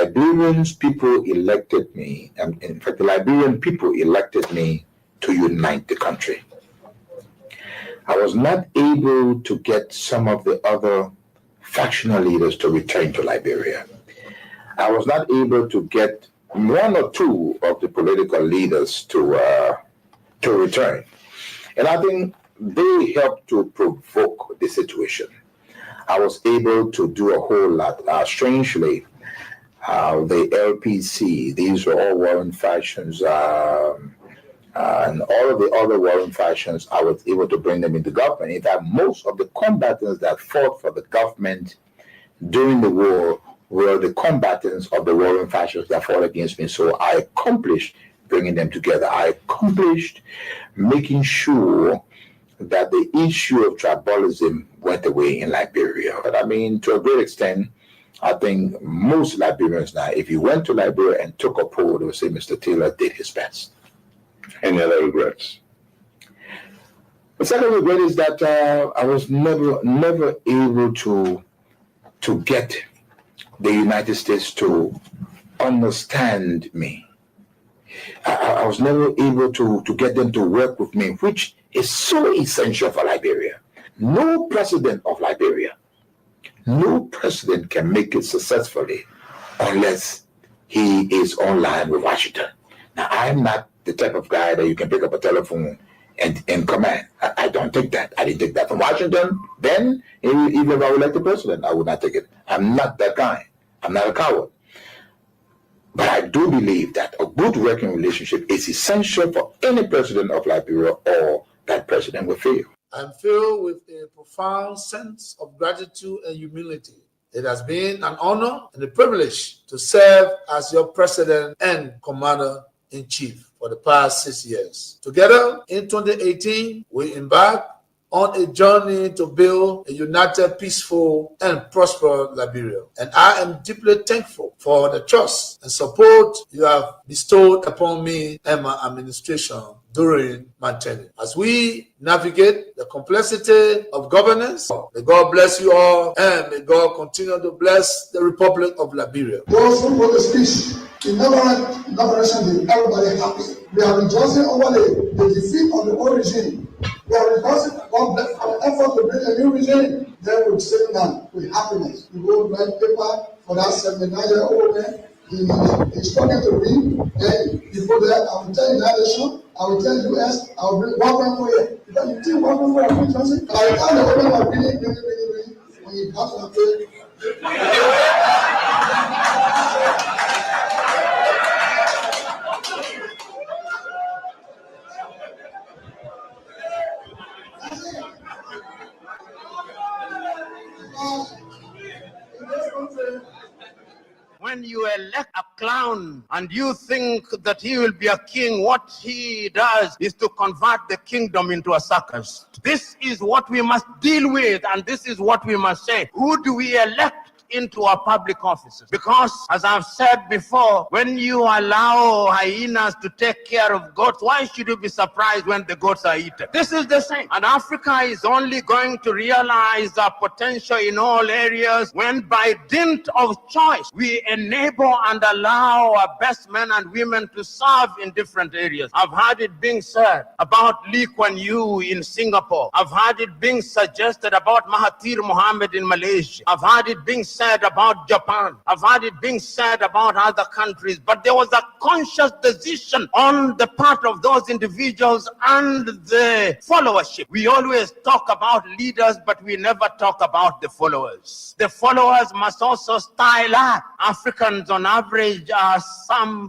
Liberians people elected me, and in fact, the Liberian people elected me to unite the country. I was not able to get some of the other factional leaders to return to Liberia. I was not able to get one or two of the political leaders to return. And I think they helped to provoke the situation. I was able to do a whole lot. Strangely, the LPC, these were all warring factions, and all of the other warring factions, I was able to bring them into government. In fact, most of the combatants that fought for the government during the war were the combatants of the warring factions that fought against me. So I accomplished bringing them together. I accomplished making sure that the issue of tribalism went away in Liberia. But I mean, to a great extent, I think most Liberians now, if you went to Liberia and took a poll, they would say Mr. Taylor did his best. Any other regrets? The second regret is that I was never able to get the United States to understand me. I was never able to get them to work with me, which is so essential for Liberia. No president of Liberia, no president can make it successfully unless he is online with Washington. Now, I'm not the type of guy that you can pick up a telephone and command. I don't take that. I didn't take that from Washington. Then, even if I were elected president, I would not take it. I'm not that guy. I'm not a coward. But I do believe that a good working relationship is essential for any president of Liberia, or that president will fail. I'm filled with a profound sense of gratitude and humility. It has been an honor and a privilege to serve as your president and commander-in-chief for the past 6 years. Together, in 2018, we embarked on a journey to build a united, peaceful, and prosperous Liberia. And I am deeply thankful for the trust and support you have bestowed upon me and my administration during my tenure. As we navigate the complexity of governance, may God bless you all, and may God continue to bless the Republic of Liberia. Those who wrote the speech, inauguration day, everybody happy. We are rejoicing over the defeat of the old regime. We are rejoicing for the effort to bring a new regime. Then we sit down with happiness. We go write paper for that 79-year-old man. He's talking to me. Then you go there. I will tell you that nation. I will tell you US. I will bring one for you. Because you think one for you. By the time the women are really, when you come to the when you elect a clown and you think that he will be a king, what he does is to convert the kingdom into a circus. This is what we must deal with, and this is what we must say. Who do we elect into our public offices? Because, as I've said before, when you allow hyenas to take care of goats, why should you be surprised when the goats are eaten? This is the same. And Africa is only going to realize our potential in all areas when, by dint of choice, we enable and allow our best men and women to serve in different areas. I've heard it being said about Lee Kuan Yew in Singapore. I've heard it being suggested about Mahathir Mohamad in Malaysia. I've heard it being said about Japan. I've heard it being said about other countries, but there was a conscious decision on the part of those individuals and the followership. We always talk about leaders, but we never talk about the followers. The followers must also style up. Africans on average are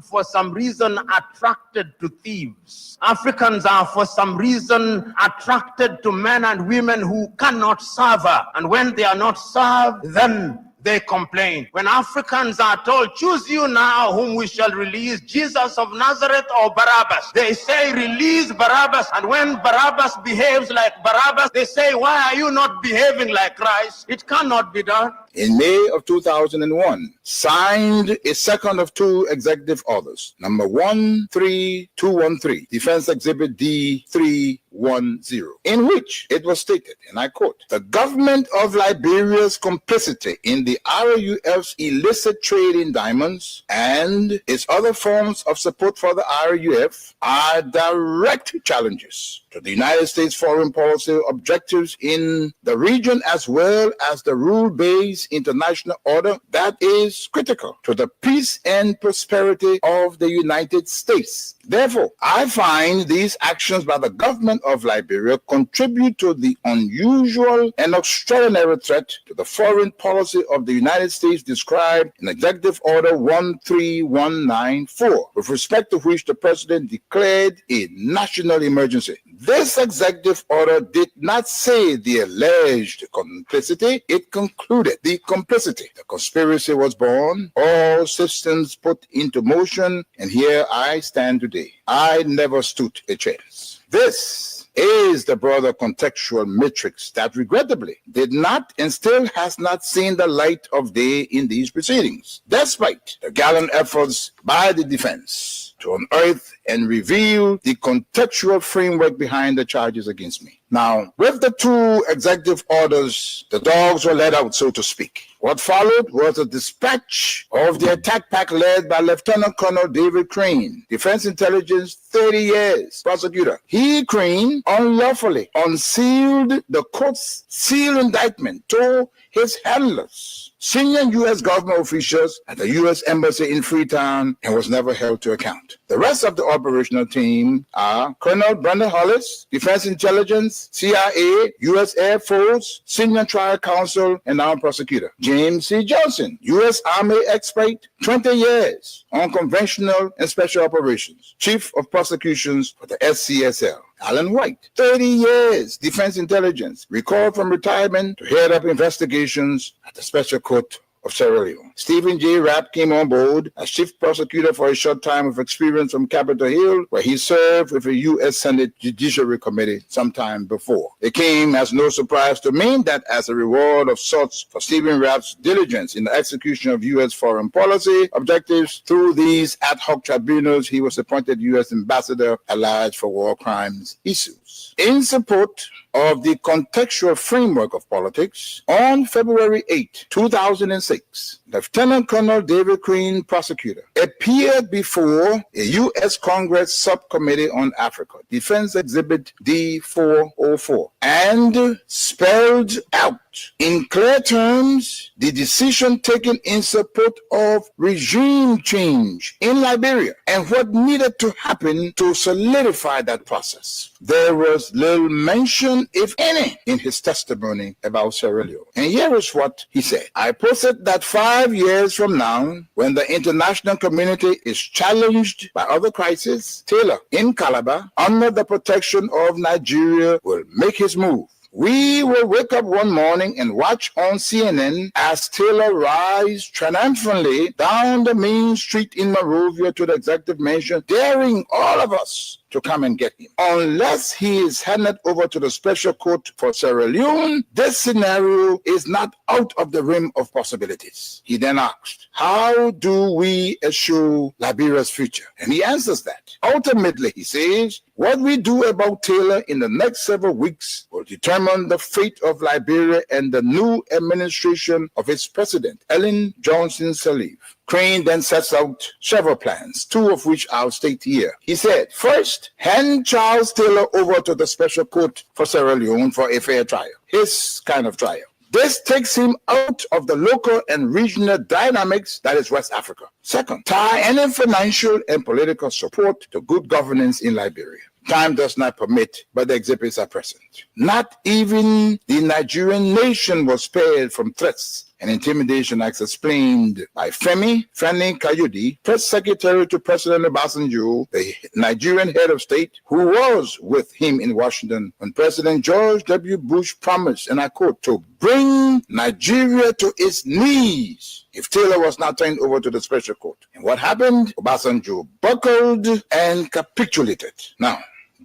for some reason attracted to thieves. Africans are for some reason attracted to men and women who cannot serve her. And when they are not served, then they complain. When Africans are told, choose you now whom we shall release, Jesus of Nazareth or Barabbas, they say, release Barabbas. And when Barabbas behaves like Barabbas, they say, why are you not behaving like Christ? It cannot be done. in May of 2001, signed a second of two executive orders, number 13213, Defense Exhibit D310, in which it was stated, and I quote, "The government of Liberia's complicity in the RUF's illicit trade in diamonds and its other forms of support for the RUF are direct challenges to the United States foreign policy objectives in the region, as well as the rule-based international order that is critical to the peace and prosperity of the United States. Therefore, I find these actions by the government of Liberia contribute to the unusual and extraordinary threat to the foreign policy of the United States described in Executive Order 13194, with respect to which the President declared a national emergency. This executive order did not say the alleged complicity, it concluded the complicity. The conspiracy was born, all systems put into motion, and here I stand today. I never stood a chance. This is the broader contextual matrix that regrettably did not and still has not seen the light of day in these proceedings, despite the gallant efforts by the defense to unearth and reveal the contextual framework behind the charges against me. Now, with the two executive orders, the dogs were let out, so to speak. What followed was a dispatch of the attack pack led by Lieutenant Colonel David Crane, Defense Intelligence, 30 years, prosecutor. He, Crane, unlawfully unsealed the court's sealed indictment to his handlers, senior U.S. government officials at the U.S. Embassy in Freetown, and was never held to account. The rest of the operational team are Colonel Brandon Hollis, Defense Intelligence, CIA, U.S. Air Force, Senior Trial Counsel, and now prosecutor. James C. Johnson, U.S. Army expert, 20 years on conventional and special operations, Chief of Prosecutions for the SCSL. Alan White, 30 years, Defense Intelligence, recalled from retirement to head up investigations at the Special Court of Sierra Leone. Stephen J. Rapp came on board as chief prosecutor for a short time with experience from Capitol Hill, where he served with a U.S. Senate Judiciary Committee sometime before. It came as no surprise to me that as a reward of sorts for Stephen Rapp's diligence in the execution of U.S. foreign policy objectives through these ad hoc tribunals, he was appointed U.S. Ambassador at Large for War Crimes issues. In support of the contextual framework of politics, on February 8, 2006, Lieutenant Colonel David Crane, prosecutor, appeared before a U.S. Congress Subcommittee on Africa, Defense Exhibit D404, and spelled out in clear terms the decision taken in support of regime change in Liberia and what needed to happen to solidify that process. There was little mention, if any, in his testimony about Sierra Leone. And here is what he said. I posit that 5 years from now, when the international community is challenged by other crises, Taylor in Calabar, under the protection of Nigeria, will make his move. We will wake up one morning and watch on CNN as Taylor rides triumphantly down the main street in Monrovia to the executive mansion, daring all of us to come and get him. Unless he is handed over to the special court for Sierra Leone, this scenario is not out of the realm of possibilities. He then asked, how do we assure Liberia's future? And he answers that. Ultimately, he says, what we do about Taylor in the next several weeks will determine the fate of Liberia and the new administration of its president, Ellen Johnson Sirleaf. Crane then sets out several plans, two of which I'll state here. He said, first, hand Charles Taylor over to the special court for Sierra Leone for a fair trial, his kind of trial. This takes him out of the local and regional dynamics that is West Africa. Second, tie any financial and political support to good governance in Liberia. Time does not permit, but the exhibits are present. Not even the Nigerian nation was spared from threats and intimidation, as explained by Fani Kayode, press secretary to President Obasanjo, the Nigerian head of state, who was with him in Washington when President George W. Bush promised, and I quote, to bring Nigeria to its knees if Taylor was not turned over to the special court. And what happened? Obasanjo buckled and capitulated. Now,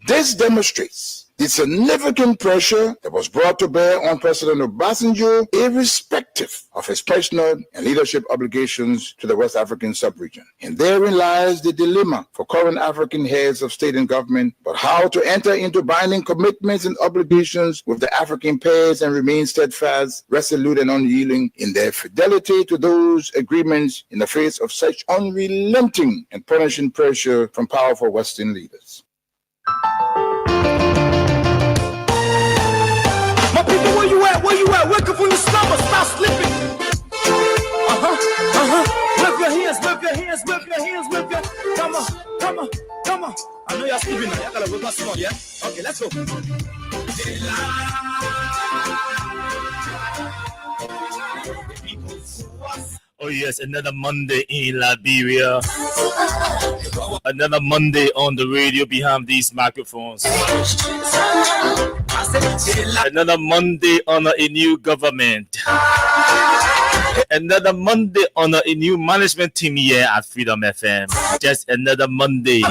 this demonstrates the significant pressure that was brought to bear on President Obasanjo, irrespective of his personal and leadership obligations to the West African sub-region. And therein lies the dilemma for current African heads of state and government, but how to enter into binding commitments and obligations with the African pairs and remain steadfast, resolute, and unyielding in their fidelity to those agreements in the face of such unrelenting and punishing pressure from powerful Western leaders. My people, where you at? Where you at? Wake up from your slumber, stop sleeping. Whip your hands, whip your hands, whip your hands, whip your. Come on, come on, come on. I know y'all sleeping now. Y'all gotta wake up small, yeah? Okay, let's go. Oh yes, another Monday in Liberia. Another Monday on the radio behind these microphones. Another Monday under a new government. Another Monday under a new management team here at Freedom FM. Just another Monday.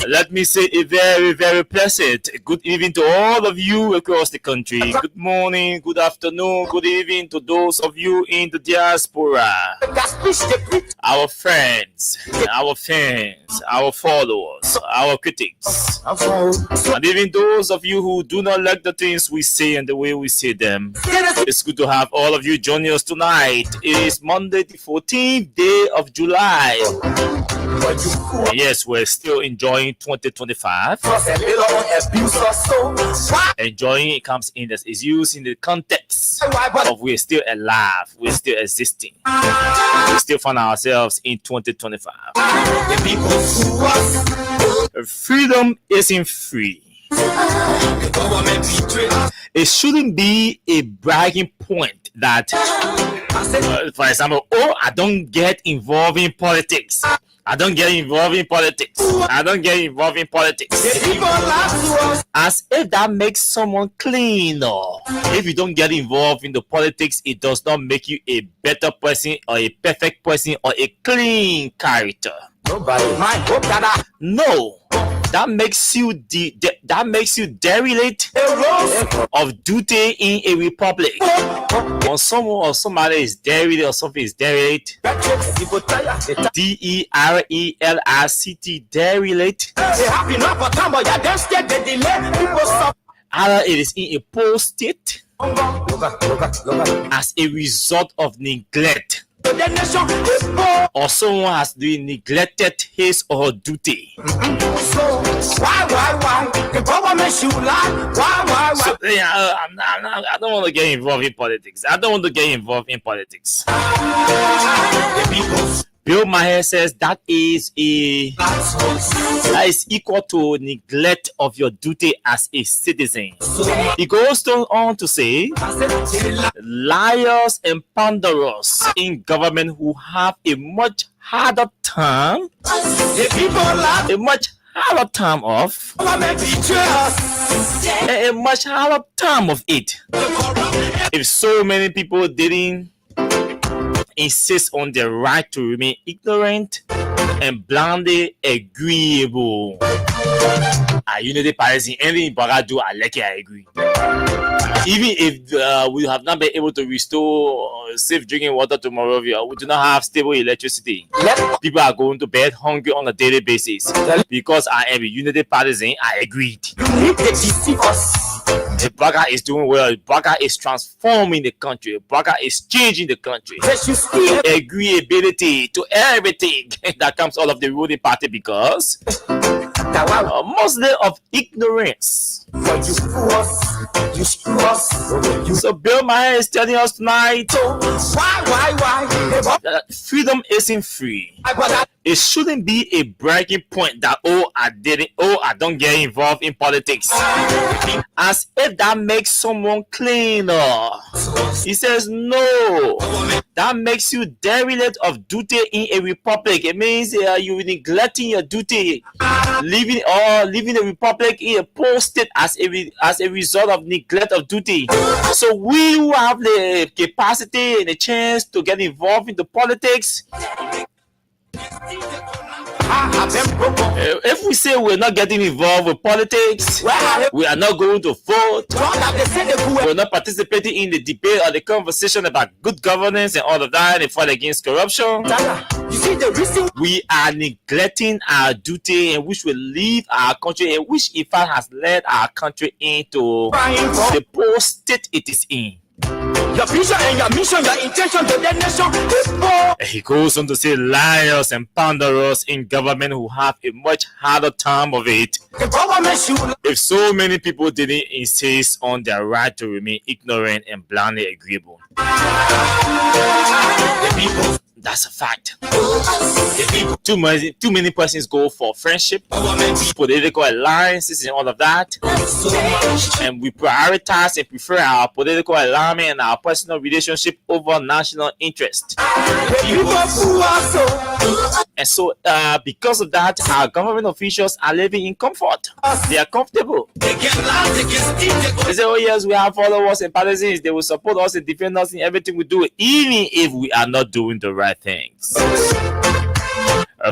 Let me say a very, very pleasant good evening to all of you across the country. Good morning, good afternoon, good evening to those of you in the diaspora. Our friends, our fans, our followers, our critics, and even those of you who do not like the things we say and the way we say them. It's good to have all of you joining us tonight. It is Monday, the 14th day of July. And yes, we're still enjoying 2025. Enjoying it comes in as is used in the context of we're still alive, we're still existing. We still find ourselves in 2025. Freedom isn't free. It shouldn't be a bragging point that, for example, I don't get involved in politics. I don't get involved in politics. I don't get involved in politics. As if that makes someone cleaner. If you don't get involved in the politics, it does not make you a better person or a perfect person or a clean character. Nobody might hope that no. That makes you derelict of duty in a republic. When someone or somebody is derelict or something is derelict, D-E-R-E-L-I-C-T, derelict. Either it is in a poor state as a result of neglect, or someone has neglected his or her duty. Why? The government should lie. Why? So, yeah, I don't want to get involved in politics. Bill Maher says that is equal to neglect of your duty as a citizen. He goes on to say, liars and plunderers in government who have a much harder time, a much harder time of it. If so many people didn't insist on their right to remain ignorant and blindly agreeable. Unity Parisi, anything Baga do, I like it, I agree. Even if we have not been able to restore safe drinking water tomorrow, we do not have stable electricity. People are going to bed hungry on a daily basis. Because I am a Unity Partisan, I agreed. The Baga is doing well. Baga is transforming the country. Baga is changing the country. Agreeability to everything that comes out of the ruling party because mostly of ignorance. So Bill Maher is telling us tonight that freedom isn't free. It shouldn't be a bragging point that I don't get involved in politics. As if that makes someone cleaner. He says no. That makes you derelict of duty in a republic. It means you're neglecting your duty, living the republic in a poor state as a result of neglect of duty. So we who have the capacity and the chance to get involved in the politics, If we say we're not getting involved with politics, we are not going to vote, we're not participating in the debate or the conversation about good governance and all of that and fight against corruption, we are neglecting our duty in which we leave our country, in which in fact has led our country into the poor state it is in. Your vision and your mission, your intention to the nation. He goes on to say liars and panderers in government who have a much harder time of it. If so many people didn't insist on their right to remain ignorant and blindly agreeable. That's a fact. Too many persons go for friendship, political alliances, and all of that. And we prioritize and prefer our political alignment and our personal relationship over national interest. And so, because of that, our government officials are living in comfort. They are comfortable. They say, oh yes, we have followers and partisans. They will support us and defend us in everything we do, even if we are not doing the right things.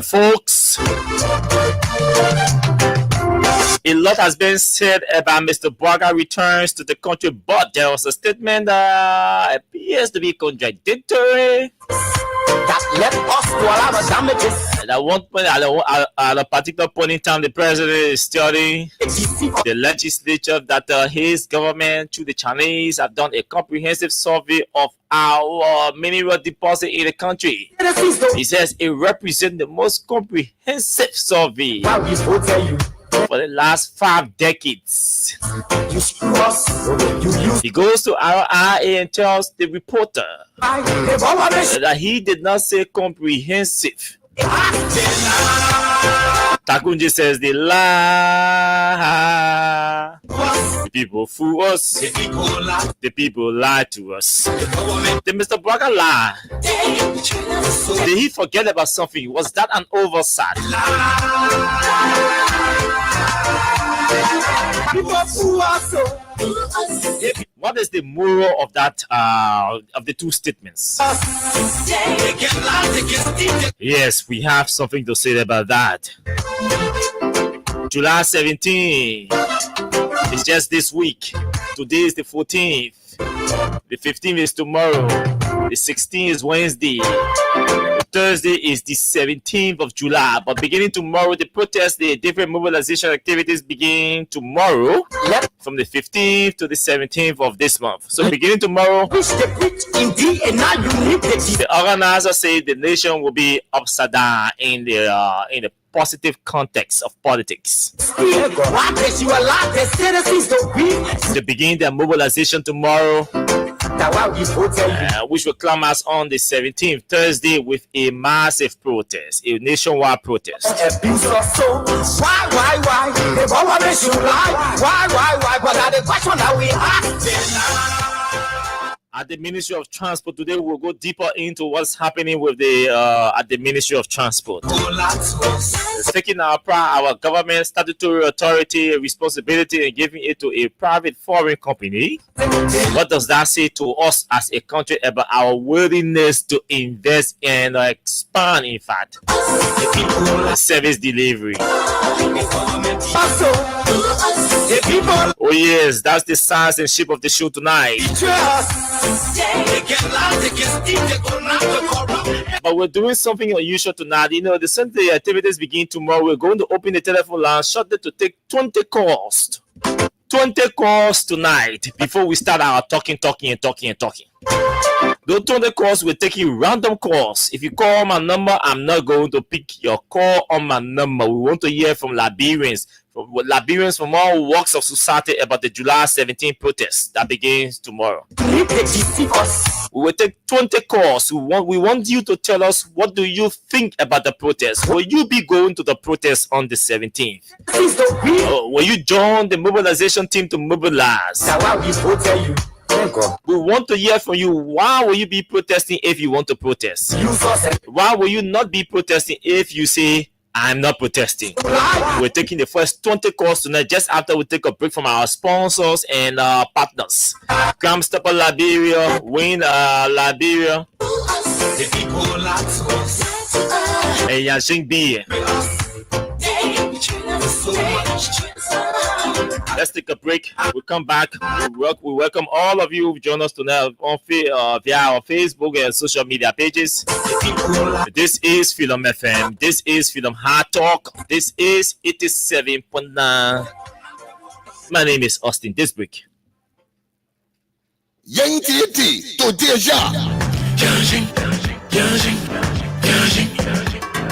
Folks, a lot has been said about Mr. Braga returns to the country, but there was a statement that appears to be contradictory. That led us to a lot of damages. At one point, at a particular point in time, the president is studying the legislature that his government, through the Chinese, have done a comprehensive survey of our mineral deposit in the country. He says it represents the most comprehensive survey for the last 5 decades. He goes to RIA and tells the reporter that he did not say comprehensive. Takunji says they lie. The people fool us. The people lie to us. Did Mr. Braga lie? Did he forget about something? Was that an oversight? What is the moral of that of the two statements? Yes, we have something to say about that. July 17th. It's just this week. Today is the 14th. The 15th is tomorrow. The 16th is Wednesday. Thursday is the 17th of July, but beginning tomorrow, the protest, the different mobilization activities begin tomorrow, from the 15th to the 17th of this month. So beginning tomorrow, the organizers say the nation will be upside down in the positive context of politics. They begin their mobilization tomorrow, which will climax on the 17th, Thursday, with a massive protest, a nationwide protest. At the Ministry of Transport today, we'll go deeper into what's happening with the at the Ministry of Transport. Taking our government statutory authority, responsibility, and giving it to a private foreign company. What does that say to us as a country about our willingness to invest and expand, in fact, service delivery? Oh yes, that's the size and shape of the show tonight. But we're doing something unusual tonight. You know, the Sunday activities begin tomorrow. We're going to open the telephone line shortly to take 20 calls. 20 calls tonight before we start our talking. Those 20 calls, we're taking random calls. If you call my number, I'm not going to pick your call on my number. We want to hear from Liberians from all walks of society about the July 17th protest that begins tomorrow. We will take 20 calls. We want you to tell us, what do you think about the protest? Will you be going to the protest on the 17th? Will you join the mobilization team to mobilize? We want to hear from you. Why will you be protesting if you want to protest? Why will you not be protesting if you say, I'm not protesting? We're taking the first 20 calls tonight, just after we take a break from our sponsors and partners. Come Stop Liberia, Win Liberia. Hey, Yanxing B. Let's take a break. We'll come back. We welcome all of you who join us tonight on via our Facebook and social media pages. This is Freedom FM. This is Freedom Hard Talk. This is 87.9. My name is Austin this week. Yang Titi to Deja.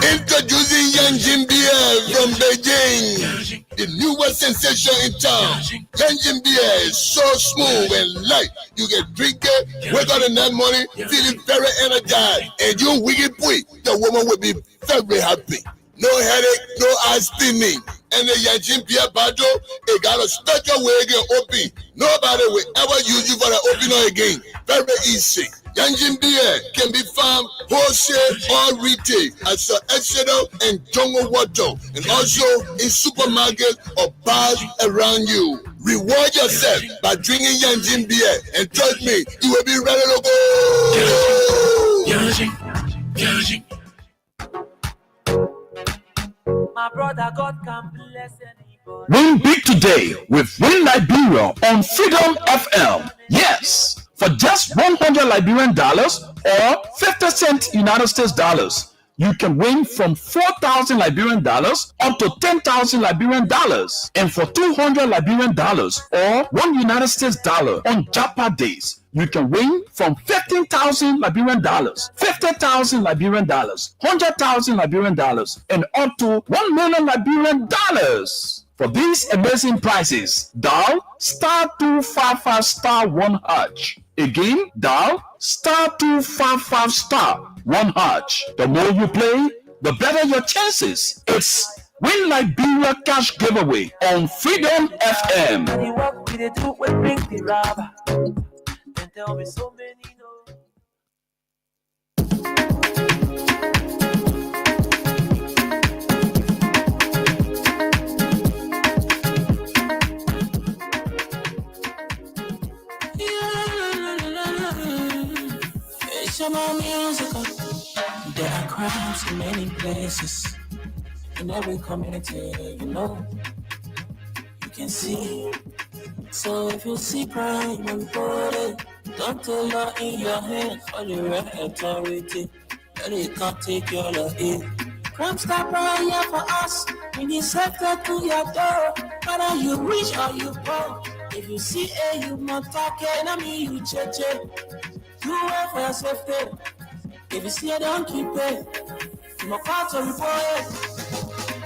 Introducing Yanjin Beer from Beijing, the newest sensation in town. Yanjin Beer is so smooth and light. You can drink it, wake up in that morning, feeling very energized. And you wicked boy, the woman will be very happy. No headache, no eye spinning. And the Yanjin Beer bottle, it got a special way again open. Nobody will ever use you for the opener again. Very easy. Yanjin Beer can be found wholesale or retail at Sir Exeter and Jongo Water, and also in supermarkets or bars around you. Reward yourself by drinking Yanjin Beer, and trust me, you will be ready to go. My brother, God can bless anybody. Win big today with Win Liberia on Freedom FM. Yes. For just $100 Liberian dollars or 50 cents United States dollars, you can win from 4,000 Liberian dollars up to 10,000 Liberian dollars. And for $200 Liberian dollars or $1 United States dollar on Japa days, you can win from 15,000 Liberian dollars, 50,000 Liberian dollars, 100,000 Liberian dollars, and up to 1 million Liberian dollars. For these amazing prizes, dial *255*1#. Again, dial *255*1#. The more you play, the better your chances. It's Win Liberia Cash Giveaway on Freedom FM. There are crimes in many places, in every community, you can see. So if you see crime reported, don't take law in your hands for the right authority, and it can't take your law in. Crime Stopper here for us, we need safety to your door, whether you rich or you poor. If you see a human talking, I mean you check. You wait for your safety. If you see it, don't keep it. You must call to report it.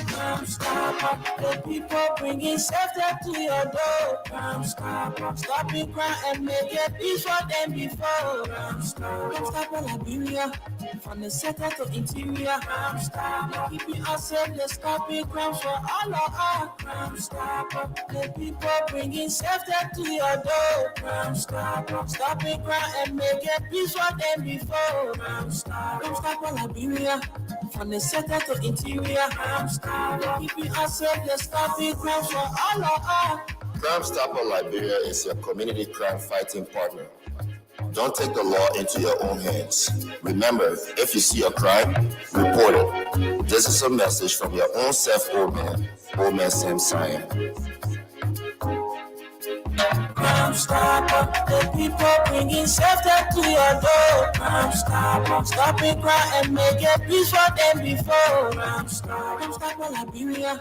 Crime Stopper, the people bringing safety to your door. Crime Stopper, stopping crime and make it before them before. Crime Stopper Liberia, from the center to interior. Crime Stopper, keeping us safe, let's stopping crime for all of us. Crime Stopper, the people bringing safety to your door. Crime Stopper, stopping crime and make it before them before. Crime Stopper Liberia, from the center to interior. Crime Stopper, keeping us safe, let's stopping crime for all of us. Crime Stopper Liberia is your community crime fighting partner. Don't take the law into your own hands. Remember, if you see a crime, report it. This is a message from your own self, old man Sam Cyan. Crime Stopper, the people bringing safety to your door. Crime Stopper, stopping crime and make it peace for them before. Crime Stopper Liberia,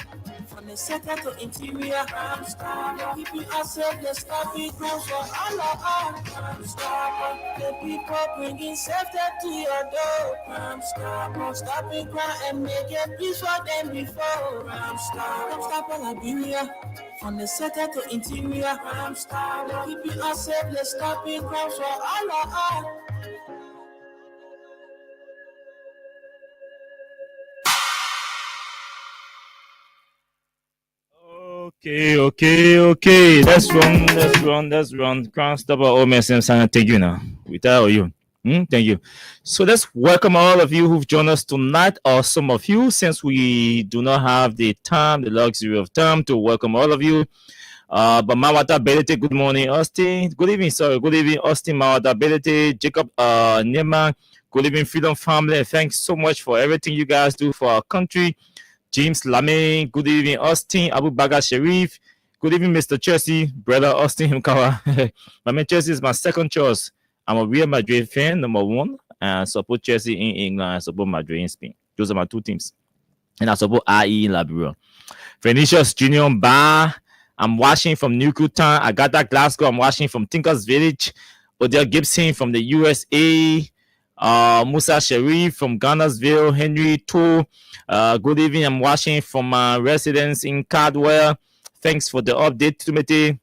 from the center to interior. Crime Stopper, keeping us safe, let's stop it crime for all of us. Crime Stopper, the people bringing safety to your door. Crime Stopper, stopping crime and make it peace for them before. Crime Stopper Liberia, from the center to interior. Crime Stopper, keeping us safe, let's stop it crime for all of us. Okay. Let's run. Crime Stopper, oh man, Sam Cyan, thank you now. We tell you. Thank you. So let's welcome all of you who've joined us tonight, or some of you, since we do not have the luxury of time to welcome all of you. But Mawata Belete, good morning, Austin. Good evening, Austin, Mawata Belete, Jacob Nema, Good evening, Freedom Family. And thanks so much for everything you guys do for our country. James Lame. Good evening, Austin. Abu Baga Sharif. Good evening, Mr. Chelsea. Brother Austin Himkawa. My man Chelsea is my second choice. I'm a Real Madrid fan, number one. And I support Chelsea in England. I support Madrid in Spain. Those are my two teams. And I support IE in Liberia. Phoenicius Junior Bar. I'm watching from Newtown. Agatha Glasgow. I'm watching from Tinkers Village. Odell Gibson from the USA. Musa Sharif from Ghana'sville. Henry Toh. Good evening. I'm watching from my residence in Cardwell. Thanks for the update, Timothy.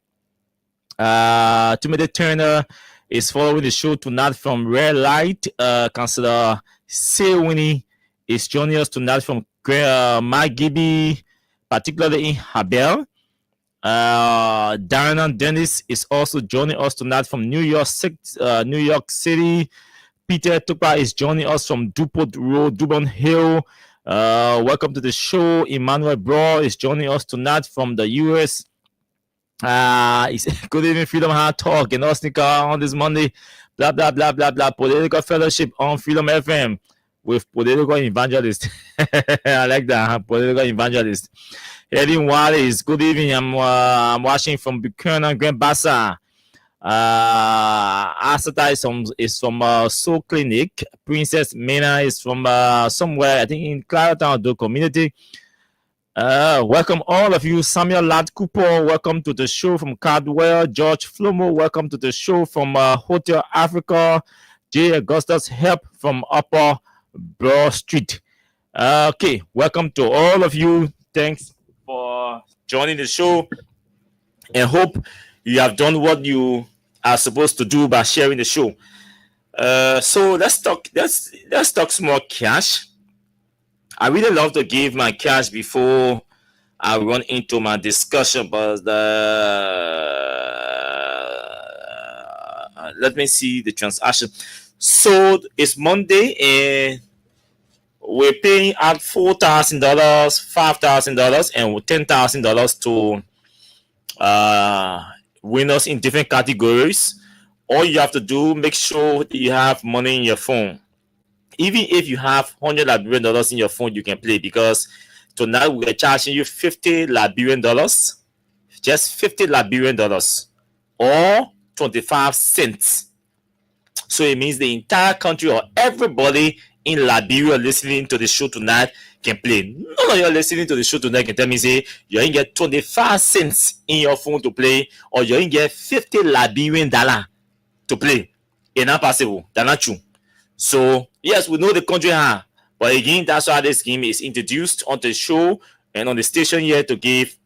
Timothy Turner is following the show tonight from Red Light. Councillor Sewini is joining us tonight from Mike Gibby, particularly in Habel. Darren Dennis is also joining us tonight from New York City. Peter Tupa is joining us from Dupont Road, Dubon Hill. Welcome to the show. Emmanuel Bro is joining us tonight from the US. Good evening, Freedom Hard Talk and Osnica on this Monday. Blah blah blah blah blah. Political fellowship on Freedom FM with political evangelist. I like that, political evangelist. Eddie Wallace, good evening. I'm watching from Buchanan, Grand Bassa. Asata is from Soul Clinic. Princess Mena is from somewhere, I think in Claratown, the community. Welcome all of you. Samuel Lad Cooper, welcome to the show from Cardwell. George Flomo, welcome to the show from Hotel Africa. J. Augustus Help from Upper Broad Street. Okay, welcome to all of you. Thanks for joining the show, and hope you have done what you are supposed to do by sharing the show. So let's talk small cash. I really love to give my cash before I run into my discussion, but let me see the transaction. So it's Monday, and we're paying out $4,000, $5,000, and $10,000 to winners in different categories. All you have to do, make sure that you have money in your phone. Even if you have $100 Liberian in your phone, you can play, because tonight we're charging you $50 Liberian, just $50 Liberian, or 25 cents. So it means the entire country or everybody in Liberia listening to the show tonight can play. None of you listening to the show tonight can tell me, say, you ain't get 25 cents in your phone to play, or you ain't get $50 Liberian to play. It's not possible. That's not true. So, yes, we know the country, but again, that's why this game is introduced on the show and on the station here to give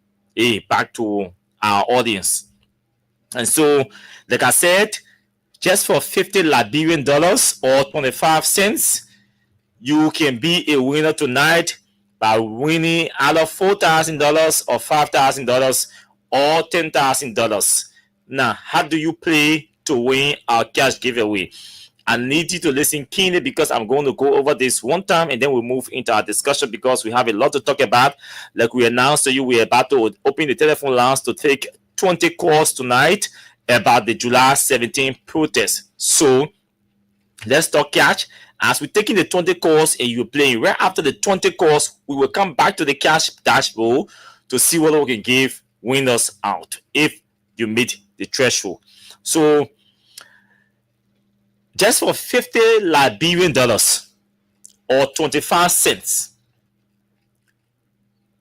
back to our audience. And so, like I said, just for $50 Liberian or 25 cents, you can be a winner tonight by winning either $4,000 or $5,000 or $10,000. Now, how do you play to win our cash giveaway? I need you to listen keenly, because I'm going to go over this one time and then we'll move into our discussion, because we have a lot to talk about. Like we announced to you, we're about to open the telephone lines to take 20 calls tonight about the July 17th protest. So let's talk cash. As we're taking the 20 calls and you're playing, right after the 20 calls, we will come back to the cash dashboard to see whether we can give winners out if you meet the threshold. So just for $50 Liberian or 25 cents,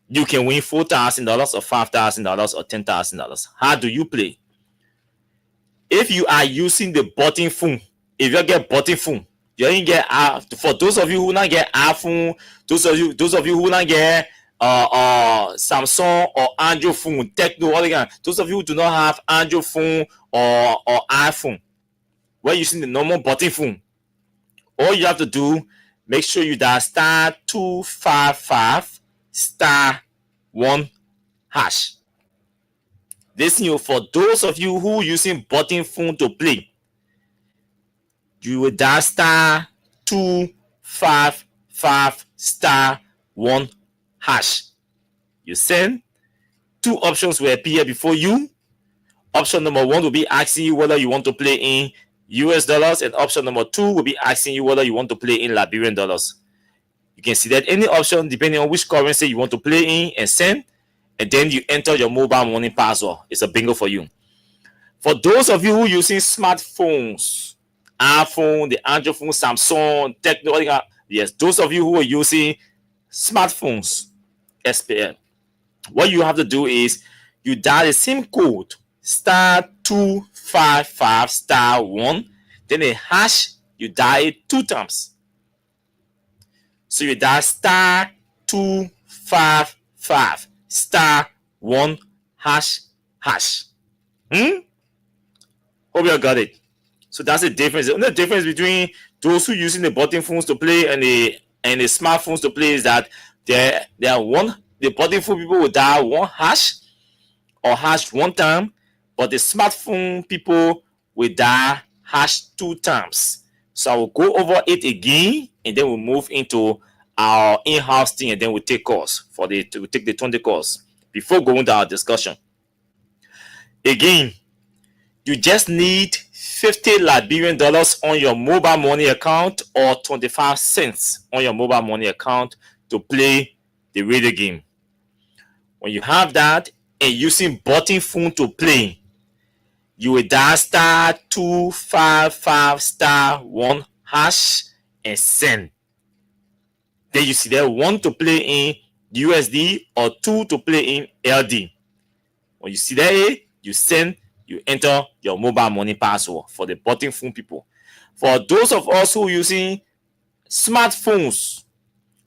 you can win $4,000 or $5,000 or $10,000. How do you play? If you are using the button phone, if you get button phone, you ain't get for those of you who not get iPhone, those of you who not get Samsung or Android phone, Techno, all again. Those of you who do not have Android phone or iPhone, we're using the normal button phone. All you have to do, make sure you dial *255 *1#. Listen, for those of you who using button phone to play, you will dial *255 *1#. You send. Two options will appear before you. Option number one will be asking you whether you want to play in US dollars, and option number 2 will be asking you whether you want to play in Liberian dollars. You can select any option depending on which currency you want to play in and send, and then you enter your mobile money password. It's a bingo for you. For those of you who using smartphones, iPhone, the Android phone, Samsung, Techno, yes, those of you who are using smartphones, SPL, what you have to do is you dial the SIM code *255*1, then a hash, you dial it 2 times. So you dial *255*1 hash. Hope you got it. So that's the difference. The only difference between those who using the button phones to play and the smartphones to play is that the button phone people will dial 1 hash or hash 1 time, but the smartphone people will dial hash 2 times. So I will go over it again, and then we'll move into our in-house thing, and then we'll take calls we'll take the 20 calls before going to our discussion. Again, you just need 50 Liberian dollars on your mobile money account or 25 cents on your mobile money account to play the radio game. When you have that and using button phone to play, you will dial *255*1 hash and send. Then you see there 1 to play in USD or 2 to play in LD. When you see there, you send, you enter your mobile money password for the button phone people. For those of us who are using smartphones,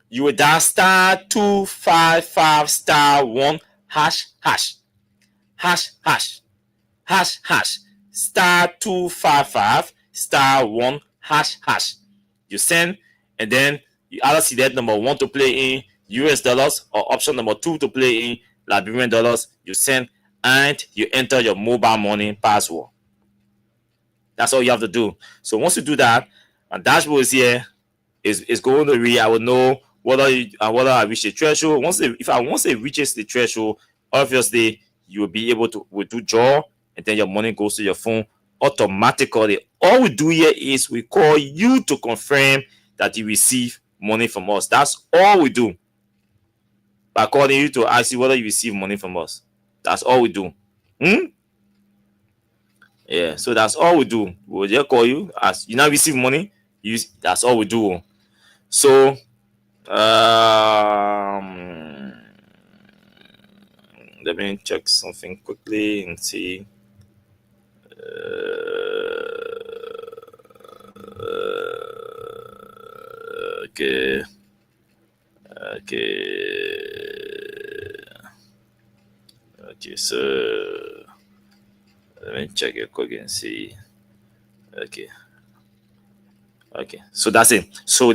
you will dial *255*1 hash *255*1 hash. You send, and then you either see that number 1 to play in US dollars or option number 2 to play in Liberian dollars. You send, and you enter your mobile money password. That's all you have to do. So once you do that, my dashboard is here. Is going to read. I will know whether I reach the threshold. Once it reaches the threshold, obviously you will be able to withdraw, and then your money goes to your phone automatically. All we do here is we call you to confirm that you receive money from us. That's all we do. By calling you to ask you whether you receive money from us. That's all we do. Yeah, so that's all we do. We'll just call you as you now receive money. That's all we do. So let me check something quickly and see. Okay. So let me check it quick and see. Okay, so that's it. So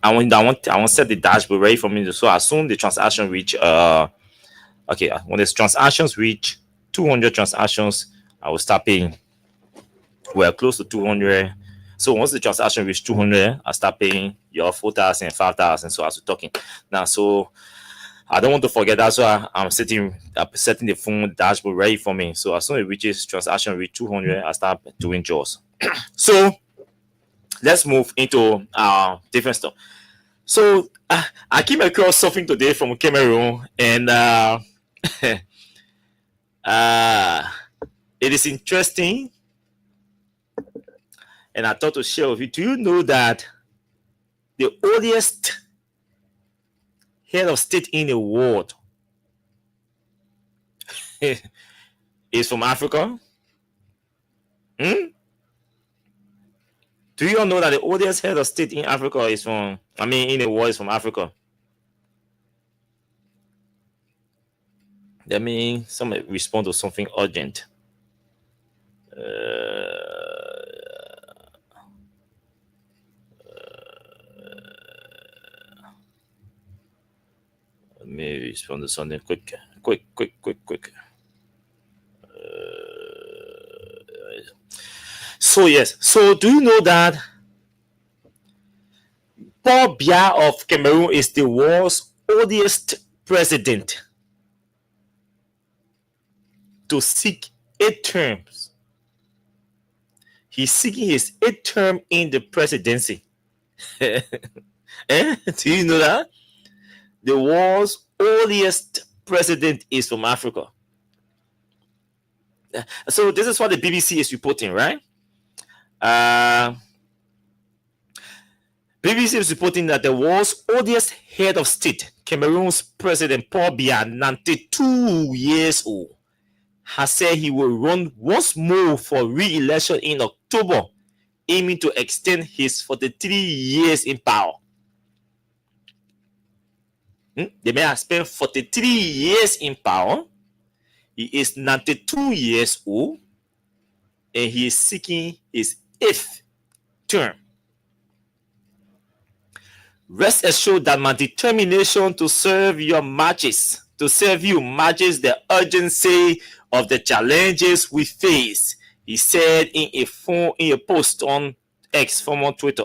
I want to set the dashboard ready for me. So as soon the transaction reach when the transactions reach 200 transactions, I will start paying. We're close to 200. So once the transaction reach 200, I start paying your 4,000, 5,000. So as we're talking now, so I don't want to forget. That's why I'm setting the phone dashboard ready for me. So as soon as it reaches transaction reach 200, I start doing jaws. So let's move into different stuff. So I came across something today from Cameroon, and it is interesting, and I thought to share with you. Do you know that the oldest head of state in the world is from Africa? Do you all know that the oldest head of state in Africa in the world is from Africa? Let me respond to something urgent. Let me respond to something quick. So yes. So do you know that Paul Biya of Cameroon is the world's oldest president to seek 8 terms? He's seeking his 8th term in the presidency. Do you know that? The world's oldest president is from Africa. So this is what the BBC is reporting, right? BBC is reporting that the world's oldest head of state, Cameroon's President Paul Biya, 92 years old, has said he will run once more for re-election in October, aiming to extend his 43 years in power. The man has spent 43 years in power. He is 92 years old, and he is seeking his 8th term. Rest assured that my determination to serve you matches the urgency of the challenges we face, he said in a post on X, former Twitter.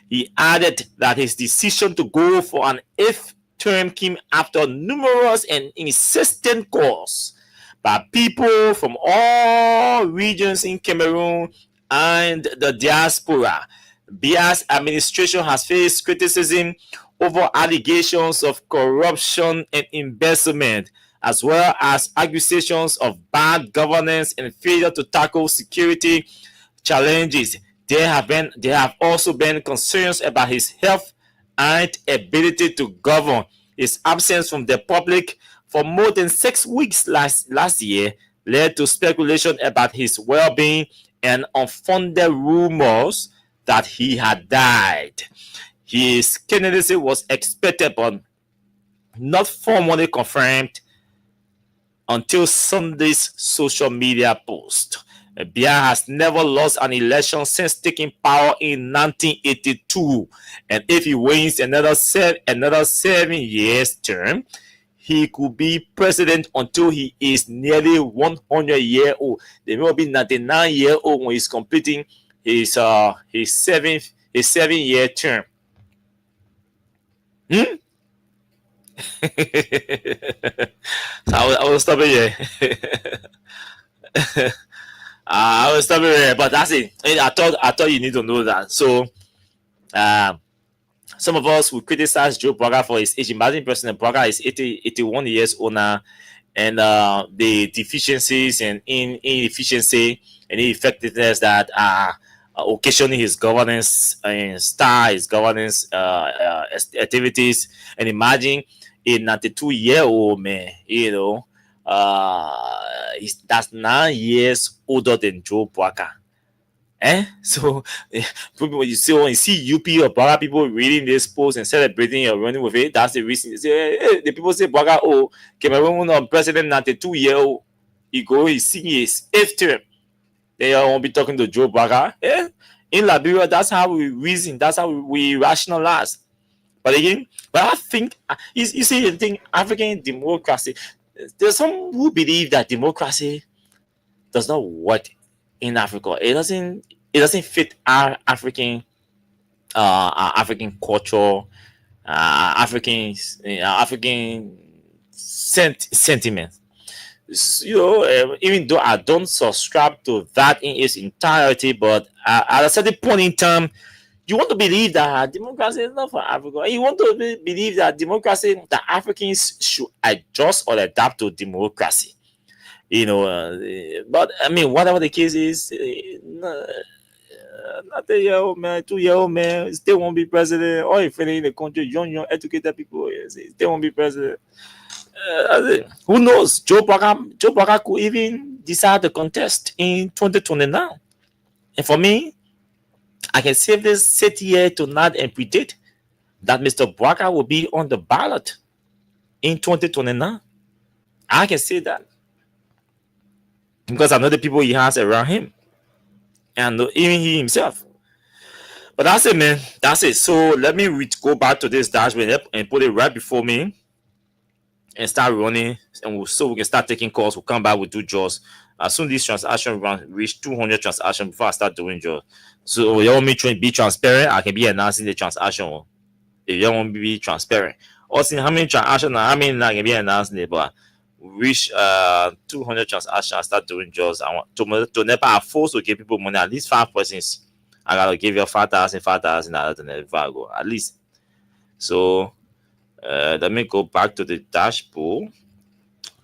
He added that his decision to go for an 8th term came after numerous and insistent calls by people from all regions in Cameroon and the diaspora. Biya's administration has faced criticism over allegations of corruption and embezzlement, as well as accusations of bad governance and failure to tackle security challenges. There have also been concerns about his health and ability to govern. His absence from the public for more than 6 weeks last year led to speculation about his well-being and unfounded rumors that he had died. His candidacy was expected but not formally confirmed until Sunday's social media post. Biya has never lost an election since taking power in 1982, and if he wins another 7 years term, he could be president until he is nearly 100 years old. They will be 99 years old when he's completing his 7-year term. So I will stop it here. I will stop it here, but that's it. I thought you need to know that. So, some of us will criticize Joe Braga for his age. Imagine President Braga is 81 years old now, and the deficiencies and inefficiency and ineffectiveness that are occasioning his governance and his governance activities. And imagine a 92-year-old man, that's 9 years older than Joe Braga. So when you see UP or Braga people reading this post and celebrating or running with it, that's the reason. The people say Braga, Cameroon president 92-year-old, he's seeing his 8th term. They won't be talking to Joe Braga. In Liberia, that's how we reason, that's how we rationalize. But again, I think you see the thing, African democracy. There's some who believe that democracy does not work in Africa. It doesn't fit our African culture, African sentiment. Even though I don't subscribe to that in its entirety, but at a certain point in time, you want to believe that democracy is not for Africa. You want to believe that that Africans should adjust or adapt to democracy. But I mean, whatever the case is, not a year old man, 2-year-old man still won't be president. Or if any in the country, young educated people still won't be president. Who knows? Joe Braga could even decide to contest in 2029. And for me, I can safely sit here tonight and predict that Mr. Braga will be on the ballot in 2029. I can say that because I know the people he has around him and even he himself. But that's it, man. That's it. So let me go back to this dashboard and put it right before me and start running, and so we can start taking calls. We'll come back, we'll do jaws. As soon as this transaction reach 200 transactions before I start doing jaws. So you want me to be transparent, I can be announcing the transaction. If you want me to be transparent, also how many transactions, I can be announcing it, but reach 200 transactions, I start doing jobs. I want to never are forced to give people money. At least 5 persons. I gotta give you 5,000, 5,000, and if I go at least. So let me go back to the dashboard.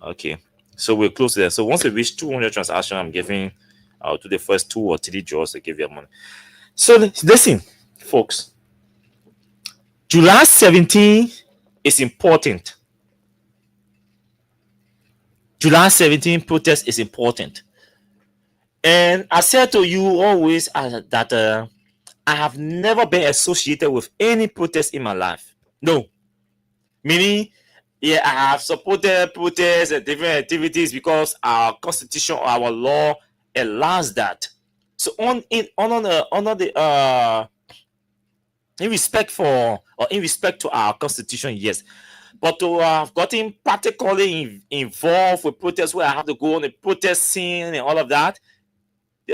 Okay, so we're close to that. So once we reach 200 transactions, I'm giving I'll do the first 2 or 3 draws to give you money. So listen, folks. July 17 is important. July 17 protest is important. And I said to you always that I have never been associated with any protest in my life. No. Meaning, yeah, I have supported protests and different activities because our constitution or our law allows that. So in respect to our constitution, yes. But to have gotten particularly involved with protests where I have to go on the protest scene and all of that,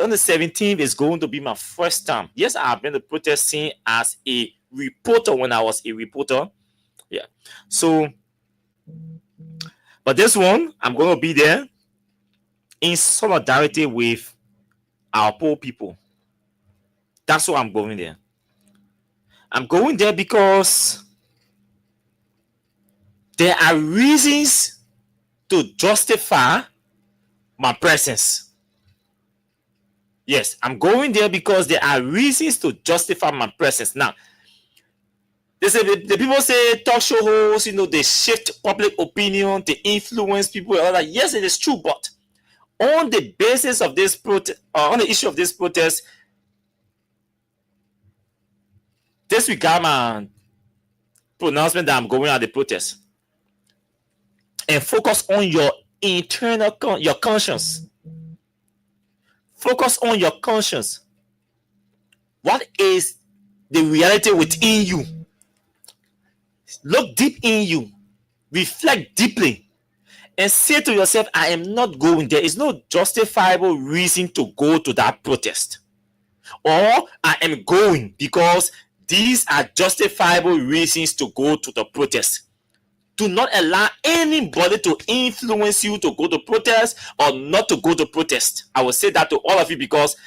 on the 17th is going to be my first time. Yes, I have been to protest scene as a reporter when I was a reporter. Yeah. So, but this one, I'm going to be there in solidarity with our poor people. That's why I'm going there. I'm going there because there are reasons to justify my presence. Yes, I'm going there because there are reasons to justify my presence. Now, the people say talk show hosts, they shift public opinion, they influence people and all that. Yes, it is true, but on the basis of this protest, on the issue of this protest, disregard my pronouncement that I'm going at the protest and focus on your internal, your conscience. Focus on your conscience. What is the reality within you? Look deep in you. Reflect deeply. And say to yourself, I am not going. There is no justifiable reason to go to that protest. Or I am going because these are justifiable reasons to go to the protest. Do not allow anybody to influence you to go to protest or not to go to protest. I will say that to all of you because,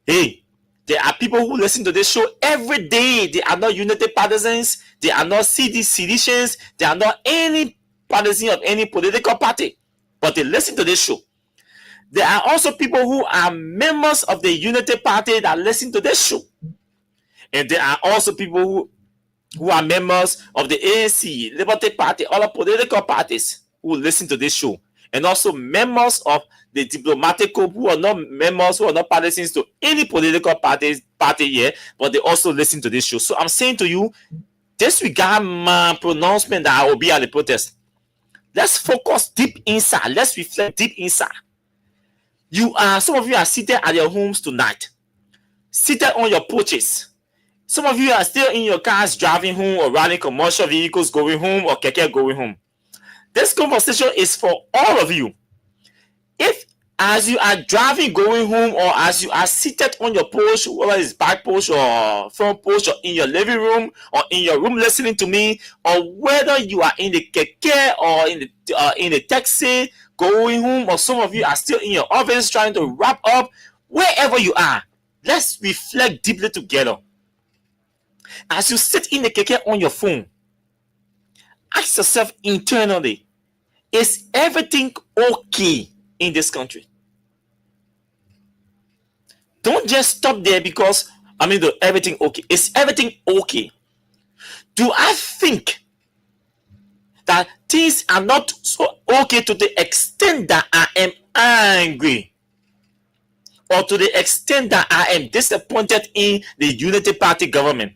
hey, there are people who listen to this show every day. They are not unity partisans. They are not seditions. They are not any partisan of any political party. But they listen to this show. There are also people who are members of the unity party that listen to this show. And there are also people who are members of the ANC, Liberty Party, other political parties who listen to this show. And also members of the diplomatic corps who are not members, who are not partisans to any political party here, but they also listen to this show. So I'm saying to you, disregard my pronouncement that I will be at the protest. Let's focus deep inside. Let's reflect deep inside. Some of you are seated at your homes tonight, seated on your porches. Some of you are still in your cars driving home or riding commercial vehicles going home or keke going home. This conversation is for all of you. If as you are driving going home or as you are seated on your porch, whether it's back porch or front porch or in your living room or in your room listening to me, or whether you are in the keke or in the taxi going home, or some of you are still in your office trying to wrap up, wherever you are, let's reflect deeply together. As you sit in the keke on your phone, ask yourself internally, is everything okay in this country? Don't just stop there because, everything okay. Is everything okay? Do I think that things are not so okay to the extent that I am angry? Or to the extent that I am disappointed in the Unity Party government?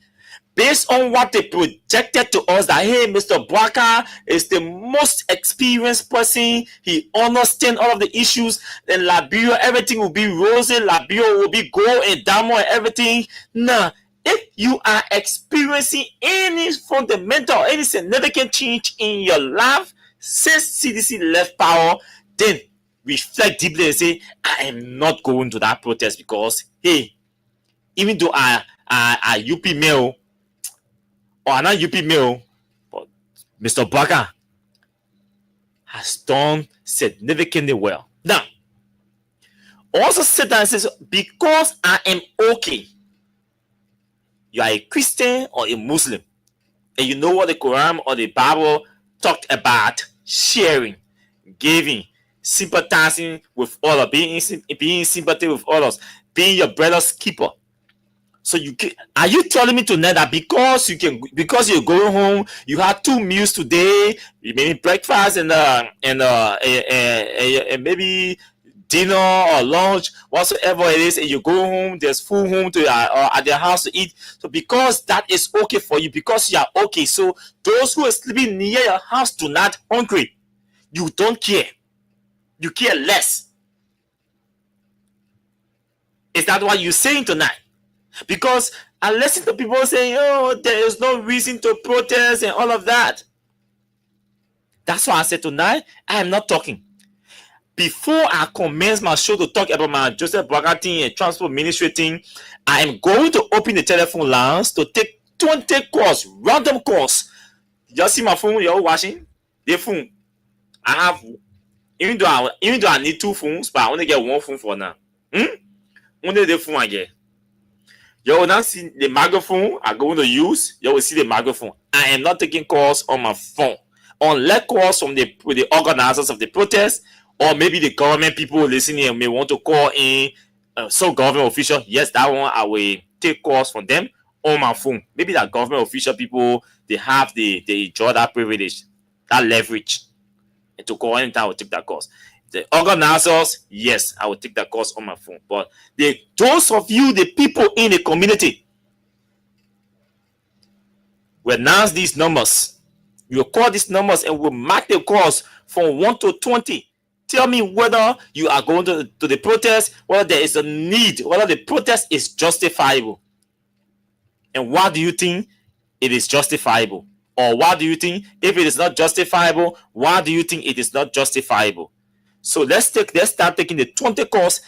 Based on what they projected to us that, hey, Mr. Bwaka is the most experienced person. He understands all of the issues. Then Liberia, everything will be rosy. Liberia will be gold and diamond and everything. Now, if you are experiencing any fundamental, any significant change in your life since CDC left power, then reflect deeply and say, I am not going to that protest because, hey, even though I UP male, or not UP male, but Mr. Bwaka has done significantly well. Now, also Satan says, because I am okay, you are a Christian or a Muslim, and you know what the Quran or the Bible talked about sharing, giving, sympathizing with others, being in sympathy with others, being your brother's keeper. So are you telling me tonight that because you're going home, you had 2 meals today, maybe breakfast and maybe dinner or lunch, whatsoever it is, and you go home, there's food home to or at their house to eat. So because that is okay for you, because you are okay, so those who are sleeping near your house do not hungry. You don't care. You care less. Is that what you're saying tonight? Because I listen to people saying, oh, there is no reason to protest and all of that. That's why I said tonight, I am not talking. Before I commence my show to talk about my Joseph Boakai and transport ministry thing, I am going to open the telephone lines to take 20 calls, random calls. You see my phone, you're watching? The phone. I have, even though I need 2 phones, but I only get 1 phone for now. Only the phone I get. You will not see the microphone I'm going to use. You will see the microphone. I am not taking calls on my phone. Unless calls from the organizers of the protest, or maybe the government people listening and may want to call in some government official. Yes, that one I will take calls from them on my phone. Maybe that government official people, they enjoy that privilege, that leverage, and to call anytime I will take that calls. The organizers, yes, I will take that course on my phone. But those of you, the people in the community, will announce these numbers. You call these numbers and we'll mark the calls from 1 to 20. Tell me whether you are going to the protest, whether there is a need, whether the protest is justifiable. And why do you think it is justifiable? Or why do you think, if it is not justifiable, why do you think it is not justifiable? So let's start taking the 20 calls.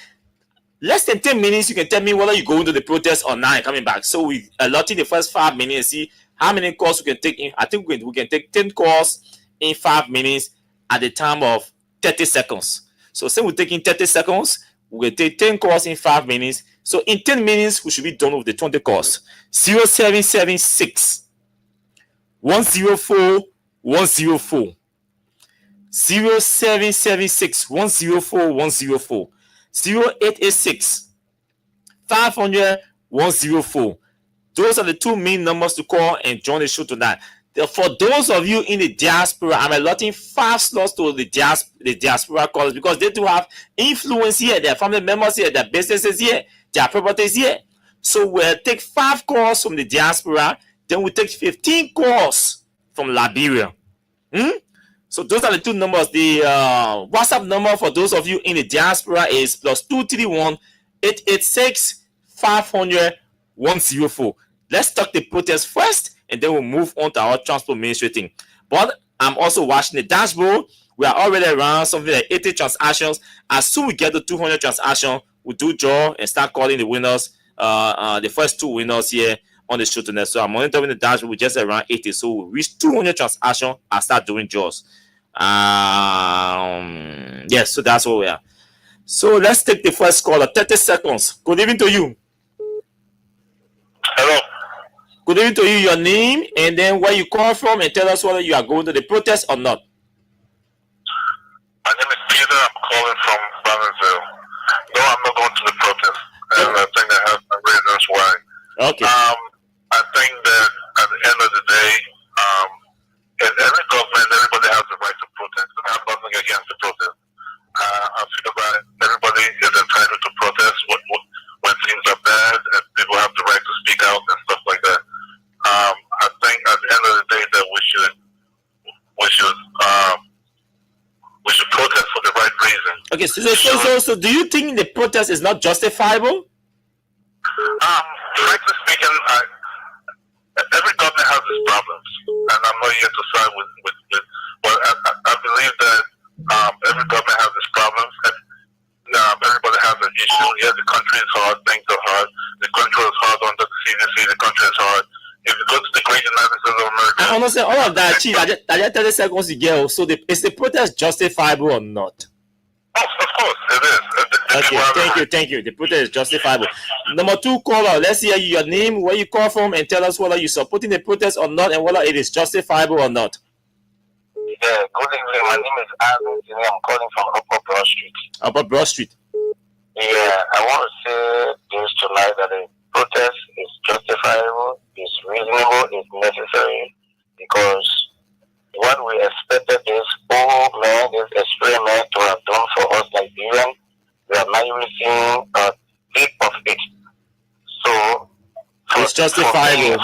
Less than 10 minutes, you can tell me whether you're going to the protest or not coming back. So we allotting the first 5 minutes and see how many calls we can take in. I think we can take 10 calls in 5 minutes at the time of 30 seconds. So say we're taking 30 seconds, we can take 10 calls in 5 minutes. So in 10 minutes, we should be done with the 20 calls. 0776 104 104. 0776 104 104. 0886 500 104. Those are the 2 main numbers to call and join the show tonight. For those of you in the diaspora, I'm allotting 5 slots to the diaspora callers because they do have influence here. Their family members here, their businesses here, their properties here. So we'll take 5 calls from the diaspora, then we'll take 15 calls from Liberia. So those are the 2 numbers. The WhatsApp number for those of you in the diaspora is +231 886 500 104. Let's talk the protest first, and then we'll move on to our transport ministry thing. But I'm also watching the dashboard. We are already around something like 80 transactions. As soon as we get to 200 transactions, we'll do draw and start calling the winners. The first 2 winners here on the show tonight. So I'm monitoring the dashboard. We're just around 80. So we'll reach 200 transactions. I'll start doing draws. Yes, so that's where we are. So let's take the first caller. 30 seconds. Good evening to you. Hello. Good evening to you. Your name and then where you call from, and tell us whether you are going to the protest or not. My name is Peter. I'm calling from Brownsville. No, I'm not going to the protest, and I think I have some reasons why. Okay. I think that at the end of the day, in every government, everybody has the right to protest. I have nothing against the protest. I feel that everybody is entitled to protest when things are bad, and people have the right to speak out and stuff like that. I think at the end of the day that we should protest for the right reason. Okay, so do you think the protest is not justifiable? Frankly speaking, every government has its problems, and I'm not here to side with but I believe that every government has its problems. Everybody has an issue. Yeah, the country is hard, things are hard. The country is hard under the CDC, the country is hard. If you go to the great United States of America. I understand all of that, Chief. I just 30 seconds to get. So is the protest justifiable or not? Of course, it is. Okay, thank you. The protest is justifiable. Number 2 caller, let's hear your name, where you call from, and tell us whether you're supporting the protest or not, and whether it is justifiable or not. Yeah, good evening. My name is Aaron. I'm calling from Upper Broad Street. Upper Broad Street. Yeah, I want to say this tonight that the protest is justifiable, is reasonable, is necessary, because what we expected this experiment to have done for us Nigerians, we are not even seeing a bit of it. So it's justifiable.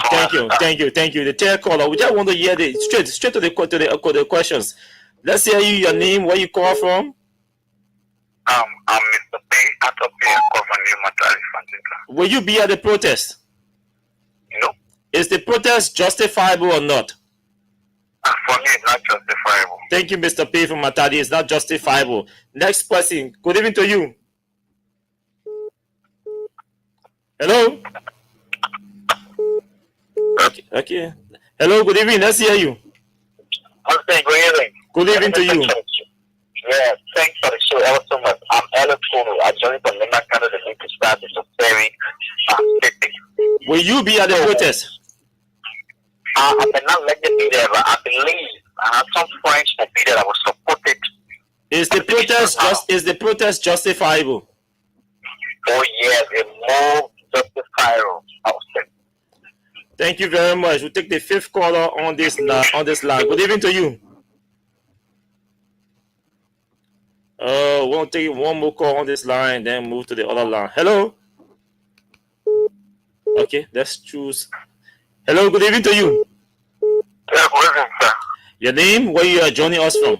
Thank you. The third caller, we just want to hear straight to the questions. Let's hear your name, where you call from. I'm Mr. P. Will you be at the protest? No. Is the protest justifiable or not? For me, it's not justifiable. Thank you, Mr. P. from Matadi. It's not justifiable. Next person. Good evening to you. Hello? Okay. Hello, good evening. Let's hear you. I'm saying good evening. Good evening to you. Yeah, thanks for the show ever so much. I'm Ella Tono. I joined from Lima, Canada. The link is started. It's very specific. Will you be at the protest? I may not let them be there, but I believe I have some friends that be there that will support it. Is the protest justifiable? Oh yes, it's more justifiable. I would say. Thank you very much. We'll take the 5th caller on this line. Good evening to you. We'll take one more call on this line, then move to the other line. Hello? Okay, let's choose. Hello, good evening to you. Yeah, good evening, sir. Your name, where you are joining us from?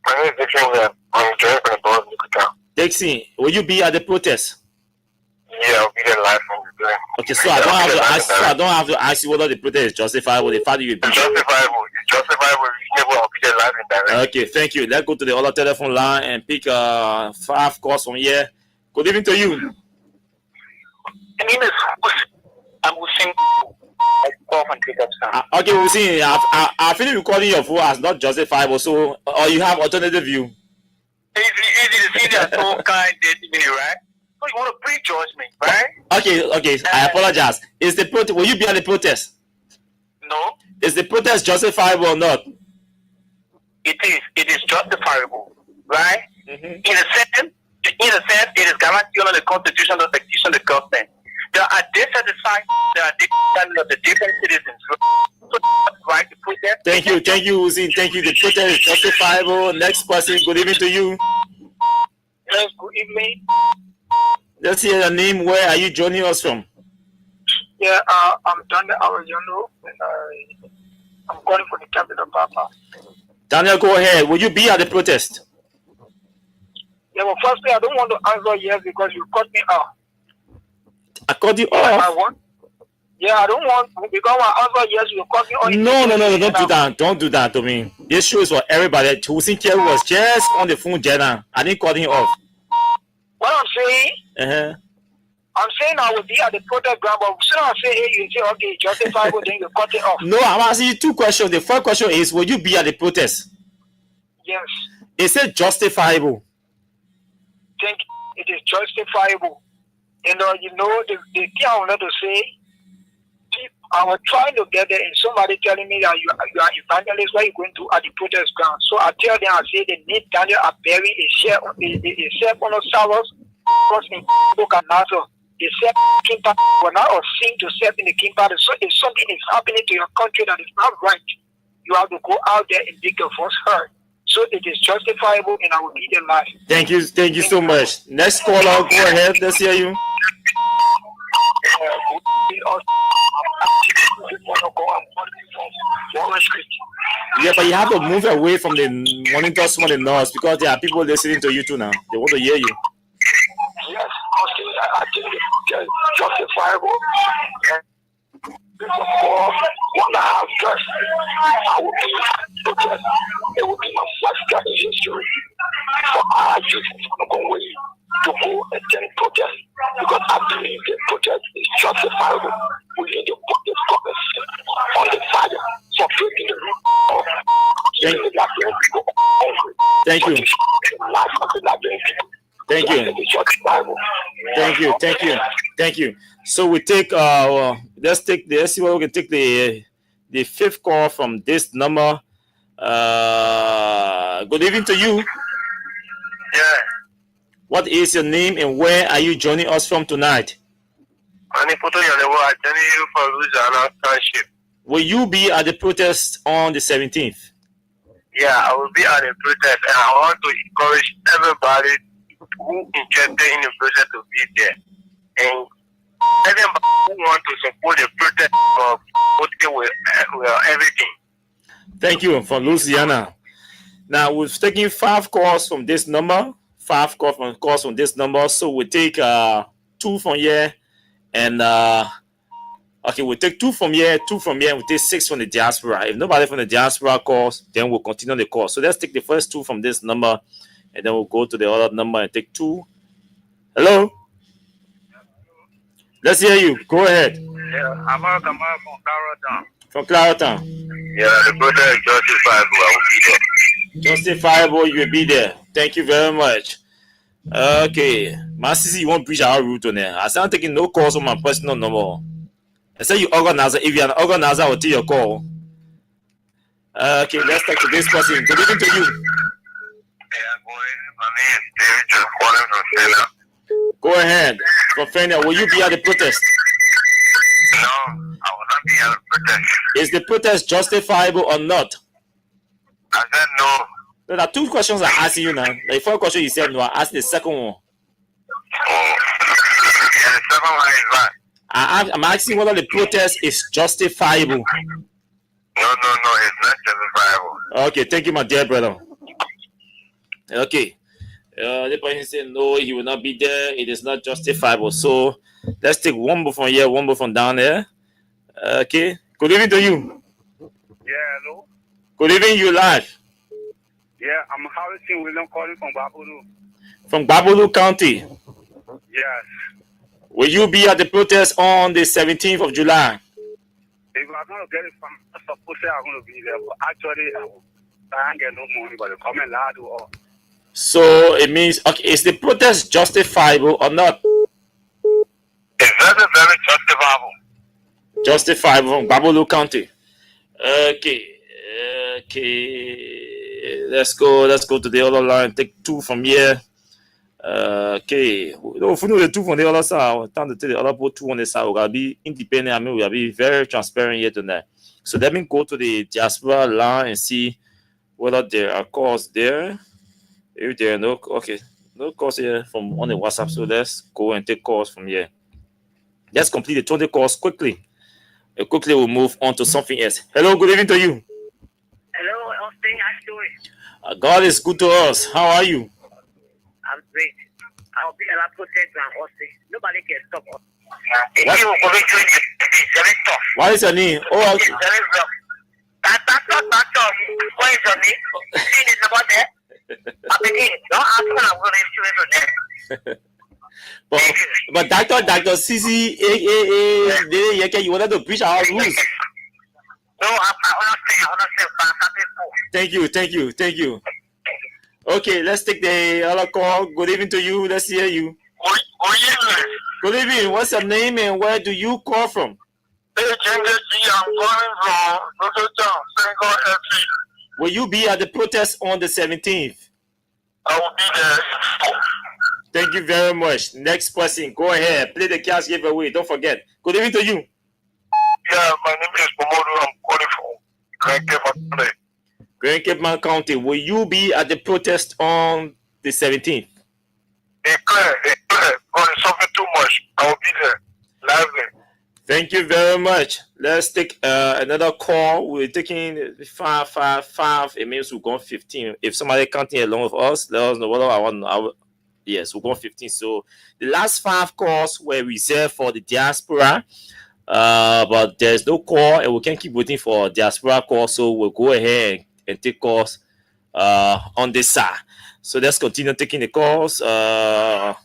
My name is Dixon. I'm joining from Nicosia. Dixon, will you be at the protest? Yeah, I'll be there live from there. Okay, so I don't have to ask you whether the protest is justifiable. The fact that you be It's justifiable, reasonable. I'll be there live in direct. Okay, thank you. Let's go to the other telephone line and pick 5 calls from here. Good evening to you. My name is I'm Hussein. Okay, we'll see. I feel recording your phone as not justifiable, so or you have alternative view. Easy to see that so kind to me, right? So you want to prejudge me, right? Okay. I apologize. Will you be at the protest? No. Is the protest justifiable or not? It is justifiable, right? Mm-hmm. In a sense, it is guaranteed under the Constitution of the government. There are dissatisfied, the different citizens. So, right to protest. Thank you, Uzi. Thank you. The protest is justifiable. Next person. Good evening to you. Yes, good evening. Let's hear your name. Where are you joining us from? Yeah, I'm Daniel Arroyo, and I'm calling for the capital Papa. Daniel, go ahead. Will you be at the protest? Yeah, well, firstly, I don't want to answer yes because you cut me off. I cut you off? I don't want, because I answer yes, you cut me off. No, don't do that. Don't do that to me. This show is for everybody. Hussein Kerry was just on the phone, Jenna. I didn't cut him off. What I'm saying, I'm saying I will be at the protest ground, but as soon as I say, hey, you say, okay, justifiable, then you cut it off. No, I'm asking you 2 questions. The first question is, will you be at the protest? Yes. Is it justifiable? I think it is justifiable. The thing I wanted to say, I was trying to get there and somebody telling me that you are evangelist, where you going to at the protest ground. So I tell them, I say they need Daniel are burying a share on the Saros, because in book and also they said King Party will not sing to serve in the King Party. So if something is happening to your country that is not right, you have to go out there and make your voice heard. So it is justifiable and I will be there live. Thank you so much. Next caller, go ahead. Let's hear you. Yeah, but you have to move away from the monitors more than noise because there are people listening to you too now. They want to hear you. Yes, I think it's justifiable. For 1.5 years, I will be protest. It will be my first time in history for our youth to go attend protest because I believe the protest is justifiable. We need to put this government on the 5 Thank you. Thank you. Thank you. Thank you. Thank you. So we take let's see what we can take the fifth call from this number. Good evening to you. Yeah. What is your name and where are you joining us from tonight? Will you be at the protest on the 17th? Yeah, I will be at a protest, and I want to encourage everybody who interested in the protest to be there. And everybody who want to support the protest of with everything. Thank you from Louisiana. Now we've taken 5 calls from this number. 5 calls from this number. So we take 2 from here, and okay, we'll take 2 from here, 2 from here, and we'll take 6 from the diaspora. If nobody from the diaspora calls, then we'll continue the call. So let's take the first 2 from this number, and then we'll go to the other number and take 2. Hello? Let's hear you. Go ahead. Yeah, I'm from Claratown. From Claratown. Yeah, the protest is justifiable. I will be there. Justifiable, you will be there. Thank you very much. Okay. My CC, you won't breach our route on there. I said I'm taking no calls on my personal number. I said you organizer. If you're an organizer, I will take your call. Okay, let's talk to this person. Good evening to you. Yeah, boy. My name is David, just calling from Fena. Go ahead. From Fena, will you be at the protest? No, I will not be at the protest. Is the protest justifiable or not? I said no. There are 2 questions I'm asking you now. The first question you said no, I asked the second one. Oh. Yeah, the second one is right. I'm asking whether the protest is justifiable. No, it's not justifiable. Okay, thank you, my dear brother. Okay. The person said no, he will not be there. It is not justifiable. So let's take 1 more from here, 1 more from down there. Okay. Good evening to you. Yeah, hello. Good evening, you live. Yeah, I'm Harrison William calling from Babulu. From Babulu County. Yes. Will you be at the protest on the 17th of July? If I'm going to get it from, I'm supposed to say I'm going to be there, but actually, I can't get no money, but the comment loud or. So it means, okay, is the protest justifiable or not? It's very, very justifiable. Justifiable from Babulu County. Okay. Let's go to the other line. Take 2 from here. Okay. If we know the 2 from the other side, time to take the other 2 on the side. We gotta be independent. I mean, we gotta be very transparent here tonight. So let me go to the diaspora line and see whether there are calls there. If there are no calls here from on the WhatsApp. So let's go and take calls from here. Let's complete the 20 calls quickly. And quickly we'll move on to something else. Hello, good evening to you. Hello, Austin. How you doing? God is good to us. How are you? I'm great. I'll be at a protest on Austin. Nobody can stop us. What is your name? Oh, okay. That's not what is your name? See the number there? I begin. Don't ask when I'm going to show it. But Dr. CC, you wanted to preach our rules. No, I understand. Thank you. Okay, let's take the other call. Good evening to you. Let's hear you. Good evening. What's your name and where do you call from? I'm calling from Little Town, Senegal FC. Will you be at the protest on the 17th? I will be there. Thank you very much. Next person, go ahead. Play the cash giveaway. Don't forget. Good evening to you. Yeah, my name is Pomodo. I'm calling from Grand Cape County. County. Will you be at the protest on the 17th? Declare. God is something too much. I will be there. Lively. Thank you very much. Let's take another call. We're taking 5. It means we're going 15. If somebody counting along with us, let us know whether I want. Yes, we're going 15. So the last 5 calls were reserved for the diaspora, but there's no call, and we can't keep waiting for diaspora call. So we'll go ahead and take calls on this side. So let's continue taking the calls. I'm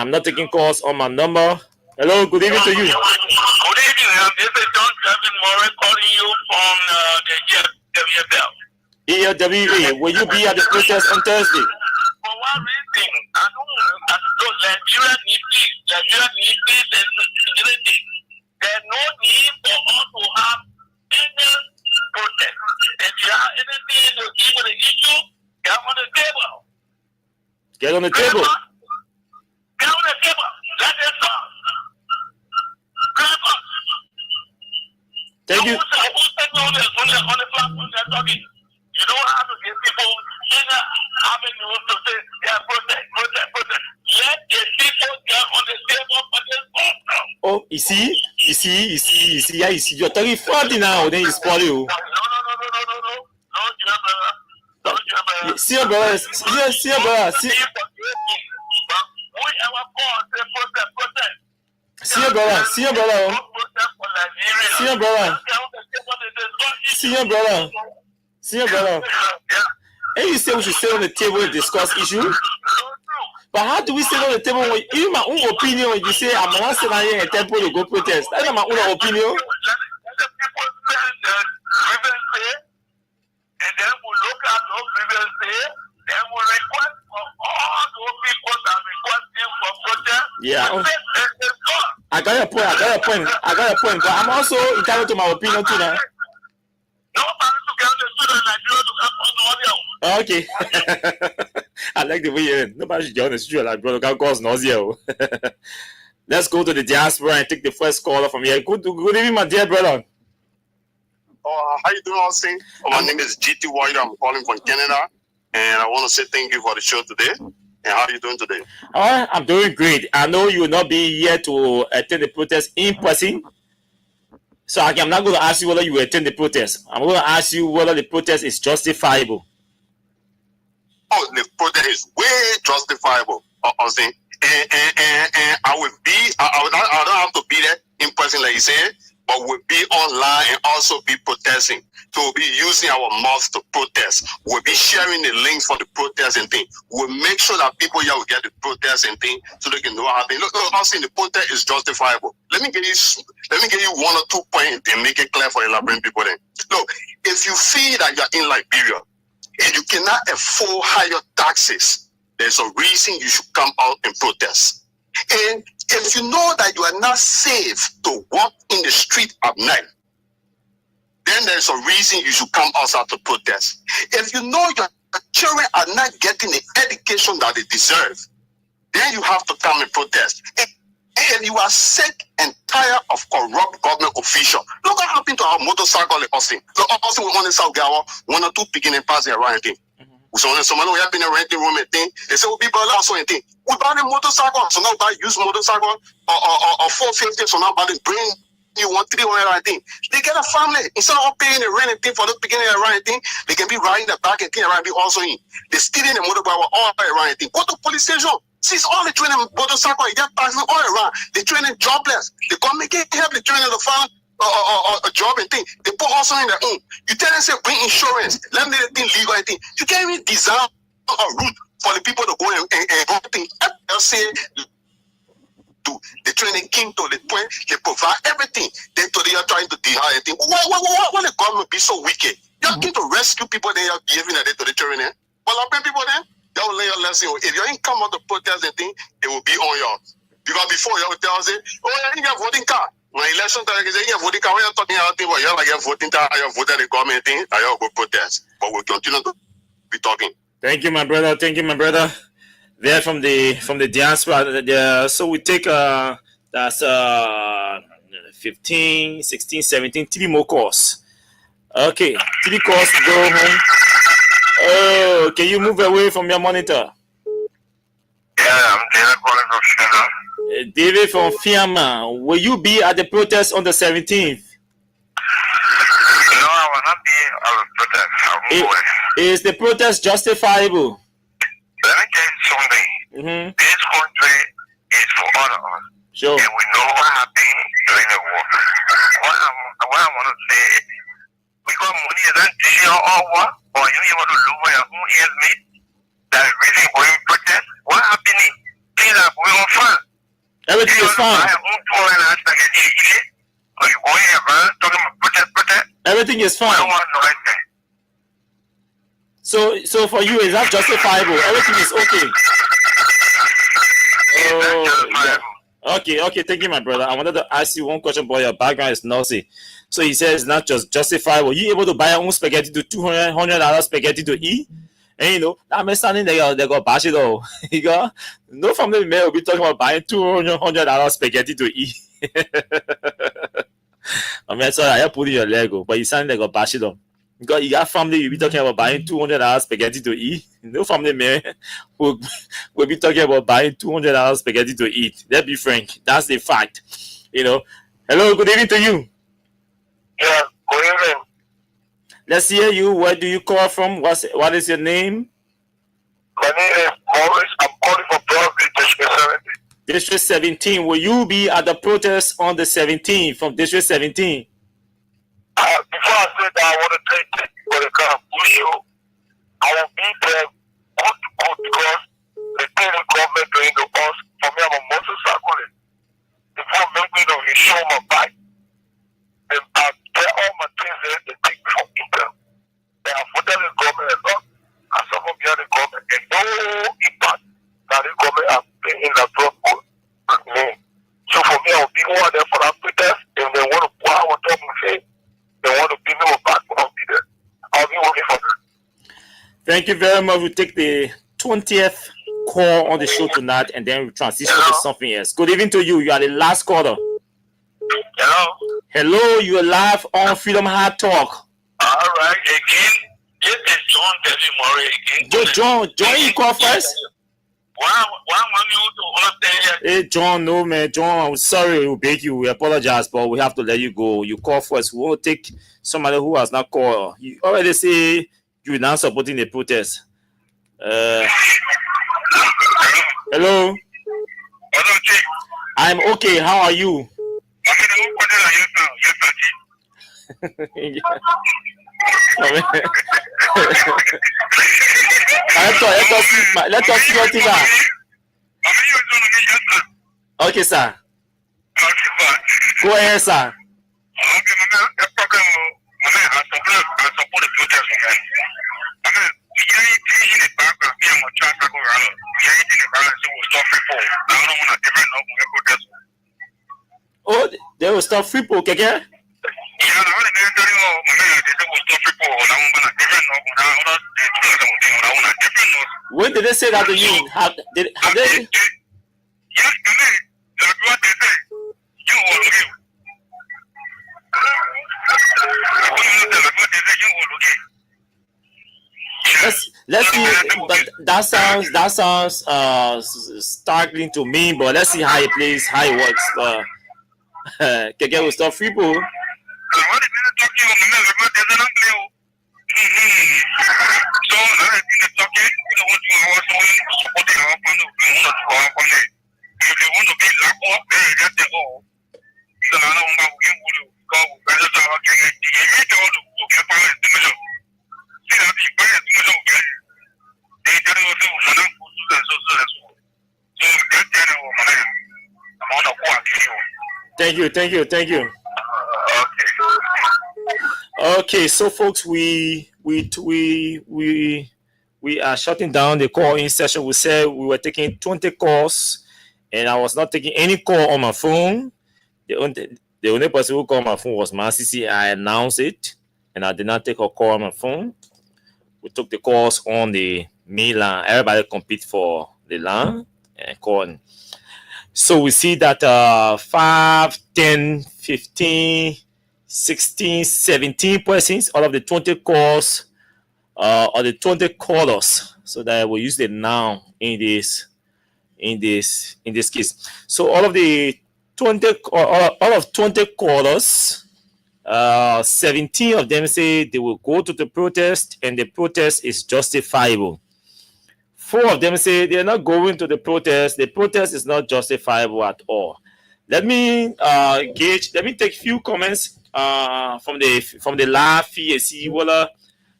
not taking calls on my number. Hello, good evening to you. Good evening. This is John Kevin Moore calling you from KLWA. Will you be at the protest on Thursday? For one reason, I don't Nigeria need peace. Nigeria need peace and security. There's no need for us to have any protest. If you have anything to do with the issue, get on the table. Get on the table. Get on the table. Let it solve. Thank you. Who's on the platform they're talking? You don't have to give people any avenues to say, yeah, protest. Let the people get on the table for this problem. Oh, you see, yeah, you see, you're talking funny now, then you spoil you. No, brother. See your brother, see your brother, see. Whoever calls, say protest. See your brother. See your brother. And you say we should sit on the table and discuss issues. But how do we sit on the table when even my own opinion when you say I'm not sitting here in a temple to go protest? That's not my own opinion. And then we look at those grievances, then we request for all those people that requesting for protest. Yeah. I got your point. But I'm also entitled to my opinion too now. Nobody to get on the street in Nigeria to help us all. Okay. I like the way you're nobody should get on the street like brother can cause nausea. Let's go to the diaspora and take the first caller from here. Good evening, my dear brother. How you doing, Austin? My name is GT Warrior. I'm calling from Canada, and I want to say thank you for the show today. And how are you doing today? I'm doing great. I know you will not be here to attend the protest in person, so I'm not going to ask you whether you will attend the protest. I'm going to ask you whether the protest is justifiable. Oh, the protest is way justifiable, Austin. And I will be. I don't have to be there in person, like you said. But we'll be online and also be protesting. So we'll be using our mouths to protest. We'll be sharing the links for the protest and things. We'll make sure that people here will get the protest and things so they can know what happened. Look, I'm saying the protest is justifiable. Let me give you one or 2 points and make it clear for the Liberian people then. Look, if you feel that you're in Liberia and you cannot afford higher taxes, there's a reason you should come out and protest. And if you know that you are not safe to walk in the street at night, then there's a reason you should come outside to protest. If you know your children are not getting the education that they deserve, then you have to come and protest. And if you are sick and tired of corrupt government officials, look what happened to our motorcycle in Austin. So Austin, we want to South Gawa, 1 or 2 beginning passing around thing. So when someone we have been in a renting room and thing, they say, "Oh, people are also and thing." We buy a motorcycle, so now buy use motorcycle or 450, so now buy bring you 300 and thing. They get a family instead of paying the rent and thing for the beginning and rent thing. They can be riding the back and thing around be also in. They stealing the motorbike all around and thing. Go to police station. See all the training motorcycle, you get passing all around. They training jobless. They come make it help the training the farm. A job and thing, they put also in their own. You tell them say bring insurance, let me think legal and thing. You can't even design a route for the people to go and thing. They'll say the training king to the point they provide everything. They are trying to deny and think. Why the government be so wicked? You're going to rescue people, they are giving a day to the training. Well, I'll people then they will lay a lesson. If you ain't come out to protest and thing, it will be on your. Because before you will tell us, oh, I ain't got voting card. When election time, you say, yeah, voting card, we're talking about thing, but you're like, voting card, you voted the government thing, and you go protest. But we'll continue to be talking. Thank you, my brother. There from the diaspora. So we take that's 15, 16, 17, 3 more calls. Okay, 3 calls to go home. Oh, can you move away from your monitor? Yeah, I'm David calling from Chicago. David from Fiamma, will you be at the protest on the 17th? No, I will not be at the protest. Is the protest justifiable? Let me tell you something. This country is for all of us. Sure. And we know what happened during the war. What I want to say is, we got money as an issue or what? Or you want to look where who is me? That is really going to protest? What happened? Things are going on fine. Everything is fine. Everything is fine. So for you, is that justifiable? Everything is okay. Oh, yeah. Okay. Thank you, my brother. I wanted to ask you one question, but your background is noisy. So he says not just justifiable. You able to buy your own spaghetti to $200 spaghetti to eat? And you know, that means something they got bash it all. You got no family member will be talking about buying $200 spaghetti to eat. I mean, sorry, I put in your Lego, but you sound like a bash it all. Because you got family, you'll be talking about buying $200 spaghetti to eat. No family man will be talking about buying $200 spaghetti to eat. Let's be frank. That's the fact. You know. Hello, good evening to you. Yeah, good evening. Let's hear you. Where do you call from? What is your name? My name is Maurice. I'm calling from Brooklyn, District 17. District 17. Will you be at the protest on the 17th from District 17? Before I say that, I want to thank you for the kind of push you. I will be there good because the thing the government doing to us, for me, I'm a motorcyclist. Before making them, you show my bike. And I get all my things there, they take me from Intel. They have put the government a lot. And some of the other government, and no impact that the government has been in the front with me. So for me, I will be over there for that protest. If they want to pour out on my face, they want to give me a back, I'll be there. I'll be working for them. Thank you very much. We'll take the 20th call on the show tonight and then we'll transition to something else. Good evening to you. You are the last caller. Hello. Hello, you are live on Freedom Hard Talk. All right, again, this is John David Murray again. John, you call first? Why want you to understand? Hey, John, no, man. John, I'm sorry. We beg you. We apologize, but we have to let you go. You call first. We won't take somebody who has not called. You already say you're not supporting the protest. Hello? I'm okay. How are you? Let us see what you got. Okay, sir. Go ahead, sir. Oh, they will stop free poke again? When did they say that to you? Have they? Let's see, but that sounds startling to me, but let's see how it plays, how it works. Keke will stop free pool. Thank you. Okay, so folks, we are shutting down the call-in session. We said we were taking 20 calls, and I was not taking any call on my phone. The only person who called my phone was Masisi. I announced it, and I did not take a call on my phone. We took the calls on the main line. Everybody compete for the line and calling. So we see that 5, 10, 15, 16, 17 persons out of the 20 calls or the 20 callers. So that we'll use the noun in this case. So all of the 20 callers, 17 of them say they will go to the protest and the protest is justifiable. 4 of them say they're not going to the protest. The protest is not justifiable at all. Let me take a few comments from the live feed and see whether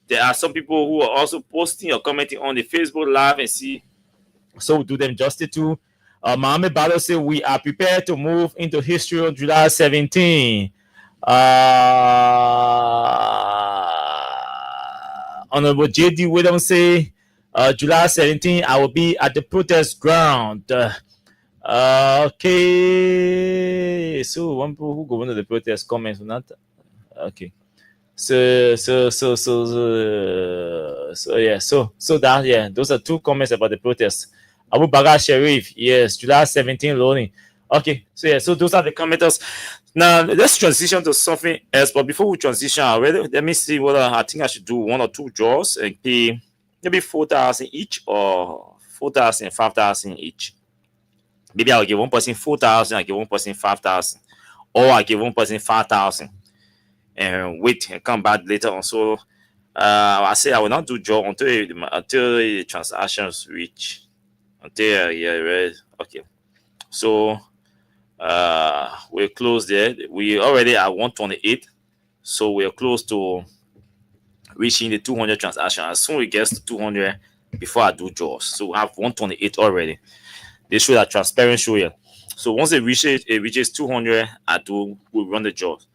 there are some people who are also posting or commenting on the Facebook live and see. So we'll do them justice too. Mohammed Bado said we are prepared to move into history on July 17. Honorable J.D. Williams say, July 17, I will be at the protest ground. Okay. So one people who go into the protest comments or not. Okay. So that, yeah, those are two comments about the protest. Abu Bakar Sharif, yes, July 17 loaning. Okay, so yeah, so those are the commenters. Now let's transition to something else. But before we transition, let me see whether I think I should do one or two draws and pay maybe 4,000 each or 4,000, 5,000 each. Maybe I'll give one person 4,000, I give one person 5,000, or I give one person 5,000 and wait and come back later on. So I say I will not do draw until the transactions reach until right. Okay, so we're close there. We already at 128, so we're close to reaching the 200 transaction. As soon as we get to 200 before I do draws, so we have 128 already. They show that transparent show here. So once it reaches 200, we run the draws.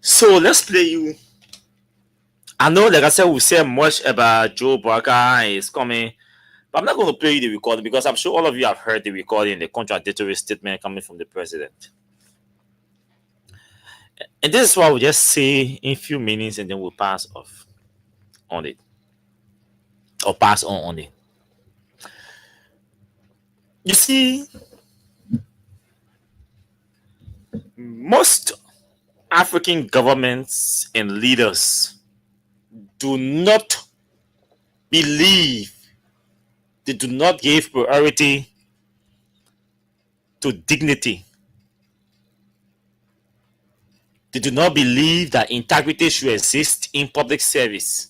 So let's play you. I know, like I said, we said much about Joe Barker is coming, but I'm not going to play you the recording because I'm sure all of you have heard the recording, the contradictory statement coming from the president. And this is what we'll just say in a few minutes and then we'll pass off on it. Or pass on it. You see, most African governments and leaders do not believe, they do not give priority to dignity. They do not believe that integrity should exist in public service.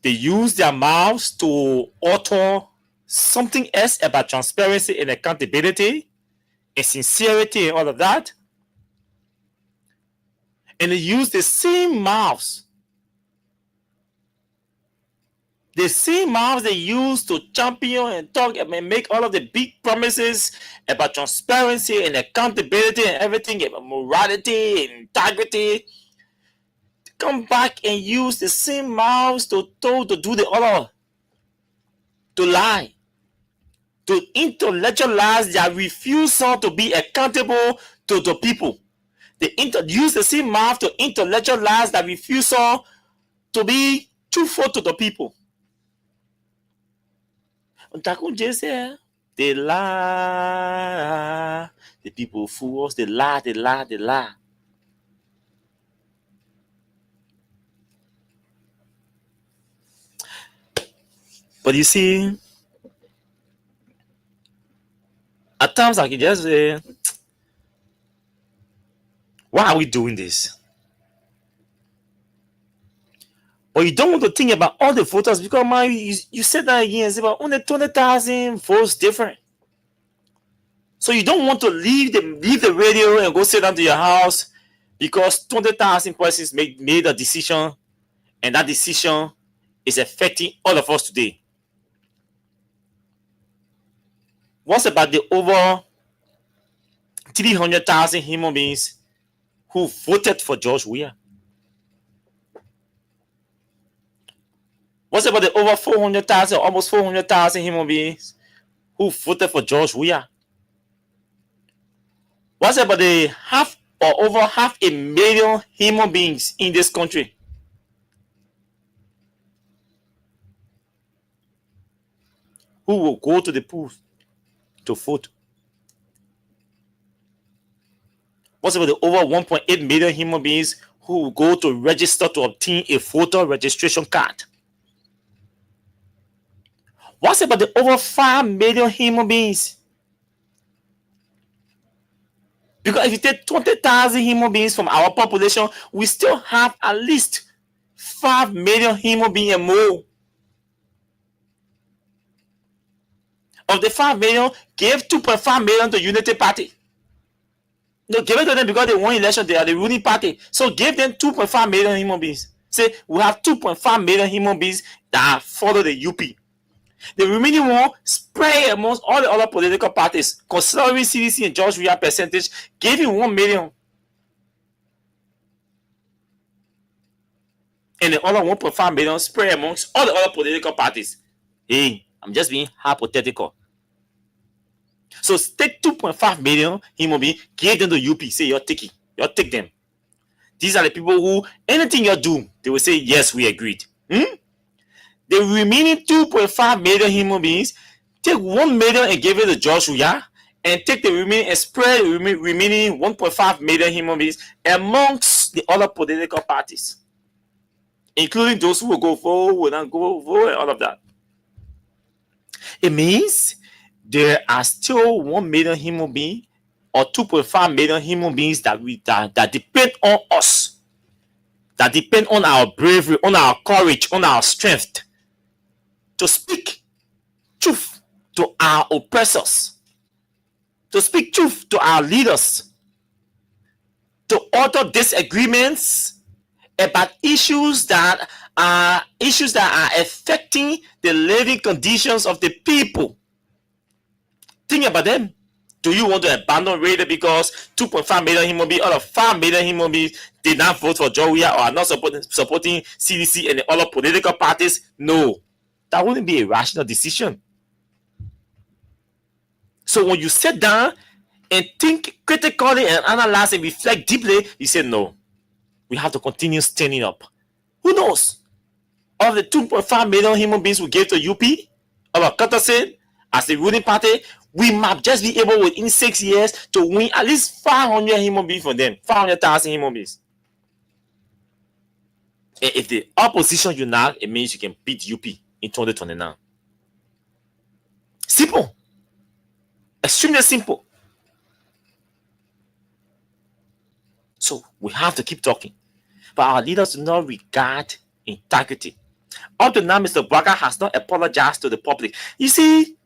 They use their mouths to utter something else about transparency and accountability and sincerity and all of that. And they use the same mouths. The same mouths they use to champion and talk and make all of the big promises about transparency and accountability and everything, about morality and integrity. They come back and use the same mouths to do the other, to lie, to intellectualize their refusal to be accountable to the people. They use the same mouth to intellectualize their refusal to be truthful to the people. They lie. The people fool us. They lie. But you see, at times I can just say, why are we doing this? But you don't want to think about all the voters because man, you said that again, it's about only 20,000 votes different. So you don't want to leave the radio and go sit down to your house because 20,000 persons made a decision, and that decision is affecting all of us today. What's about the over 300,000 human beings who voted for George Weah? What's about the over 400,000, almost 400,000 human beings who voted for George Weah? What's about the over 500,000 human beings in this country who will go to the polls to vote? What's about the over 1.8 million human beings who will go to register to obtain a voter registration card? What's about the over 5 million human beings? Because if you take 20,000 human beings from our population, we still have at least 5 million human beings and more. Of the 5 million, give 2.5 million to Unity Party. No, give it to them because they won election. They are the ruling party. So give them 2.5 million human beings. Say we have 2.5 million human beings that follow the UP. The remaining one spread amongst all the other political parties. Considering CDC and George Weah percentage, gave him 1 million. And the other 1.5 million spread amongst all the other political parties. Hey, I'm just being hypothetical. So take 2.5 million human beings, give them to UP, say you're taking, you'll take them. These are the people who, anything you do, they will say, yes, we agreed. The remaining 2.5 million human beings, take 1 million and give it to George Weah, and take the remaining and spread the remaining 1.5 million human beings amongst the other political parties, including those who will go vote, will not go vote, and all of that. It means there are still 1 million human beings or 2.5 million human beings that depend on us, that depend on our bravery, on our courage, on our strength to speak truth to our oppressors, to speak truth to our leaders, to alter disagreements about issues that are affecting the living conditions of the people. Think about them. Do you want to abandon Raider because 2.5 million human beings out of 5 million human beings did not vote for George Weah or are not supporting CDC and the other political parties? No. That wouldn't be a rational decision. So when you sit down and think critically and analyze and reflect deeply, you say, no, we have to continue standing up. Who knows? Of the 2.5 million human beings we gave to UP, our courtesy as the ruling party, we might just be able within 6 years to win at least 500 human beings from them, 500,000 human beings. And if the opposition unite, it means you can beat UP in 2029. Simple. Extremely simple. So we have to keep talking. But our leaders do not regard integrity. Up to now, Mr. Braga has not apologized to the public. You see,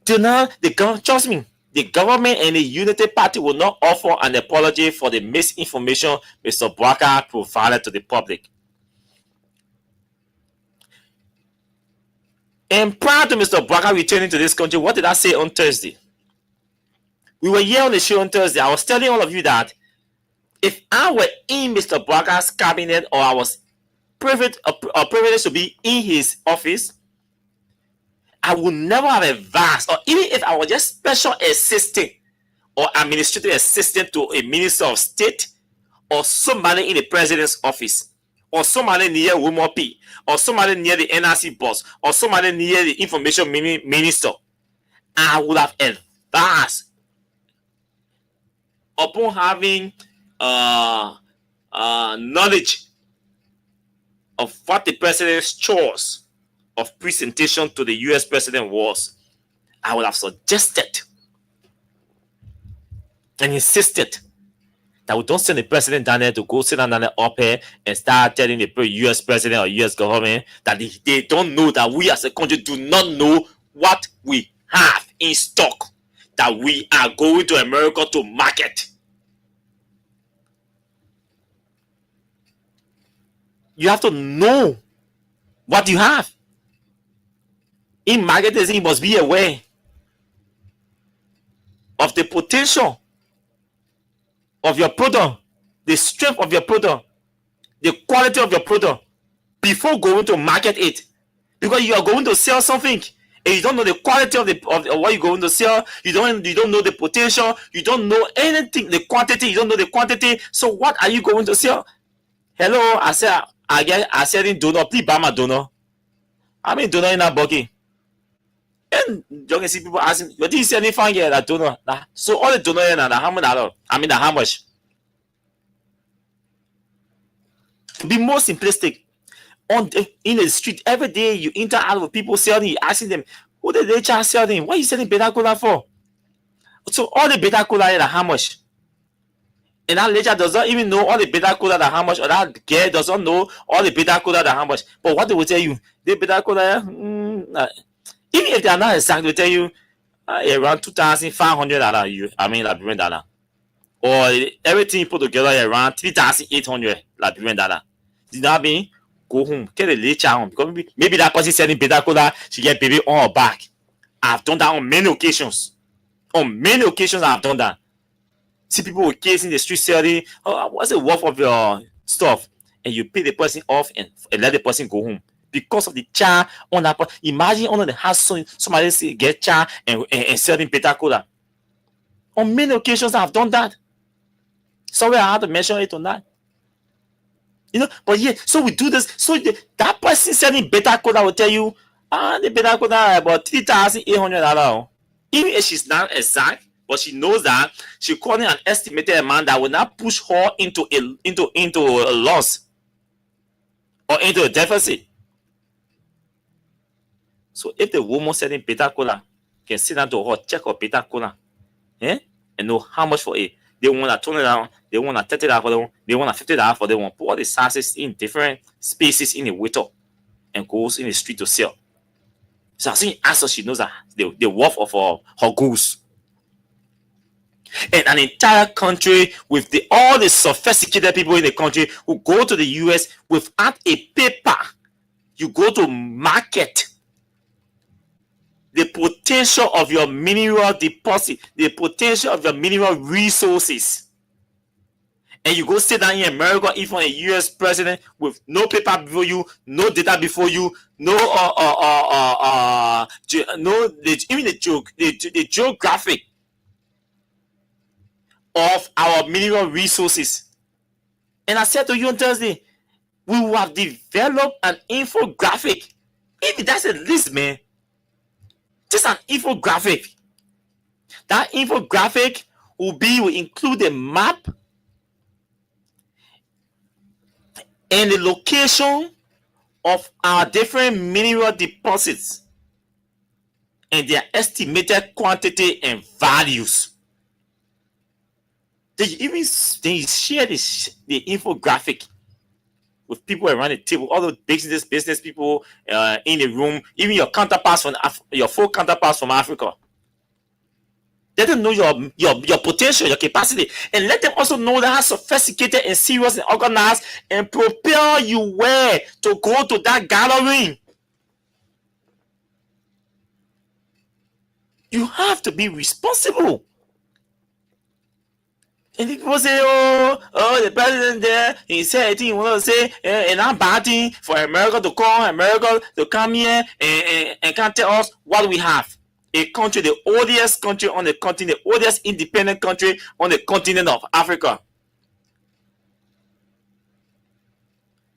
till now, trust me, the government and the Unity Party will not offer an apology for the misinformation Mr. Braga provided to the public. And prior to Mr. Braga returning to this country, what did I say on Thursday? We were here on the show on Thursday. I was telling all of you that if I were in Mr. Braga's cabinet or I was privileged to be in his office, I would never have advised, or even if I was just special assistant or administrative assistant to a minister of state or somebody in the president's office or somebody near WMOP or somebody near the NRC boss or somebody near the information minister, I would have advised upon having knowledge of what the president's choice of presentation to the US president was. I would have suggested and insisted that we don't send the president down there to go sit down there up here and start telling the US president or US government that they don't know, that we as a country do not know what we have in stock that we are going to America to market. You have to know what you have. In marketing, you must be aware of the potential of your product, the strength of your product, the quality of your product before going to market it. Because you are going to sell something and you don't know the quality of what you're going to sell, you don't know the potential, you don't know anything, the quantity, you don't know the quantity. So what are you going to sell? Hello, I said in donor, please buy my donor. I mean donor in that bucket. And you can see people asking, but this is any fun here that donor. So all the donor here now, how much? I mean how much? To be more simplistic, in the street every day you interact with people selling, you asking them, who did they charge selling? What are you selling beta cola for? So all the beta cola here, how much? And that ledger does not even know all the beta cola that how much, or that girl does not know all the beta cola that how much. But what they will tell you, the beta cola, even if they are not exact, they will tell you around $2,500 Liberian dollar, or everything you put together around $3,800 Liberian dollar. Does that mean go home, get a little child home. Because maybe that person selling bitter cola, she get baby on her back. I've done that on many occasions. On many occasions, I've done that. See people with kids in the street selling, oh, what's the worth of your stuff? And you pay the person off and let the person go home. Because of the child on that person. Imagine under the house, somebody say, get child and selling bitter cola. On many occasions, I've done that. Sorry, I had to mention it on that. You know, but yeah, so we do this. So that person selling bitter cola will tell you, the bitter cola about $3,800. Even if she's not exact, but she knows that she calling an estimated amount that will not push her into a loss or into a deficit. So if the woman selling bitter cola can sit down to her, check her bitter cola, and know how much for it. They want to turn it down, they want to $30 for them, they want to $50 for them, want to put all the sauces in different spaces in the waiter and goes in the street to sell. So as soon as she knows that the worth of her goods. And an entire country with all the sophisticated people in the country who go to the US without a paper, you go to market the potential of your mineral deposit, the potential of your mineral resources. And you go sit down in America, even a US president with no paper before you, no data before you, even the geographic of our mineral resources. And I said to you on Thursday, we will have developed an infographic. Even that's a list, man. Just an infographic. That infographic will include a map and the location of our different mineral deposits and their estimated quantity and values. They share the infographic with people around the table, all the business people in the room, even your counterparts from your full counterparts from Africa. Let them know your potential, your capacity, and let them also know that how sophisticated and serious and organized and prepare you were to go to that gathering. You have to be responsible. And people say, oh, the president there, he said, I think he wanted to say, and I'm batting for America to come here and can't tell us what we have. A country, the oldest country on the continent, the oldest independent country on the continent of Africa.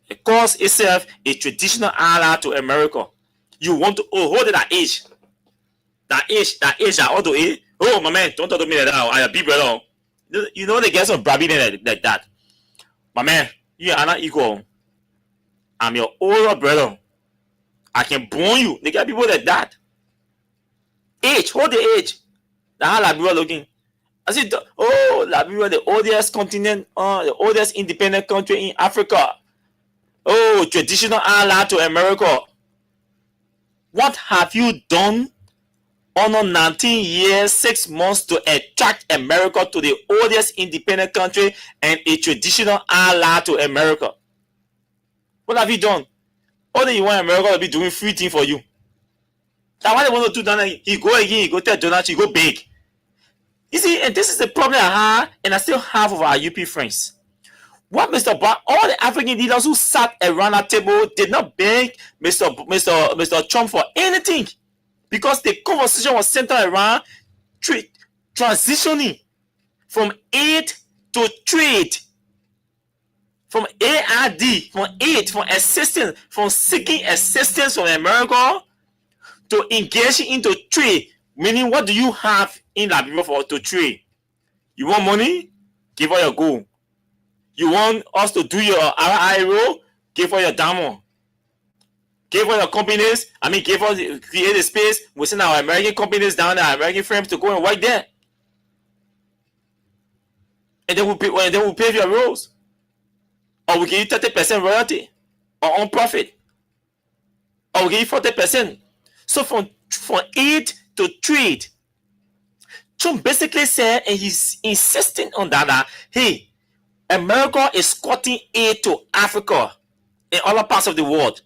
It calls itself a traditional ally to America. You want to hold it at age. That age, I ought to eat. Oh, my man, don't talk to me like that. I am big brother. You know they get some brabbing like that. My man, you are not equal. I'm your older brother. I can bone you. They get people like that. Age, hold the age. That's how Liberia looking. I said, oh, Liberia, the oldest continent, the oldest independent country in Africa. Oh, traditional ally to America. What have you done on 19 years, 6 months to attract America to the oldest independent country and a traditional ally to America? What have you done? All that you want America to be doing free thing for you. That's why they want to do that. He go again, he go tell Donald, he go big. You see, and this is the problem I have, and I still have of our UP friends. What all the African leaders who sat around that table did not beg Mr. Trump for anything. Because the conversation was centered around transitioning from aid to trade, from AID, from assistance, from seeking assistance from America to engaging into trade. Meaning, what do you have in Liberia to trade? You want money? Give her your gold. You want us to do your IRO? Give her your diamond. Give us your companies, create a space. We send our American companies down there, American firms to go and work there. And then we'll pay your roles. Or we give you 30% royalty or on profit. Or we give you 40%. So from aid to trade. Trump basically said, and he's insisting on that, hey, America is cutting aid to Africa. in other parts of the world.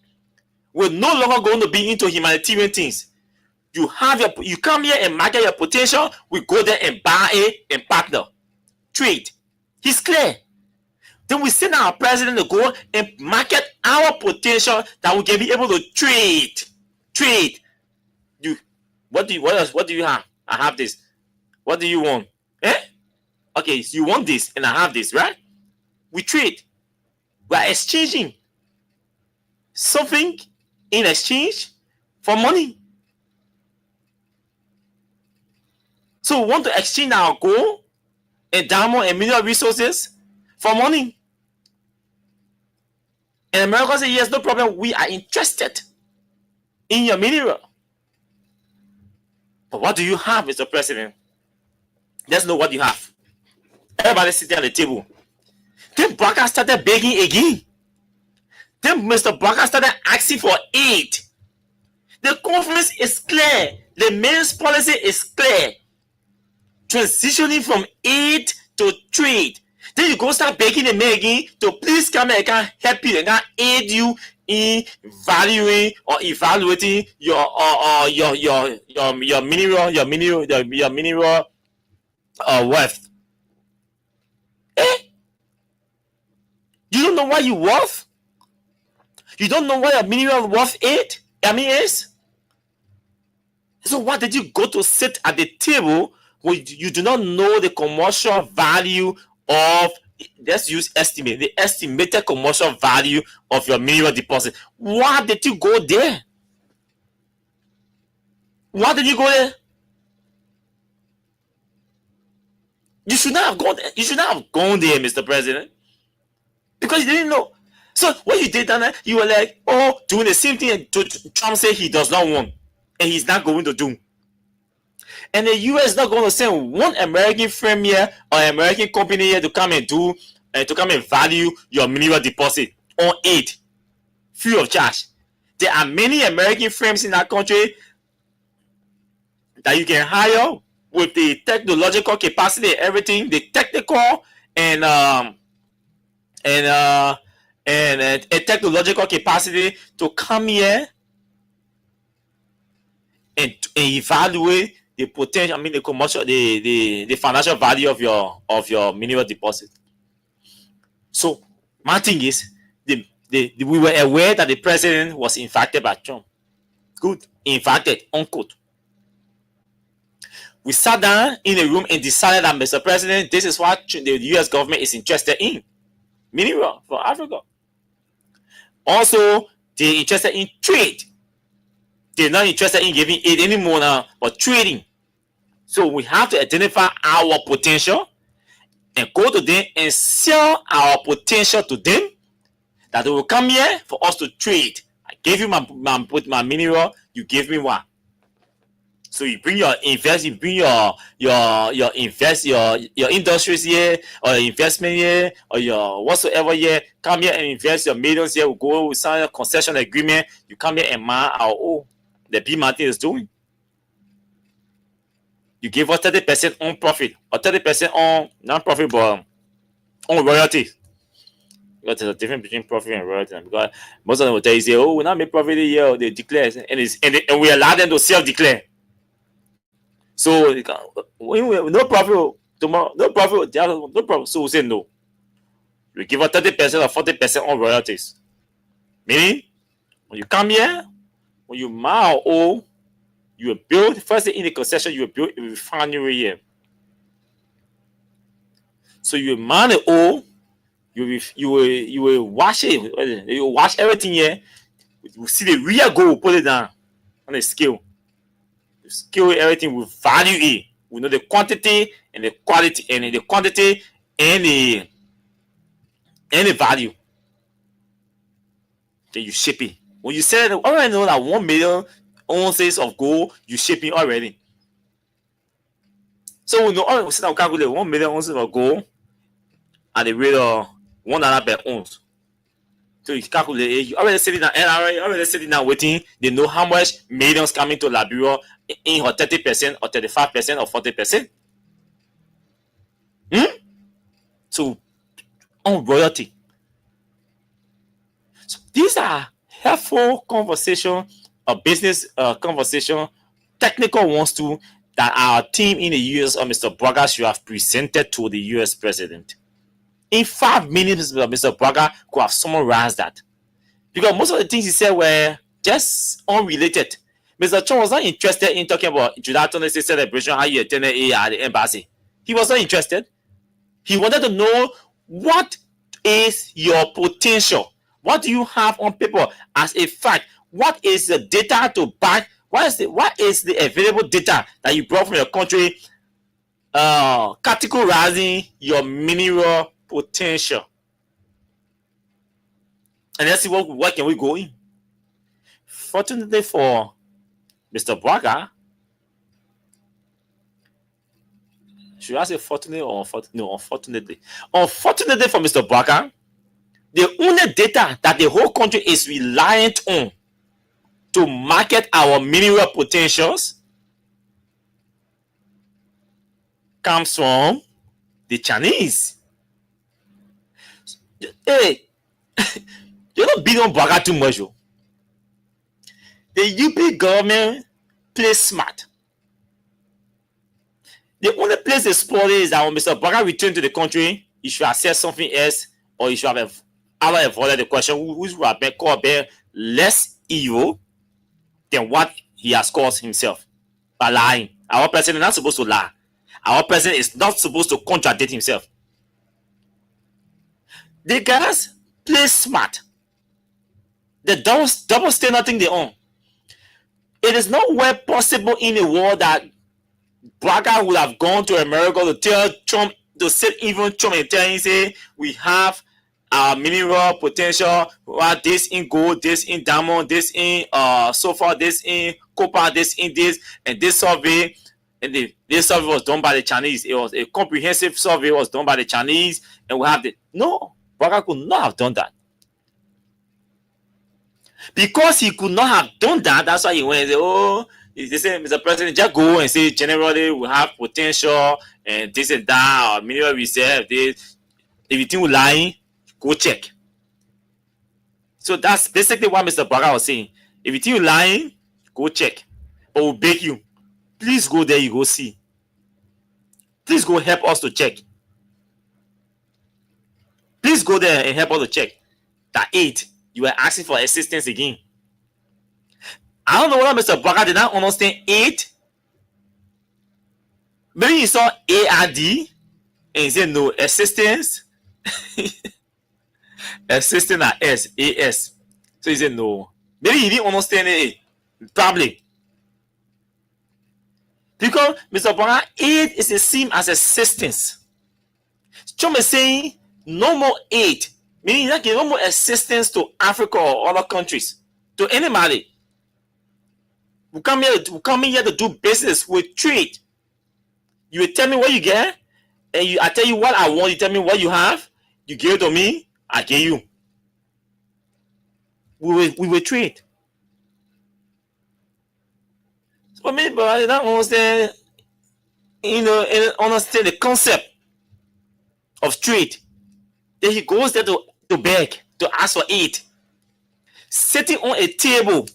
We're no longer going to be into humanitarian things. You come here and market your potential. We go there and buy it and partner, trade. He's clear. Then we send our president to go and market our potential that we can be able to trade. Trade. What else? What do you have? I have this. What do you want? Okay, so you want this and I have this, right? We trade. We are exchanging something in exchange for money. So we want to exchange our gold and diamond and mineral resources for money. And America says, yes, no problem. We are interested in your mineral. But what do you have, Mr. President? Let's know what you have. Everybody sitting at the table. Then Barker started begging again. Then Mr. Barker started asking for aid. The conference is clear. The mayor's policy is clear. Transitioning from aid to trade. Then you go start begging the mayor again to please come and can help you and can aid you in valuing or evaluating your mineral worth. You don't know what you worth? You don't know what your mineral worth is? So why did you go to sit at the table when you do not know the commercial value of, let's use estimate, the estimated commercial value of your mineral deposit? Why did you go there? Why did you go there? You should not have gone there. You should not have gone there, Mr. President. Because you didn't know. So what you did, Dana, you were like, doing the same thing Trump said he does not want. And he's not going to do. And the US is not going to send one American firm here or American company here to come and do to come and value your mineral deposit on aid, free of charge. There are many American firms in that country that you can hire with the technological capacity and everything, the technical and a technological capacity to come here and evaluate the potential, the commercial, the financial value of your mineral deposit. So my thing is, we were aware that the president was infected by Trump. Good, infected, unquote. We sat down in a room and decided that, Mr. President, this is what the U.S. government is interested in. Mineral for Africa. Also, they're interested in trade. They're not interested in giving aid anymore now, but trading. So we have to identify our potential and go to them and sell our potential to them, that they will come here for us to trade. I gave you my mineral, you gave me one. So you bring your industries here, or your investment here, or your whatsoever here. Come here and invest your millions here. We go, we sign a concession agreement. You come here and mine our own. The B Martin is doing. You give us 30% on profit, or 30% on non-profit, but on royalties. Because there's a difference between profit and royalty. Because most of them will tell you, say, we not make profit here, they declare, and we allow them to self-declare. So no profit tomorrow, no profit, no profit. So we say no. We give us 30% or 40% on royalties. Meaning, when you come here, when you mine oil, you will build first in the concession, you will build a refinery here. So you mine the oil, you will wash it, you will wash everything here. You see the real gold, put it down on the scale. Scale everything, we value it. We know the quantity and the quality, and the quantity and the value. Then you ship it. When you sell it, already know that 1 million ounces of gold, you ship it already. So we know, we sit down calculate 1 million ounces of gold at the rate of $1 per ounce. So you calculate it, you already sitting down, NRA already sitting down waiting. They know how much millions coming to Liberia in or 30% or 35% or 40%. So on royalty. So These are helpful conversation, a business conversation, technical ones too, that our team in the US or Mr. Braga should have presented to the US president. In 5 minutes, Mr. Braga could have summarized that. Because most of the things he said were just unrelated. Mr. Trump was not interested in talking about July 26th celebration, how you attended it at the embassy. He was not interested. He wanted to know, what is your potential? What do you have on paper as a fact? What is the data to back? What is the available data that you brought from your country, categorizing your mineral potential? And let's see what can we go in. Fortunately for Mr. Braga, should I say fortunately or unfortunately? No, unfortunately. Unfortunately for Mr. Braga, the only data that the whole country is reliant on to market our mineral potentials comes from the Chinese. Hey, you're not beating on Braga too much. Oh. The UP government plays smart. The only place they spoil is that when Mr. Braga returned to the country, he should have said something else, or he should have either avoided the question, which would have been called less evil than what he has caused himself by lying. Our president is not supposed to lie. Our president is not supposed to contradict himself. The guys play smart. The double standard thing they own. It is nowhere possible in the world that Braga would have gone to America to tell Trump, to sit even Trump and tell him, say, we have our mineral potential, this in gold, this in diamond, this in sulfur, this in copper, this in this, and this survey. And this survey was done by the Chinese. It was a comprehensive survey, was done by the Chinese, and we have the no. Braga could not have done that. Because he could not have done that, that's why he went and said, oh, they say, Mr. President, just go and say, generally, we have potential, and this and that, or mineral reserve, this. If you think we're lying, go check. So that's basically what Mr. Braga was saying. If you think you're lying, go check. But we'll beg you, please go there, you go see. Please go help us to check. Please go there and help us to check. That 8, you are asking for assistance again. I don't know whether Mr. Braga did not understand 8. Maybe he saw ARD and he said no, assistance. Assistant at AS. So he said no. Maybe he didn't understand it. Probably. Because Mr. Braga, 8 is the same as assistance. Trump is saying no more aid, meaning that no more assistance to Africa or other countries, to anybody. We come here to do business with trade. You will tell me what you get, and I tell you what I want. You tell me what you have. You give it to me, I give you. We will trade. So maybe I don't understand, understand the concept of trade. Then he goes there to beg, to ask for aid. Sitting on a table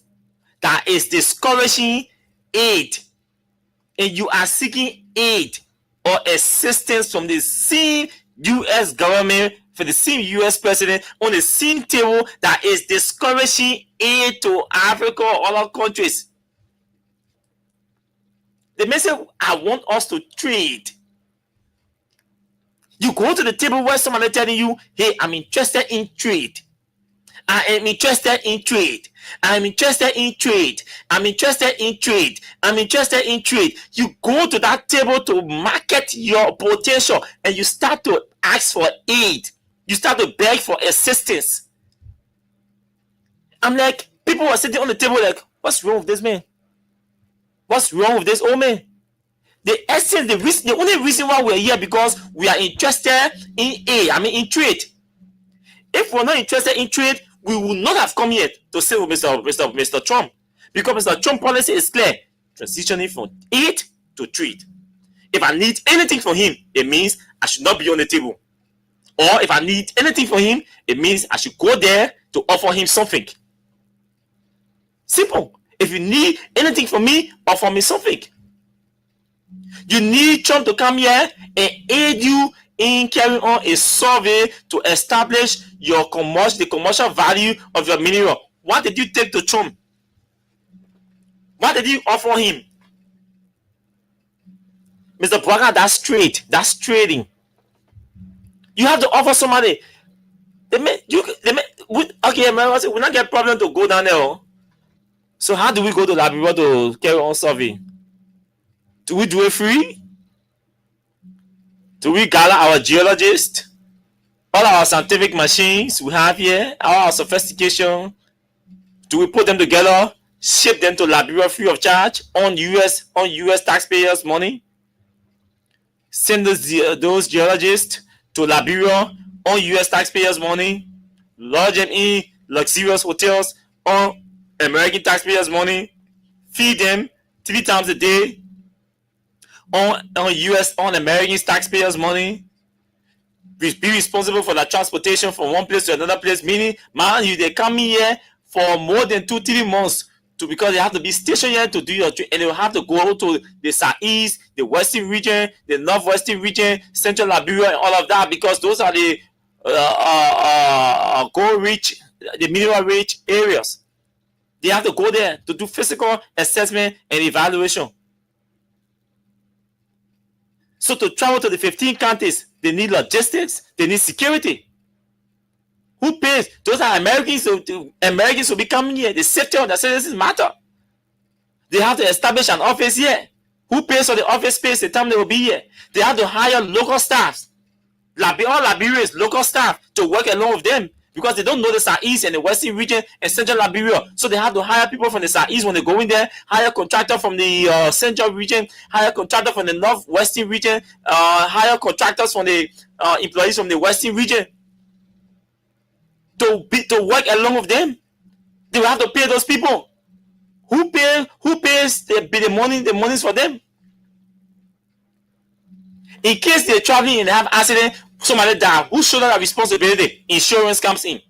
that is discouraging aid, and you are seeking aid or assistance from the same U.S. government, for the same U.S. president, on the same table that is discouraging aid to Africa or other countries. The message, I want us to trade. You go to the table where someone is telling you, hey, I'm interested in trade. I am interested in trade. I'm interested in trade. I'm interested in trade. I'm interested in trade. You go to that table to market your potential, and you start to ask for aid. You start to beg for assistance. I'm like, people are sitting on the table like, what's wrong with this man? What's wrong with this old man? The essence, the only reason why we're here, because we are interested in trade. If we're not interested in trade, we will not have come here to sit with Mr. Trump, because Mr. Trump policy is clear: transitioning from aid to trade. If I need anything from him, it means I should not be on the table. Or if I need anything from him, it means I should go there to offer him something. Simple. If you need anything from me, offer me something. You need Trump to come here and aid you in carrying on a survey to establish the commercial value of your mineral. What did you take to Trump? What did you offer him? Mr. Braga, that's trade. That's trading. You have to offer somebody. Okay, man, we not get problem to go down there. Oh. So how do we go to Liberia to carry on survey? Do we do it free? Do we gather our geologists? All our scientific machines we have here, all our sophistication, do we put them together, ship them to Liberia free of charge on US taxpayers' money? Send those geologists to Liberia on US taxpayers' money, lodge them in luxurious hotels on American taxpayers' money, feed them 3 times a day on American taxpayers' money, be responsible for the transportation from one place to another place, meaning, man, they come here for more than 2-3 months because they have to be stationed here to do your trip, and they will have to go to the southeast, the western region, the northwestern region, central Liberia, and all of that, because those are the gold-rich, the mineral-rich areas. They have to go there to do physical assessment and evaluation. So to travel to the 15 countries, they need logistics, they need security. Who pays? Those are Americans. Americans will be coming here. The safety of the citizens matter. They have to establish an office here. Who pays for the office space the time they will be here? They have to hire local staffs. All Liberians, local staff, to work along with them, because they don't know the southeast and the western region and central Liberia. So they have to hire people from the southeast when they go in there, hire contractor from the central region, hire contractor from the northwestern region, hire contractors from the employees from the western region to work along with them. They will have to pay those people. Who pays the monies for them? In case they're traveling and they have accident, somebody die, who shoulder that responsibility? Insurance comes in.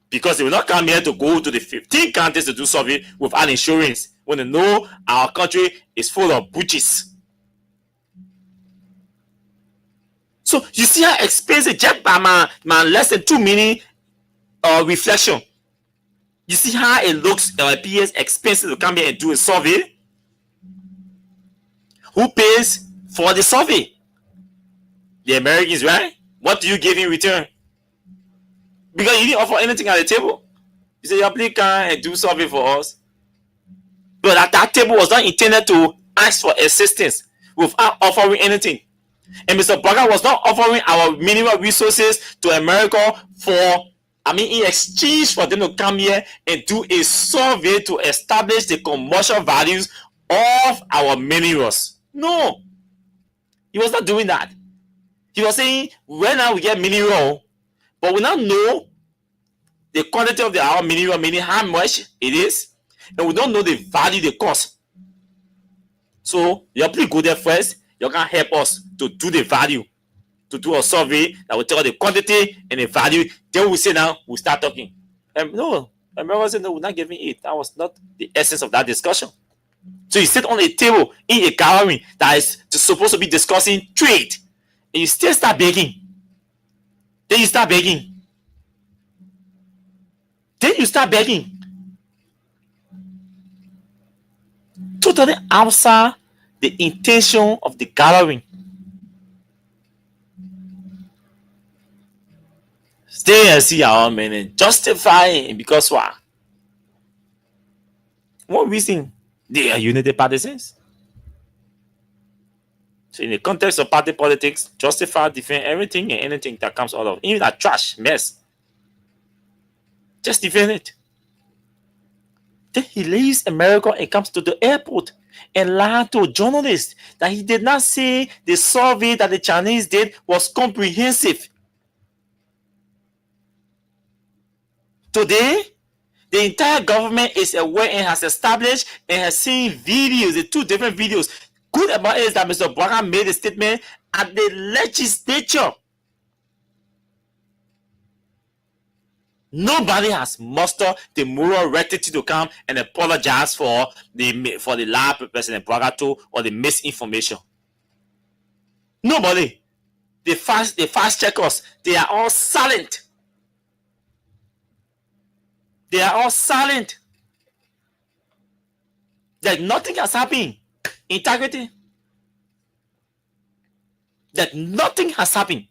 Because they will not come here to go to the 15 countries to do survey without insurance, when they know our country is full of butches. So you see how expensive, just by my less than 2 minute reflection. You see how it looks or appears expensive to come here and do a survey? Who pays for the survey? The Americans, right? What do you give in return? Because you didn't offer anything at the table. You say, please come and do survey for us. But that table was not intended to ask for assistance without offering anything. And Mr. Braga was not offering our mineral resources to America in exchange for them to come here and do a survey to establish the commercial values of our minerals. No. He was not doing that. He was saying, right now we get mineral, but we don't know the quantity of our mineral, meaning how much it is, and we don't know the value, the cost. So you please go there first. You can help us to do the value, to do a survey that will tell the quantity and the value. Then we say, now we'll start talking. No, America said, no, we're not giving it. That was not the essence of that discussion. So you sit on a table in a gathering that is supposed to be discussing trade, and you still start begging. Then you start begging. Totally outside the intention of the gathering. Stay and see our meaning. Justifying because what? What reason? They are unity partisans. So in the context of party politics, justify, defend everything and anything that comes out of, even that trash mess. Just defend it. Then he leaves America and comes to the airport and lied to a journalist that he did not say the survey that the Chinese did was comprehensive. Today, the entire government is aware and has established and has seen videos, the 2 different videos. Good about it is that Mr. Braga made a statement at the legislature. Nobody has mustered the moral rectitude to come and apologize for the lie President Braga told or the misinformation. Nobody. The fast checkers, they are all silent. They are all silent. That nothing has happened. Integrity. That nothing has happened.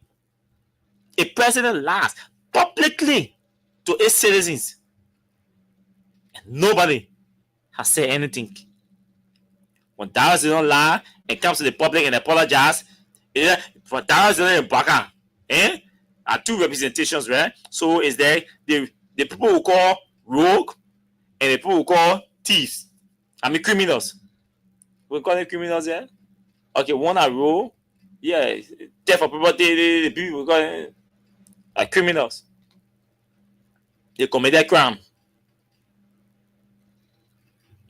A president lies publicly to his citizens. And nobody has said anything. When Darius did not lie and comes to the public and apologize, for Darius and Baka, are two representations, right? So is there the people who call rogue and the people who call thieves. I mean criminals. We call them criminals, yeah? Okay, one are rogue. Yeah, theft of property, the people we call them are criminals. They commit a crime.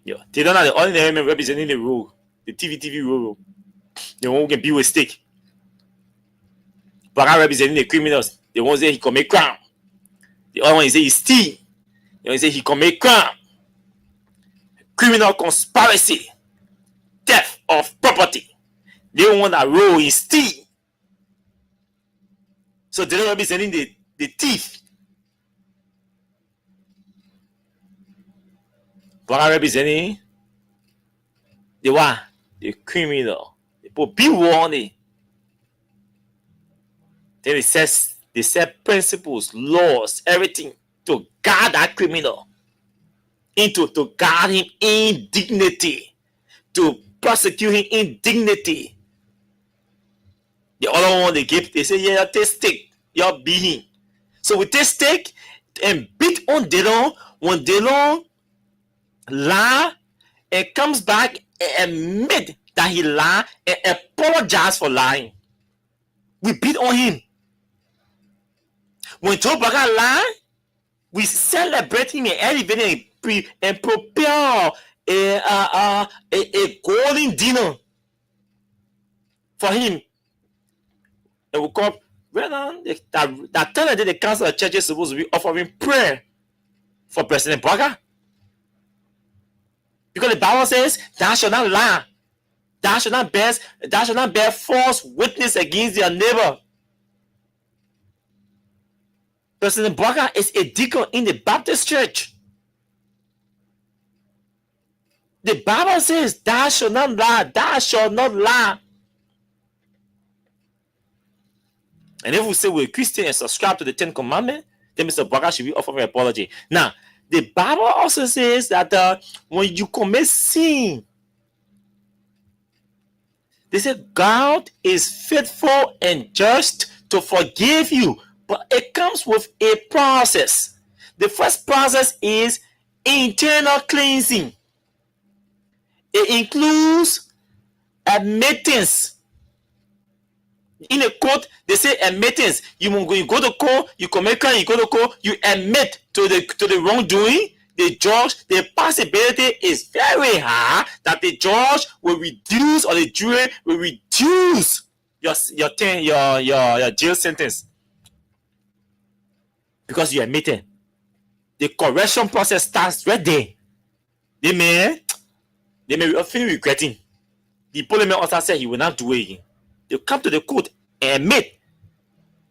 Yeah, they don't have the ordinary men representing the rogue, the TV rogue. The one who can be with stick. But representing the criminals, the one say he commit crime. The other one say he steal. The one say he commit crime. Criminal conspiracy, theft of property. They want that role is steal. So they're representing the thief. But representing the one, the criminal. The people be warned. Then they set principles, laws, everything to guard that criminal. To guard him in dignity. To prosecute him in dignity. The other one they say, yeah, take stick, you're beating. So we take stick and beat on Delon. When Delon lie and comes back and admit that he lied and apologize for lying. We beat on him. When Joe Baga lie, we celebrate him and elevate him and prepare a golden dinner for him. And we come, that time that the council of church is supposed to be offering prayer for President Braga. Because the Bible says, thou shalt not lie. Thou shalt not bear false witness against your neighbor. President Braga is a deacon in the Baptist church. The Bible says, thou shalt not lie. Thou shalt not lie. And if we say we're Christian and subscribe to the 10 Commandments, then Mr. Braga should be offering an apology. Now, the Bible also says that when you commit sin, they say God is faithful and just to forgive you. But it comes with a process. The first process is internal cleansing. It includes admittance. In a court, they say admittance. You go to court, you commit crime, you go to court, you admit to the wrongdoing. The judge, the possibility is very high that the judge will reduce or the jury will reduce your jail sentence because you admitted. The correction process starts right there. They may feel regretting. The parliament also said he will not do it again. They come to the court and admit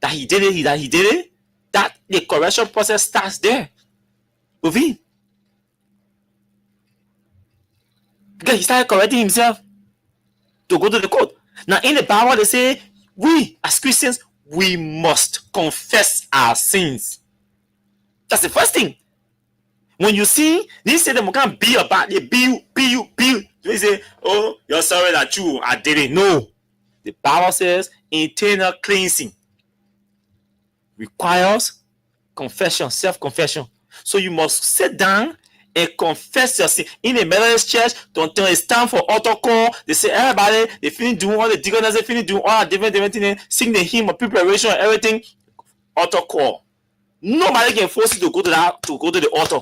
that he did it, that the correction process starts there with him. Because he started correcting himself to go to the court. Now in the Bible they say, we as Christians, we must confess our sins. That's the first thing. When you sin, they say them can't be about it, be you. They say, oh, you're sorry that I did it. No. The Bible says internal cleansing requires confession, self-confession. So you must sit down and confess your sin. In the Methodist church, don't tell it's time for altar call. They say everybody, they finish doing all the deaconess, they finish doing all the different things, sing the hymn of preparation and everything. Altar call. Nobody can force you to go to the altar.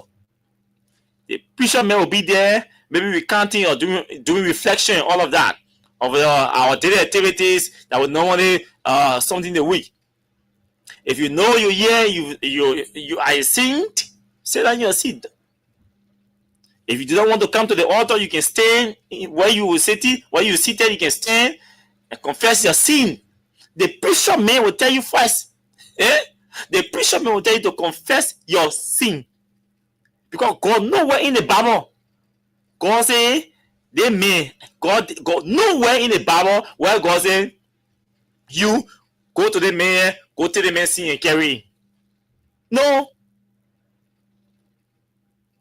The preacher man will be there, maybe recounting or doing reflection and all of that. Of our daily activities that would normally something in the week. If you know you're here, you are a saint, sit down your seat. If you do not want to come to the altar, you can stand where you seated. You can stand and confess your sin. The preacher man will tell you first. The preacher man will tell you to confess your sin. Because God nowhere in the Bible, God say, God nowhere in the Bible where God say, you go to the man, go to the man sin and carry. No.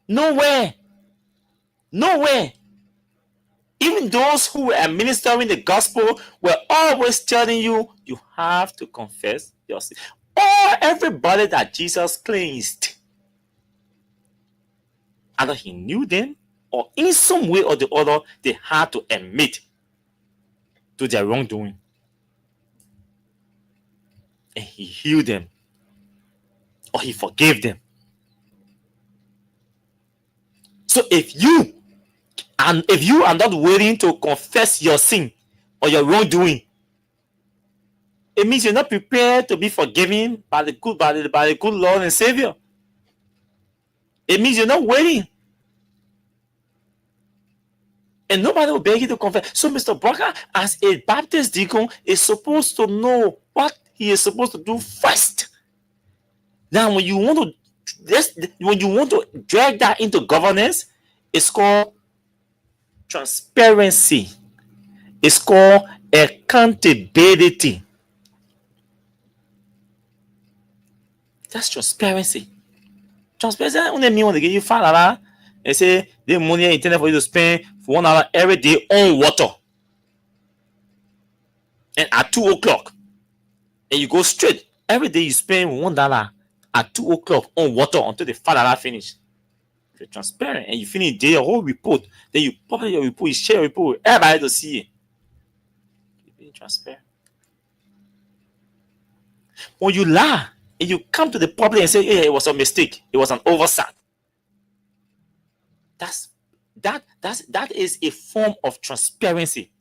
Nowhere. Even those who were administering the gospel were always telling you, you have to confess your sin. Or everybody that Jesus cleansed, either he knew them or in some way or the other, they had to admit to their wrongdoing. And he healed them or he forgave them. So if you are not willing to confess your sin or your wrongdoing, it means you're not prepared to be forgiven by the good Lord and Savior. It means you're not willing. And nobody will beg you to confess. So Mr. Brocker, as a Baptist deacon, is supposed to know what he is supposed to do first. Now, when you want to drag that into governance, it's called transparency. It's called accountability. That's transparency. Transparency only means when they give you $5 and say the money intended for you to spend for 1 hour every day on water. And at 2 o'clock, and you go straight. Every day you spend $1 at 2 o'clock on water until the $5 finish. If you're transparent and you finish your whole report, then you publish your report, you share your report with everybody to see it. You're being transparent. When you lie and you come to the public and say, hey, it was a mistake, it was an oversight. That is a form of transparency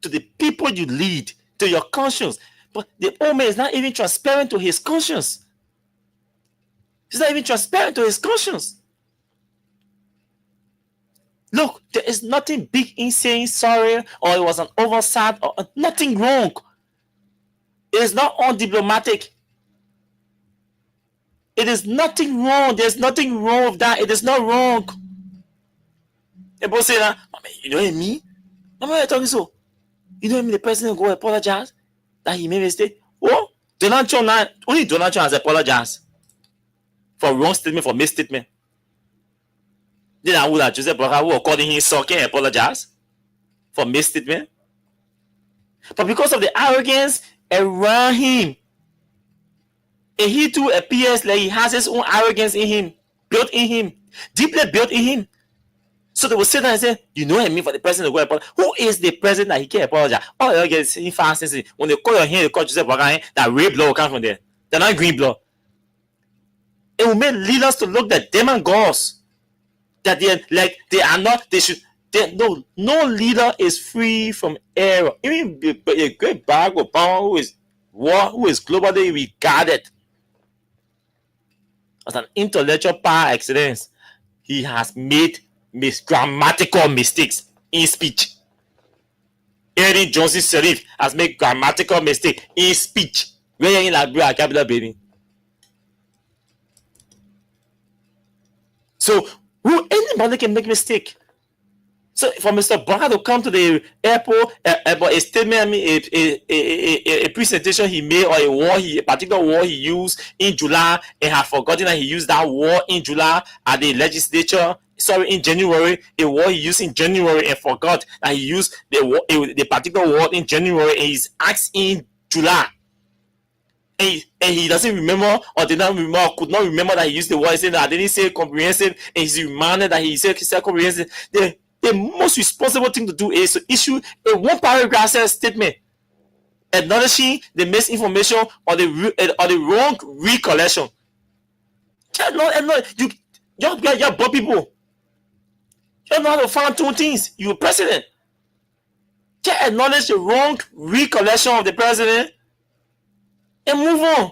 to the people you lead, to your conscience. But the old man is not even transparent to his conscience. He's not even transparent to his conscience. Look, there is nothing big in saying sorry or it was an oversight or nothing wrong. It is not undiplomatic. It is nothing wrong. There's nothing wrong with that. It is not wrong. People say that, you know what I mean? I'm not talking so. You know what I mean? The president will go apologize that he made a mistake. Oh, only Donald Trump has apologized for wrong statement, for misstatement. Then I would have Joseph Brocker, who according to him, so can apologize for misstatement. But because of the arrogance around him, and he too appears like he has his own arrogance in him, built in him, deeply built in him. So they will sit there and say, you know what I mean for the president to go apologize. Who is the president that he can apologize? Oh, you get in fast when they call your hand, they call Joseph Brocker, that red blood will come from there. They're not green blood. It will make leaders to look at them and gods. That no leader is free from error. Even a great Barack Obama, who is globally regarded as an intellectual par excellence, he has made grammatical mistakes in speech. Aaron Johnson Sirleaf has made grammatical mistake in speech. Where you're in Liberia, capital building. So anybody can make mistake. So for Mr. Brocker to come to the airport about a statement, a presentation he made or a particular word he used in July and have forgotten that he used that word in July at the legislature. Sorry, in January, a word he used in January and forgot that he used the particular word in January and he's asked in July. And he doesn't remember or did not remember or could not remember that he used the word. He said that I didn't say comprehensive and he's reminded that he said comprehensive. The most responsible thing to do is to issue a one paragraph statement acknowledging the misinformation or the wrong recollection. You're both people. You don't know how to find two things. You're president. Can't acknowledge the wrong recollection of the president and move on.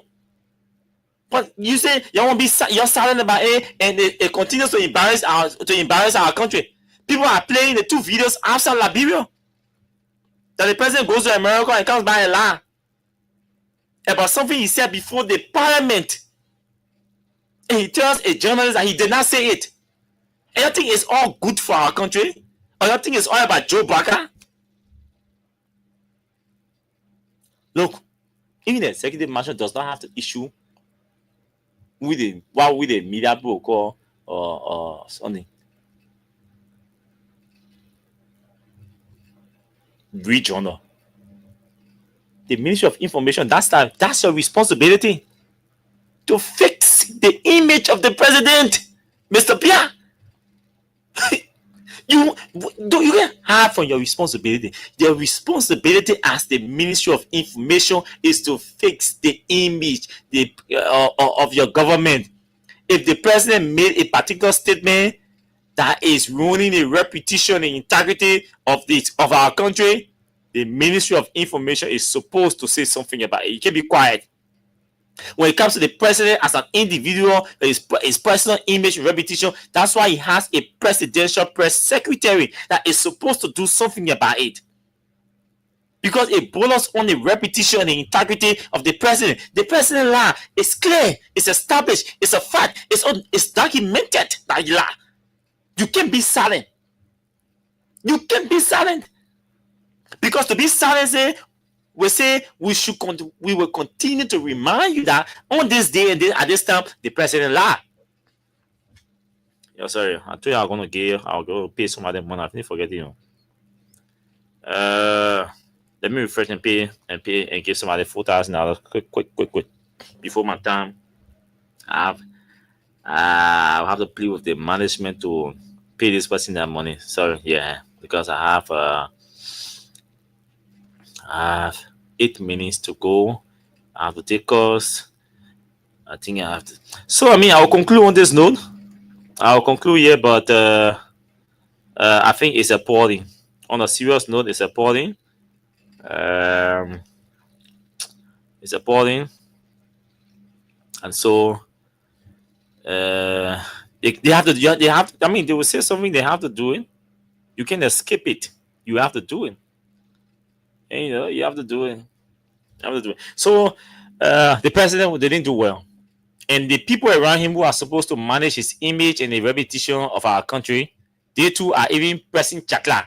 But you say you won't be you're silent about it, and it continues to embarrass our country. People are playing the 2 videos outside Liberia that the president goes to America and comes back and lie about something he said before the parliament, and he tells a journalist that he did not say it. And you think it's all good for our country? Or you think it's all about Joe Barker? Look, even the executive mansion does not have to issue with a media book or something. Read journal. The Ministry of Information, that's your responsibility to fix the image of the president, Mr. Pierre. You get hard from your responsibility. Your responsibility as the Ministry of Information is to fix the image of your government. If the president made a particular statement that is ruining the reputation and integrity of our country, the Ministry of Information is supposed to say something about it. You can't be quiet. When it comes to the president as an individual, his personal image and reputation, that's why he has a presidential press secretary that is supposed to do something about it. Because it boils on the reputation and the integrity of the president. The president lie. It's clear. It's established. It's a fact. It's documented that he lie. You can't be silent. You can't be silent. Because to be silent, we say we will continue to remind you that on this day and at this time, the president lied. Yeah, sorry. I told you I'll go pay some of them money. I didn't forget you. Let me refresh and pay and give somebody $4,000. Quick. Before my time, I'll have to plead with the management to pay this person that money. Sorry, yeah, because I have 8 minutes to go. I have to take calls. I think I have to. So I'll conclude on this note. I'll conclude here, but I think it's appalling. On a serious note, it's appalling. It's appalling, and so they have to. They will say something. They have to do it. You can't escape it. You have to do it. And you have to do it. So the president didn't do well, and the people around him who are supposed to manage his image and the reputation of our country, they too are even pressing chakla.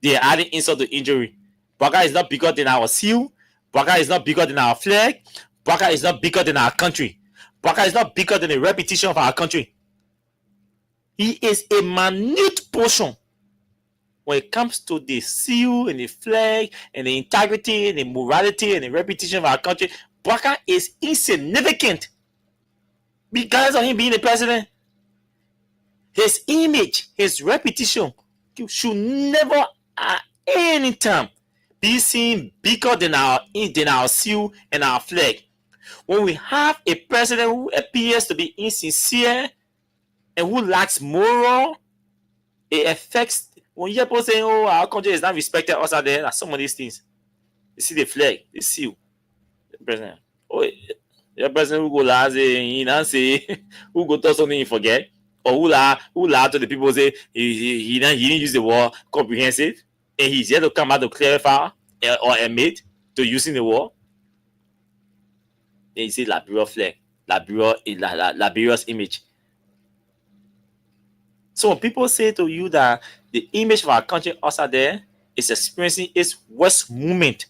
They are adding insult to injury. Baka is not bigger than our seal. Baka is not bigger than our flag. Baka is not bigger than our country. Baka is not bigger than the reputation of our country. He is a minute portion when it comes to the seal and the flag and the integrity and the morality and the reputation of our country. Baka is insignificant because of him being the president. His image, his reputation should never at any time be seen bigger than our seal and our flag. When we have a president who appears to be insincere and who lacks moral, it affects. When you people saying, "Oh, our country is not respected," us out there, some of these things. You see the flag, the seal, the president. Oh, the president who go last, he not say, who go tell something he forget, or who lie to the people say he didn't use the word comprehensive, and he's yet to come out to clarify or admit to using the word. Then you see Liberia flag, Liberia's image. So when people say to you that the image of our country outside there is experiencing its worst movement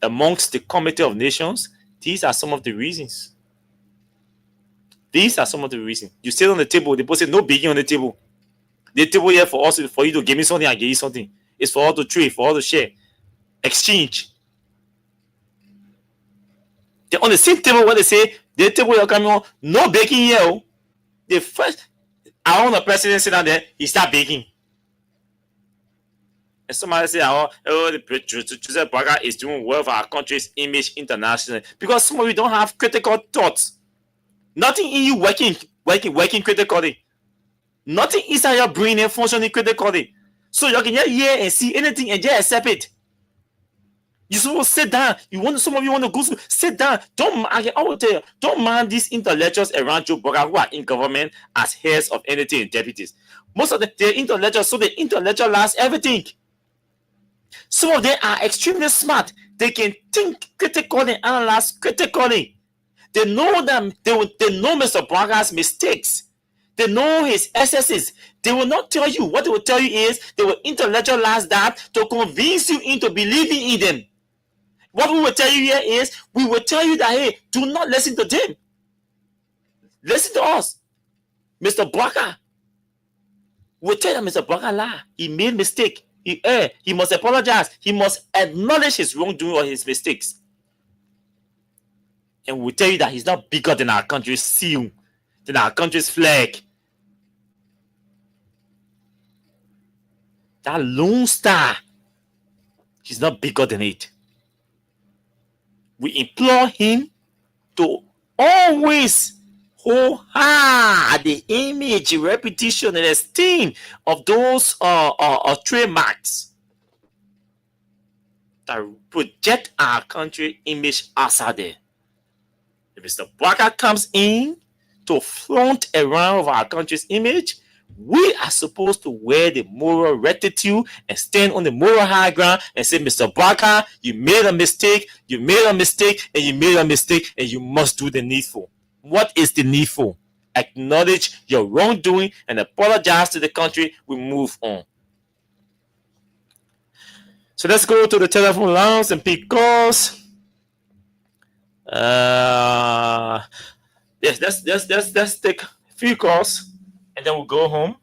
amongst the Committee of Nations, these are some of the reasons. You sit on the table, the people say no begging on the table. The table here for us, for you to give me something, I give you something. It's for all to trade, for all to share, exchange. They're on the same table where they say the table you're coming on, no baking here. The first, I want the president sit down there, he start baking. And somebody say, the Joseph Braga is doing well for our country's image internationally. Because some of you don't have critical thoughts. Nothing in you working critically. Nothing inside your brain and functioning critically. So you can just hear and see anything and just accept it. You supposed to sit down. Some of you want to go school. Sit down. I will tell you, don't mind these intellectuals around Joe Burger who are in government as heads of anything, deputies. Most of them, they're intellectuals, so they intellectualize everything. Some of them are extremely smart. They can think critically, analyze critically. They know them. They know Mr. Burger's mistakes. They know his excesses. They will not tell you. What they will tell you is they will intellectualize that to convince you into believing in them. What we will tell you here is we will tell you that, hey, do not listen to them. Listen to us. Mr. Burger. We'll tell you Mr. Burger lie. He made mistake. He erred. He must apologize. He must acknowledge his wrongdoing or his mistakes. And we'll tell you that he's not bigger than our country's seal, than our country's flag. That Lone Star, he's not bigger than it. We implore him to always hold high the image, reputation, and esteem of those trademarks that project our country image outside there. If Mr. Burger comes in to flaunt around of our country's image, we are supposed to wear the moral rectitude and stand on the moral high ground and say, Mr. Burger, you made a mistake, and you made a mistake, and you must do the needful. What is the needful? Acknowledge your wrongdoing and apologize to the country. We move on. So let's go to the telephone lines and pick calls. Yes, let's take a few calls and then we'll go home.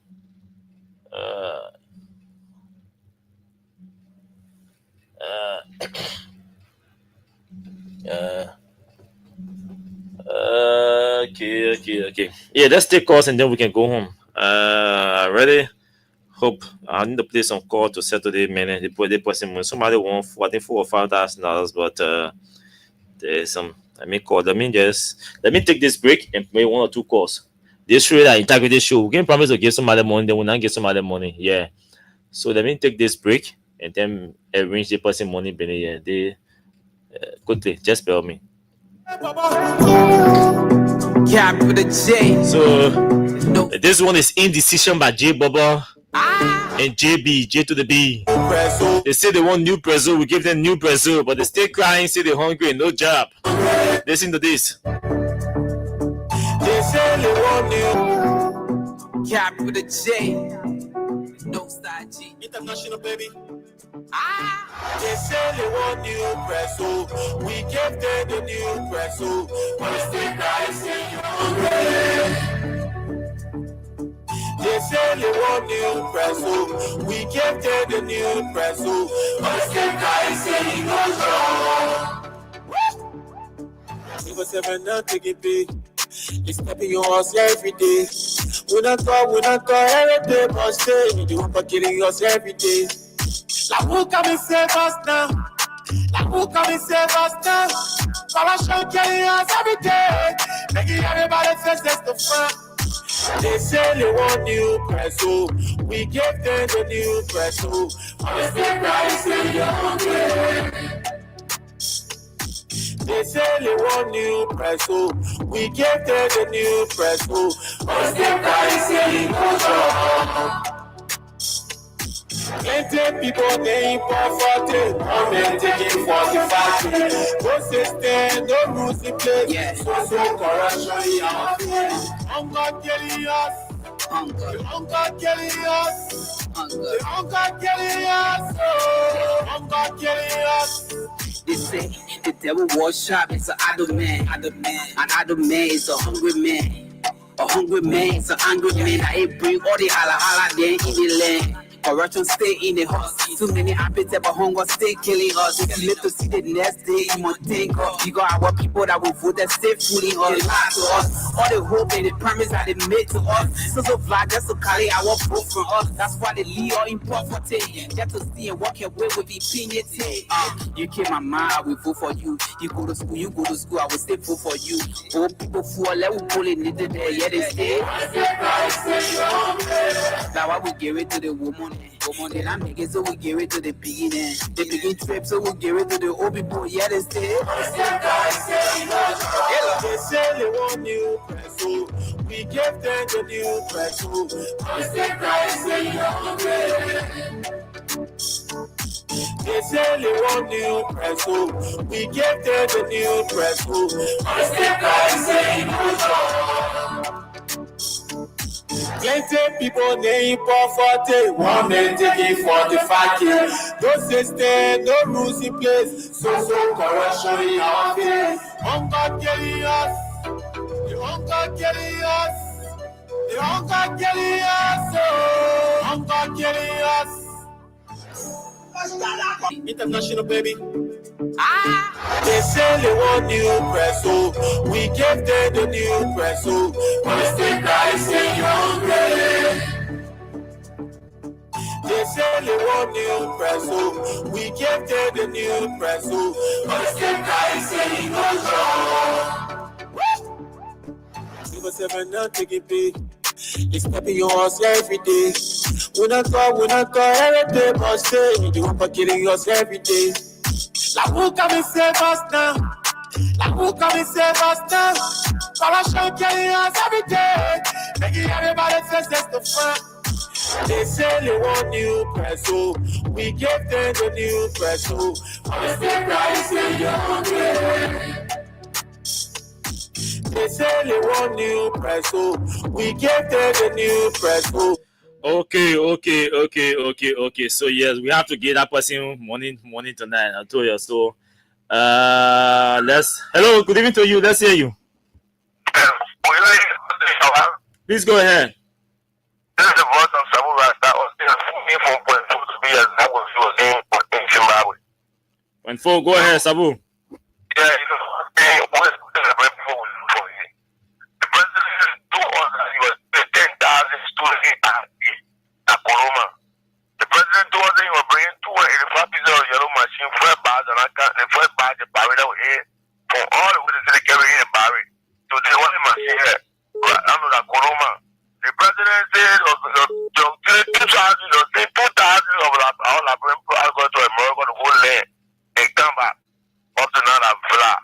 Okay. Yeah, let's take calls and then we can go home. Ready? Hope I need to play some call to settle the minute. They put somebody want $4,000 or $5,000, but there's some. Let me take this break and play one or two calls. This show that integrity show. We can promise to give somebody money, then we'll not give somebody money. Yeah. So let me take this break and then arrange the person money. They quickly just spell me. So this one is Indecision by J Bubba and JB, J to the B. They say they want new Brazil, we give them new Brazil, but they stay crying, say they're hungry, no job. Listen to this. They say they want new Cap with a J, no style G, international baby. They say they want new Brazil, we give them the new Brazil, but they stay crying, say you're hungry. They say they want new Brazil, we give them the new Brazil, but they stay crying, say you go wrong. We was never not take it big. It's stepping your house every day. We not go every day, but stay. You want to killing us every day. Like who come and save us now? Power show killing us every day. Making everybody face that's the front. They say they want new Brazil. We give them the new Brazil. Honestly, guys, say you're hungry. They say they want new Brazil. We give them the new Brazil. Honestly, guys, say you go. Plenty people they import 40, women taking 45. No system, no rules in place. So corruption in our face. Hunger killing us. Hunger killing us. Hunger killing us. Hunger killing us. They say the devil was sharp, it's an idle man. An idle man is a hungry man. A hungry man is an angry man. I bring all the hala there in the land. Corruption stay in the house. Too many appetite but hunger stay killing us. If you live to see the next day, you must think of. You got our people that will vote that stay fooling us. They lie to us. All the hope and the promise that they made to us. So fly just to carry our vote from us. That's why they leave all in poverty. Just to see and walk away with the opinionated. You came my mind, I will vote for you. You go to school, I will stay vote for you. Old people fool, let me pull it in there. Yeah, they stay. Now I will give it to the woman. Come on, then I make it so we get it to the beginning. The begin trip, so we get it to the old people. Yeah, they say. They say they want new press, so we give them the new press. So they say they want new press, so we give them the new press. So plenty people name for 40, one man taking 45K. No system, no rules in place, so corruption in our face. Hunger killing us, the hunger killing us, the hunger killing us, oh, hunger killing us. International baby. They say they want new press, so we gave them the new press, so Mr. Christ in your grave. They say they want new press, so we gave them the new press, so Mr. Christ in your grave. 7 not taking pay. It's stepping your horse every day. We not talk every day, but say you want to killing us every day. Like who can we save us now? Like who can we save us now? Corruption killing us every day. Making everybody face the front. They say they want new press, so we gave them the new press, so Mr. Christ in your grave. They say they want new press, so we gave them the new press, so. Okay. So yes, we have to get that person morning tonight. I told you. So hello, good evening to you. Let's hear you. Please go ahead. This is the voice of Samurai that was there from point 2 to be as that was in Zimbabwe. Point 4, go ahead, Sabu. Yeah, what is the people for you? The president told us that he was 10,000 students at Koroma. The president told us that he was bringing 285 pieces of yellow machine, 4 bars and the 4 bars of Barry that were here from all the way to the carry in Barry. So they want a machine here. I know that Koroma. The president said 2,000 of our Liberian products go to America to go land and come back up to now that flat.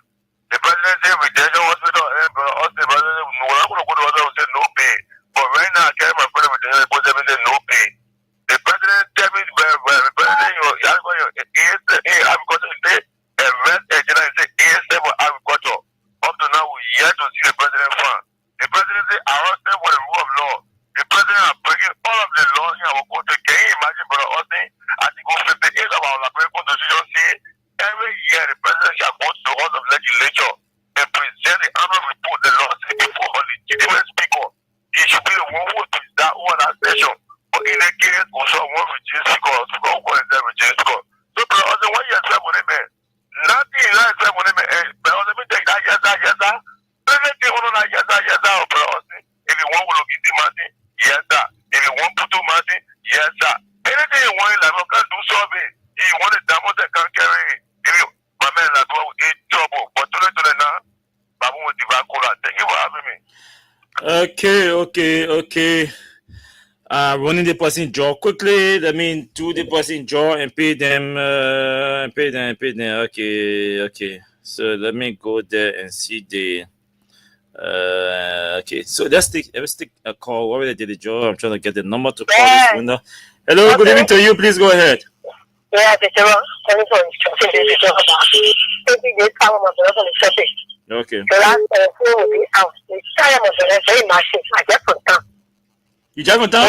The president said rejection hospital, the president said no, I'm going to go to hospital and say no pay. But right now, I carry my friend with the say no pay. The president tell me, the president, agriculture say invest agenda and say ASF for agriculture. Up to now, we're yet to see the president fund. The president say arrested for the rule of law. The president is breaking all of the laws in our country. Can you imagine, Brother Austin, Article 58 of our Liberian Constitution say every year the president shall go to the House of Legislature and present the annual report the law say before a legitimate speaker. He should be the one who is that over that session. But in that case, also one regime speaker, speaker who is that regime speaker. So, Brother Austin, what you expect from him, man? Nothing you expect from him, man. Brother Austin, me take that, yes, sir. President, you want that, yes, sir, Brother Austin. If you want to look into Martin, yes, sir. If you want to do Martin, yes, sir. Anything you want in life, you can do something. If you want a diamond that can carry it. If you, my man, that's what we need trouble. But to now, Babu will divide cola. Thank you for having me. Okay. Running the person jaw quickly. That means do the person jaw and pay them. Okay. So let me go there and see the. Okay, so let's take a call. What did the job? I'm trying to get the number to call this window. Hello, good evening to you. Please go ahead. Yeah, Okay. You drive on town?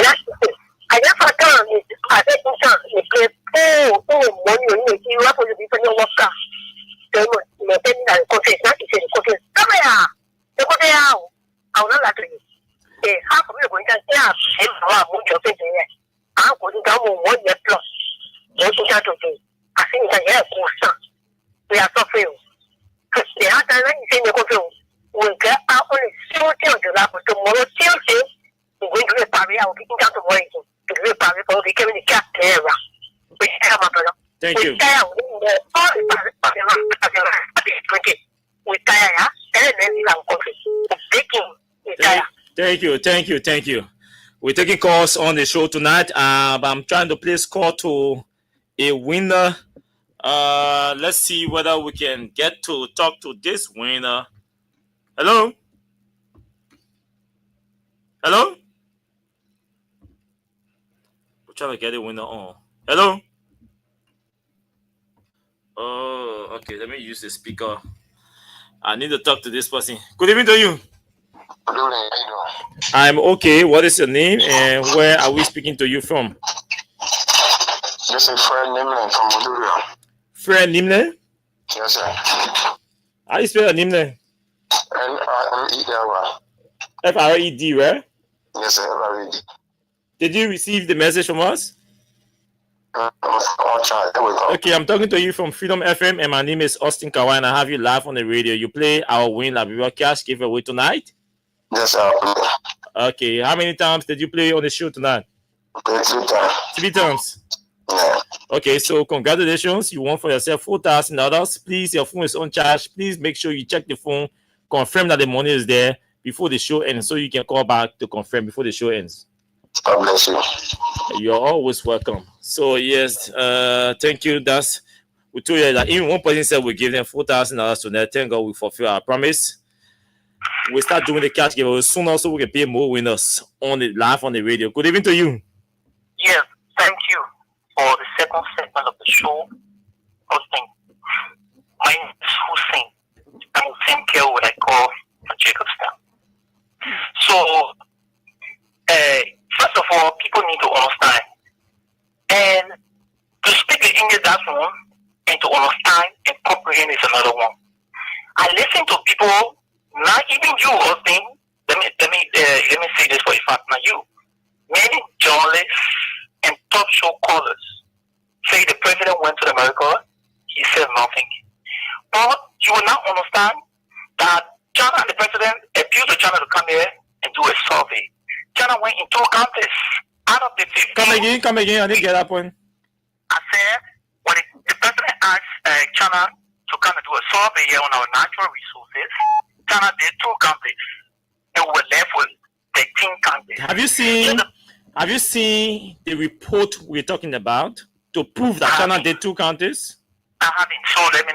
I just for town. I think we are suffering. The other thing we get out only 0 till tomorrow Tuesday. We're going to Paris. I will be down tomorrow to Paris for the coming cat era. We have my brother. Thank you. Thank you. We're taking calls on the show tonight. But I'm trying to place call to a winner. Let's see whether we can get to talk to this winner. Hello? Hello? We're trying to get a winner on. Hello? Oh, okay. Let me use the speaker. I need to talk to this person. Good evening to you. Good evening. How you doing? I'm okay. What is your name and where are we speaking to you from? This is Fred Nimlin from Honduras. Fred Nimle? Yes, sir. How you spell your Nimle? N-I-M-E-L-Y. F-R-E-D, right? Yes, sir. F-R-E-D. Did you receive the message from us? Okay, I'm talking to you from Freedom FM, and my name is Austin KAWAH, and I have you live on the radio. You play our Win Liberia cash giveaway tonight? Yes, sir. Okay, how many times did you play on the show tonight? 3 times. 3 times. Yeah. Okay, so congratulations. You won for yourself $4,000. Please, your phone is on charge. Please make sure you check the phone, confirm that the money is there before the show ends, so you can call back to confirm before the show ends. God bless you. You're always welcome. So yes, thank you. We told you that even one person said we give them $4,000 tonight. Thank God we fulfill our promise. We start doing the cash giveaway soon, also we can pay more winners on the live on the radio. Good evening to you. Yes, thank you for the second segment of the show. Hosting. My name is Hussein. I'm Hussein Kell, what I call from Jacobstown. So, first of all, people need to understand. And to speak the English, that's one, and to understand and comprehend is another one. I listen to people, not even you, Austin. Let me say this for a fact, not you. Many journalists and talk show callers say the president went to America, he said nothing. But you will not understand that China and the president abused China to come here and do a survey. China went in 2 counties out of the 15. Come again. I didn't get that point. I said, when the president asked China to come and do a survey here on our natural resources, China did 2 counties. And we were left with 13 counties. Have you seen the report we're talking about to prove that China did 2 counties? I haven't. So let me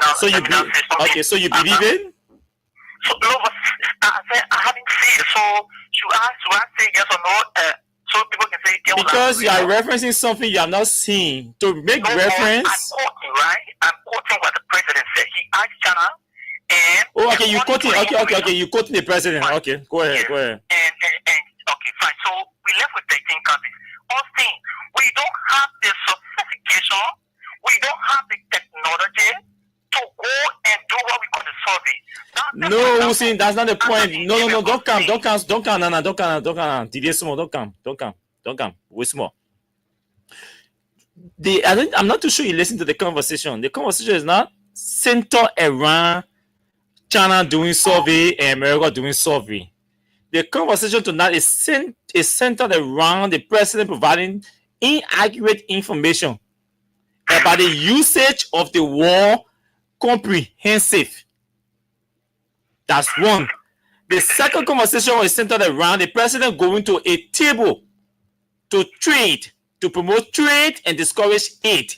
now. Okay, so you believe it? So no, but I said I haven't seen it. So should I say yes or no? So people can say because you are referencing something you have not seen. To make reference. I'm quoting what the president said. He asked China and okay, you quoting. Okay, you quoting the president. Fine. Okay, go ahead. And okay, fine. So we left with 13 countries. Austin, we don't have the sophistication, we don't have the technology to go and do what we call the survey. No, Hussein, that's not the point. No, don't come, Nana, don't come. Didier Sumo, don't come. Wait more. I'm not too sure you listen to the conversation. The conversation is not centered around China doing survey and America doing survey. The conversation tonight is centered around the president providing inaccurate information about the usage of the word comprehensive. That's one. The second conversation was centered around the president going to a table to trade, to promote trade and discourage aid.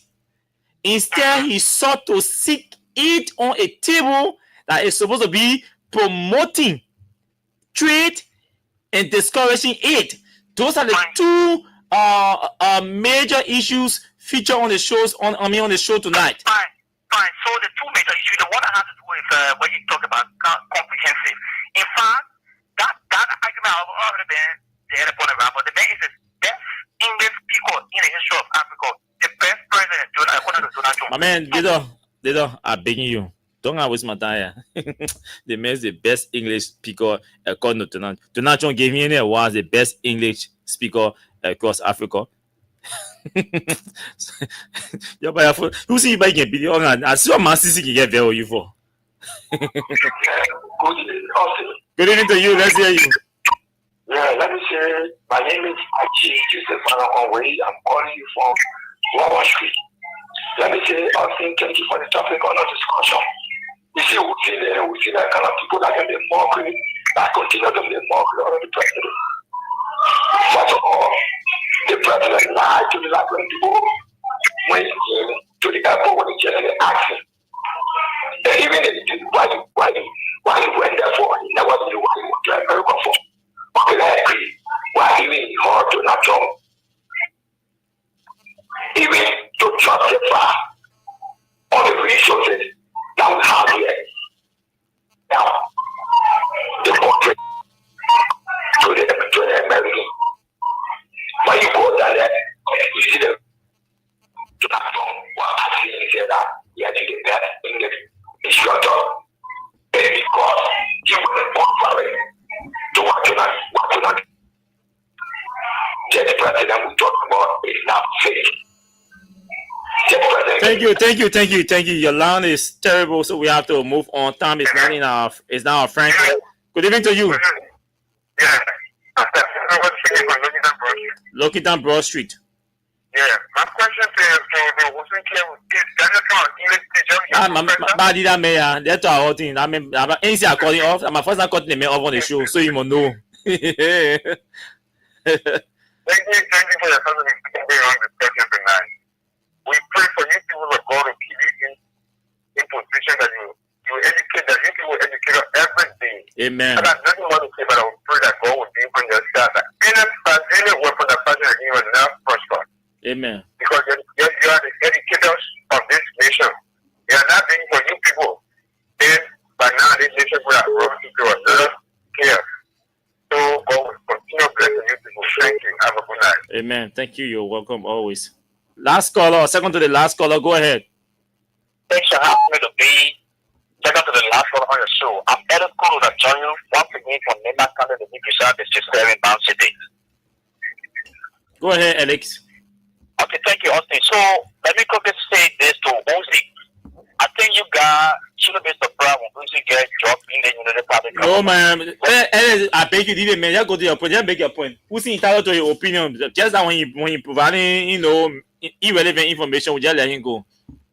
Instead, he sought to seek aid on a table that is supposed to be promoting trade and discouraging aid. Those are the 2 major issues featured on the shows on the show tonight. Fine. So the 2 major issues, the one that has to do with when you talk about comprehensive. In fact, that argument I've already been the point around, but the man is the best English speaker in the history of Africa. The best president, according to Donald Trump. My man, Dido, I'm begging you. Don't waste my time. The man is the best English speaker according to Donald. Donald Trump gave me an award as the best English speaker across Africa. Who see if I can be on? I saw my sister can get value for. Good evening to you. Let's hear you. Yeah, let me say, my name is Achi Joseph Onway. I'm calling you from KAWAH Street. Let me say, Austin, thank you for the topic on our discussion. You see, we see that kind of people that can be mockery, that continue to be mockery of the president. First of all, the president lied to the Liberian people when he came to the airport when he generally asked him. And even if he did, why he went there for, he never knew what he went to America for. Okay, I agree. Why even he heard Donald Trump? Even to justify all the resources that we have here. Now, the portrait to the American. When you go down there, you see the platform, what I see is that you have to get that in the instructor. Because he was born for it. To what to not. The president we talk about is not fake. Thank you. Your line is terrible, so we have to move on. Time is not enough. It's now Frank. Good evening to you. Yeah. Looking down Broad Street. Yeah. My question to the Wilson Kim is that English teacher? Badi that mayor. That's our whole thing. I mean, I'm calling off. I'm first time calling the mayor off on the show, so you must know. Thank you for your presence on discussion tonight. We pray for you people of God to keep you in position that you educate, that you people educate us every day. Amen. And I just want to say, but I will pray that God will be on your side. That any weapon that passes against you will not prosper. Amen. Because you are the educators of this nation. You are not being for you people. And by now, this nation will have grown to a lot care. So God will continue blessing you people. Thank you. Have a good night. Amen. Thank you. You're welcome always. Last caller, second to the last caller. Go ahead. Thanks for having me to be second to the last caller on your show. I'm Eric Kuru that join you once again from Nema County, the Nipisa District 7 Bound City. Go ahead, Alex. Okay, thank you, Austin. So let me quickly say this to Uzi. I think you guys shouldn't be surprised when Uzi gets dropped in the United Public. No, man. I beg you, did man. Just go to your point. Just make your point. Who's entitled to your opinion? Just that when you providing, irrelevant information, we just let him go.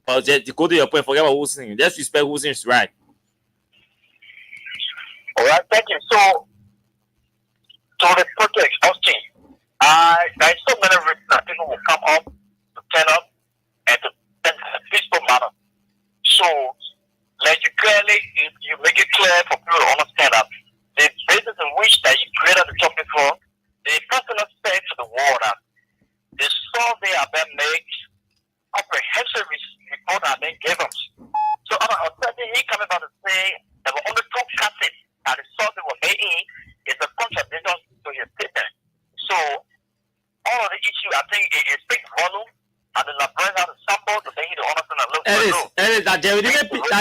Or just go to your point. Forget about who's saying. Just respect who's saying is right. All right, thank you. So to the protest, Austin, there is so many reasons that people will come up to turn up and to peaceful manner. So, like you make it clear for people to understand that the basis in which that you created the topic for, the person said to the world that the survey have been made, comprehensive report have been given. So, on a certain he coming about to say there were only two candidates that the survey was made in is a contradiction to his statement. So, all of the issue, I think, it speaks volume. And the Librarian has a sample to make it understand and look. Ellis, that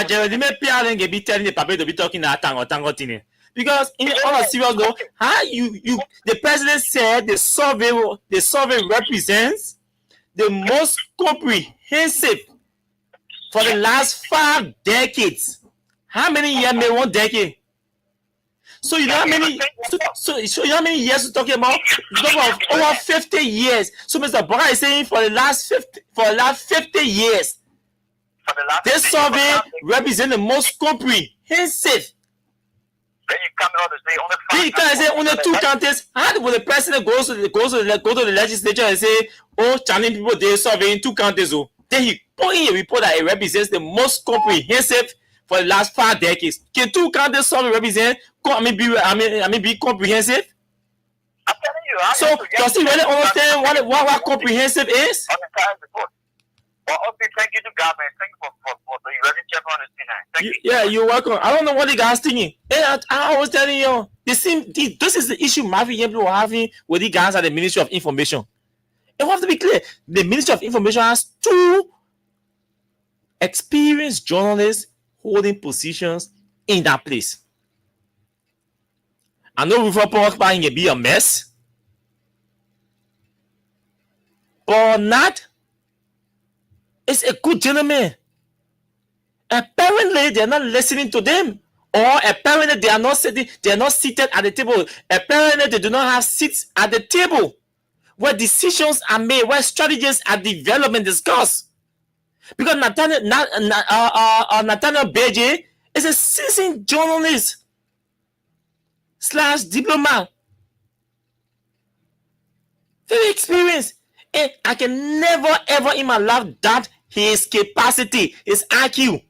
Jeremy Pierre can be telling the paper to be talking that tango thing. Because in all serious though, how you the president said the survey represents the most comprehensive for the last 5 decades. How many years may 1 decade? So you know how many? So you know how many years we're talking about? We're talking about over 50 years. So Mr. Bora is saying for the last 50 years, this survey represents the most comprehensive. Then you come out to say only 5. You can't say only 2 counties. How will the president go to the legislature and say, "Oh, Chinese people they surveying 2 counties"? Oh, then he put in a report that it represents the most comprehensive for the last 5 decades. Can 2 counties survey represent? Be comprehensive. I'm telling you. So does he really understand what comprehensive is? Well, okay, thank you to God, man. Thank you for the relationship on this thing. Thank you. Yeah, you're welcome. I don't know what the guy's thinking. I was telling you, this is the issue Marvin Yemble were having with the guys at the Ministry of Information. It will have to be clear. The Ministry of Information has 2 experienced journalists holding positions in that place. I know River Park buying can be a mess, but not. It's a good gentleman. Apparently, they're not listening to them, or apparently they are not sitting. They are not seated at the table. Apparently, they do not have seats at the table where decisions are made, where strategies are developed and discussed. Because Nathaniel Beje is a seasoned journalist / diplomat. Very experienced. And I can never ever in my life doubt his capacity, his IQ.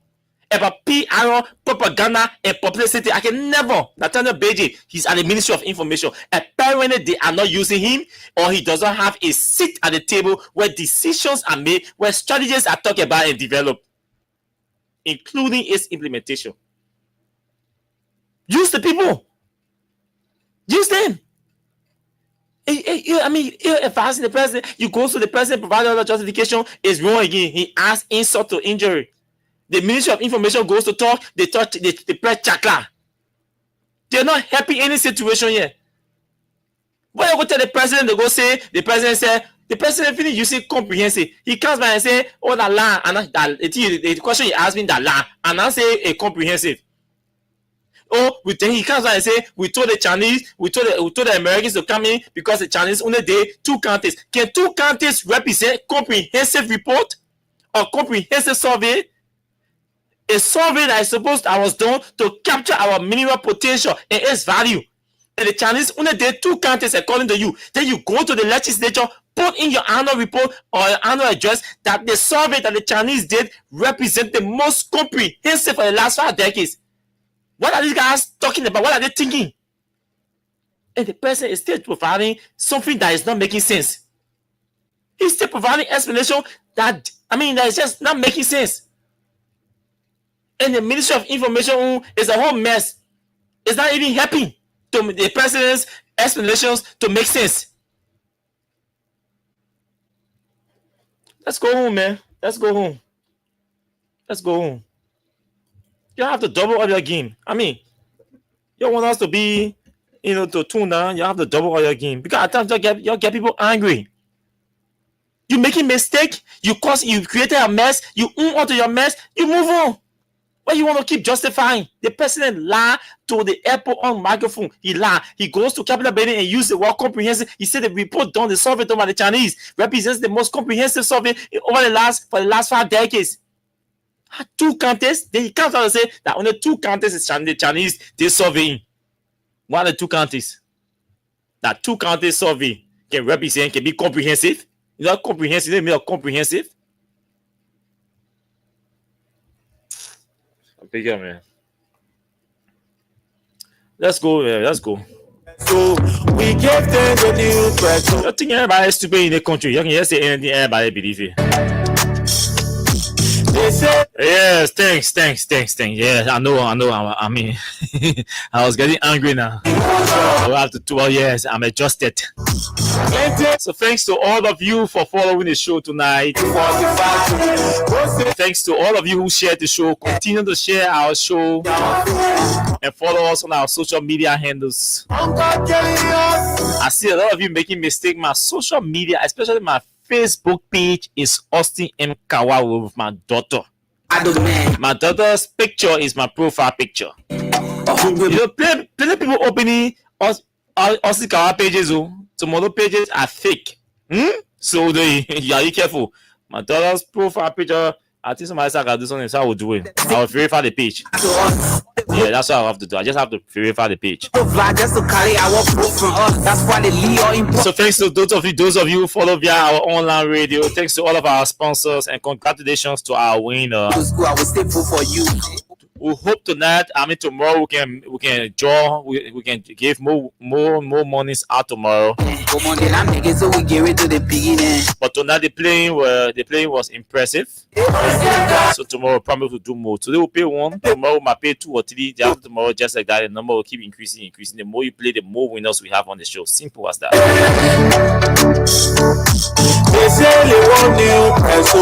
About PR, propaganda, and publicity. I can never. Nathaniel Beji, he's at the Ministry of Information. Apparently, they are not using him, or he doesn't have a seat at the table where decisions are made, where strategies are talked about and developed, including its implementation. Use the people. Use them. I mean, advising the president, you go to the president, provide all the justification, is wrong again. He adds insult to injury. The Ministry of Information goes to talk, they press chakla. They're not helping any situation yet. When you go tell the president, they go say, the president finish using comprehensive. He comes by and say, oh, that land, and the question he asked me, that land, and I say a comprehensive. Oh, he comes by and say, we told the Chinese, we told the Americans to come in because the Chinese only did 2 counties. Can 2 counties represent comprehensive report or comprehensive survey? A survey that was done to capture our mineral potential and its value. And the Chinese only did 2 counties according to you. Then you go to the legislature, put in your annual report or your annual address that the survey that the Chinese did represent the most comprehensive for the last 5 decades. What are these guys talking about? What are they thinking? And the person is still providing something that is not making sense. He's still providing explanation that is just not making sense. And the Ministry of Information is a whole mess. It's not even helping to the president's explanations to make sense. Let's go home, man. Let's go home. Let's go home. You have to double up your game. I mean, you want us to be, to tune down. You have to double up your game because at times you get people angry. You making mistake. You created a mess. You onto your mess. You move on. Why you want to keep justifying? The president lied to the airport on microphone. He lied. He goes to Capitol Building and use the word comprehensive. He said the report done, the survey done by the Chinese represents the most comprehensive survey for the last 5 decades. 2 counties. Then he comes out and say that only 2 counties is the Chinese they surveying. What are the 2 counties? That 2 counties survey can be comprehensive. It's not comprehensive. They mean comprehensive. Bigger, man. Let's go, man. Let's go. So we gave them the new press. I think everybody is stupid in the country. You can just say anything, everybody believe it. They say, yes, thanks. Yeah, I know. I mean, I was getting angry now. I have to 12 years. I'm adjusted. So thanks to all of you for following the show tonight. Thanks to all of you who shared the show. Continue to share our show and follow us on our social media handles. I see a lot of you making mistakes. My social media, especially my Facebook page, is Austin M. KAWAH with my daughter. My daughter's picture is my profile picture. Plenty people opening Austin KAWAH pages. Some other pages are fake. So you are careful. My daughter's profile picture, I think somebody said I can do something, so I will do it. I will verify the page. Yeah, that's what I have to do. I just have to verify the page. So thanks to those of you who follow via our online radio. Thanks to all of our sponsors and congratulations to our winner. We hope tonight, tomorrow we can give more monies out tomorrow. But tonight the playing was impressive. So tomorrow probably will do more. Today we'll pay 1, tomorrow we might pay 2 or 3. The after tomorrow, just like that, the number will keep increasing. The more you play, the more winners we have on the show. Simple as that. They say they want new press, so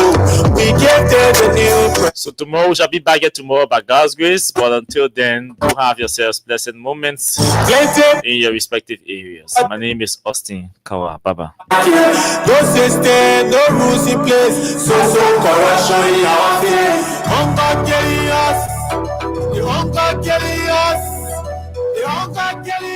we gave them the new press. So tomorrow we shall be back here tomorrow by God's grace. But until then, do have yourselves blessed moments in your respective areas. My name is Austin KAWAH. Bye-bye. No system, no rules in place. So corruption in our face. Hunger killing us. The hunger killing us. The hunger killing us.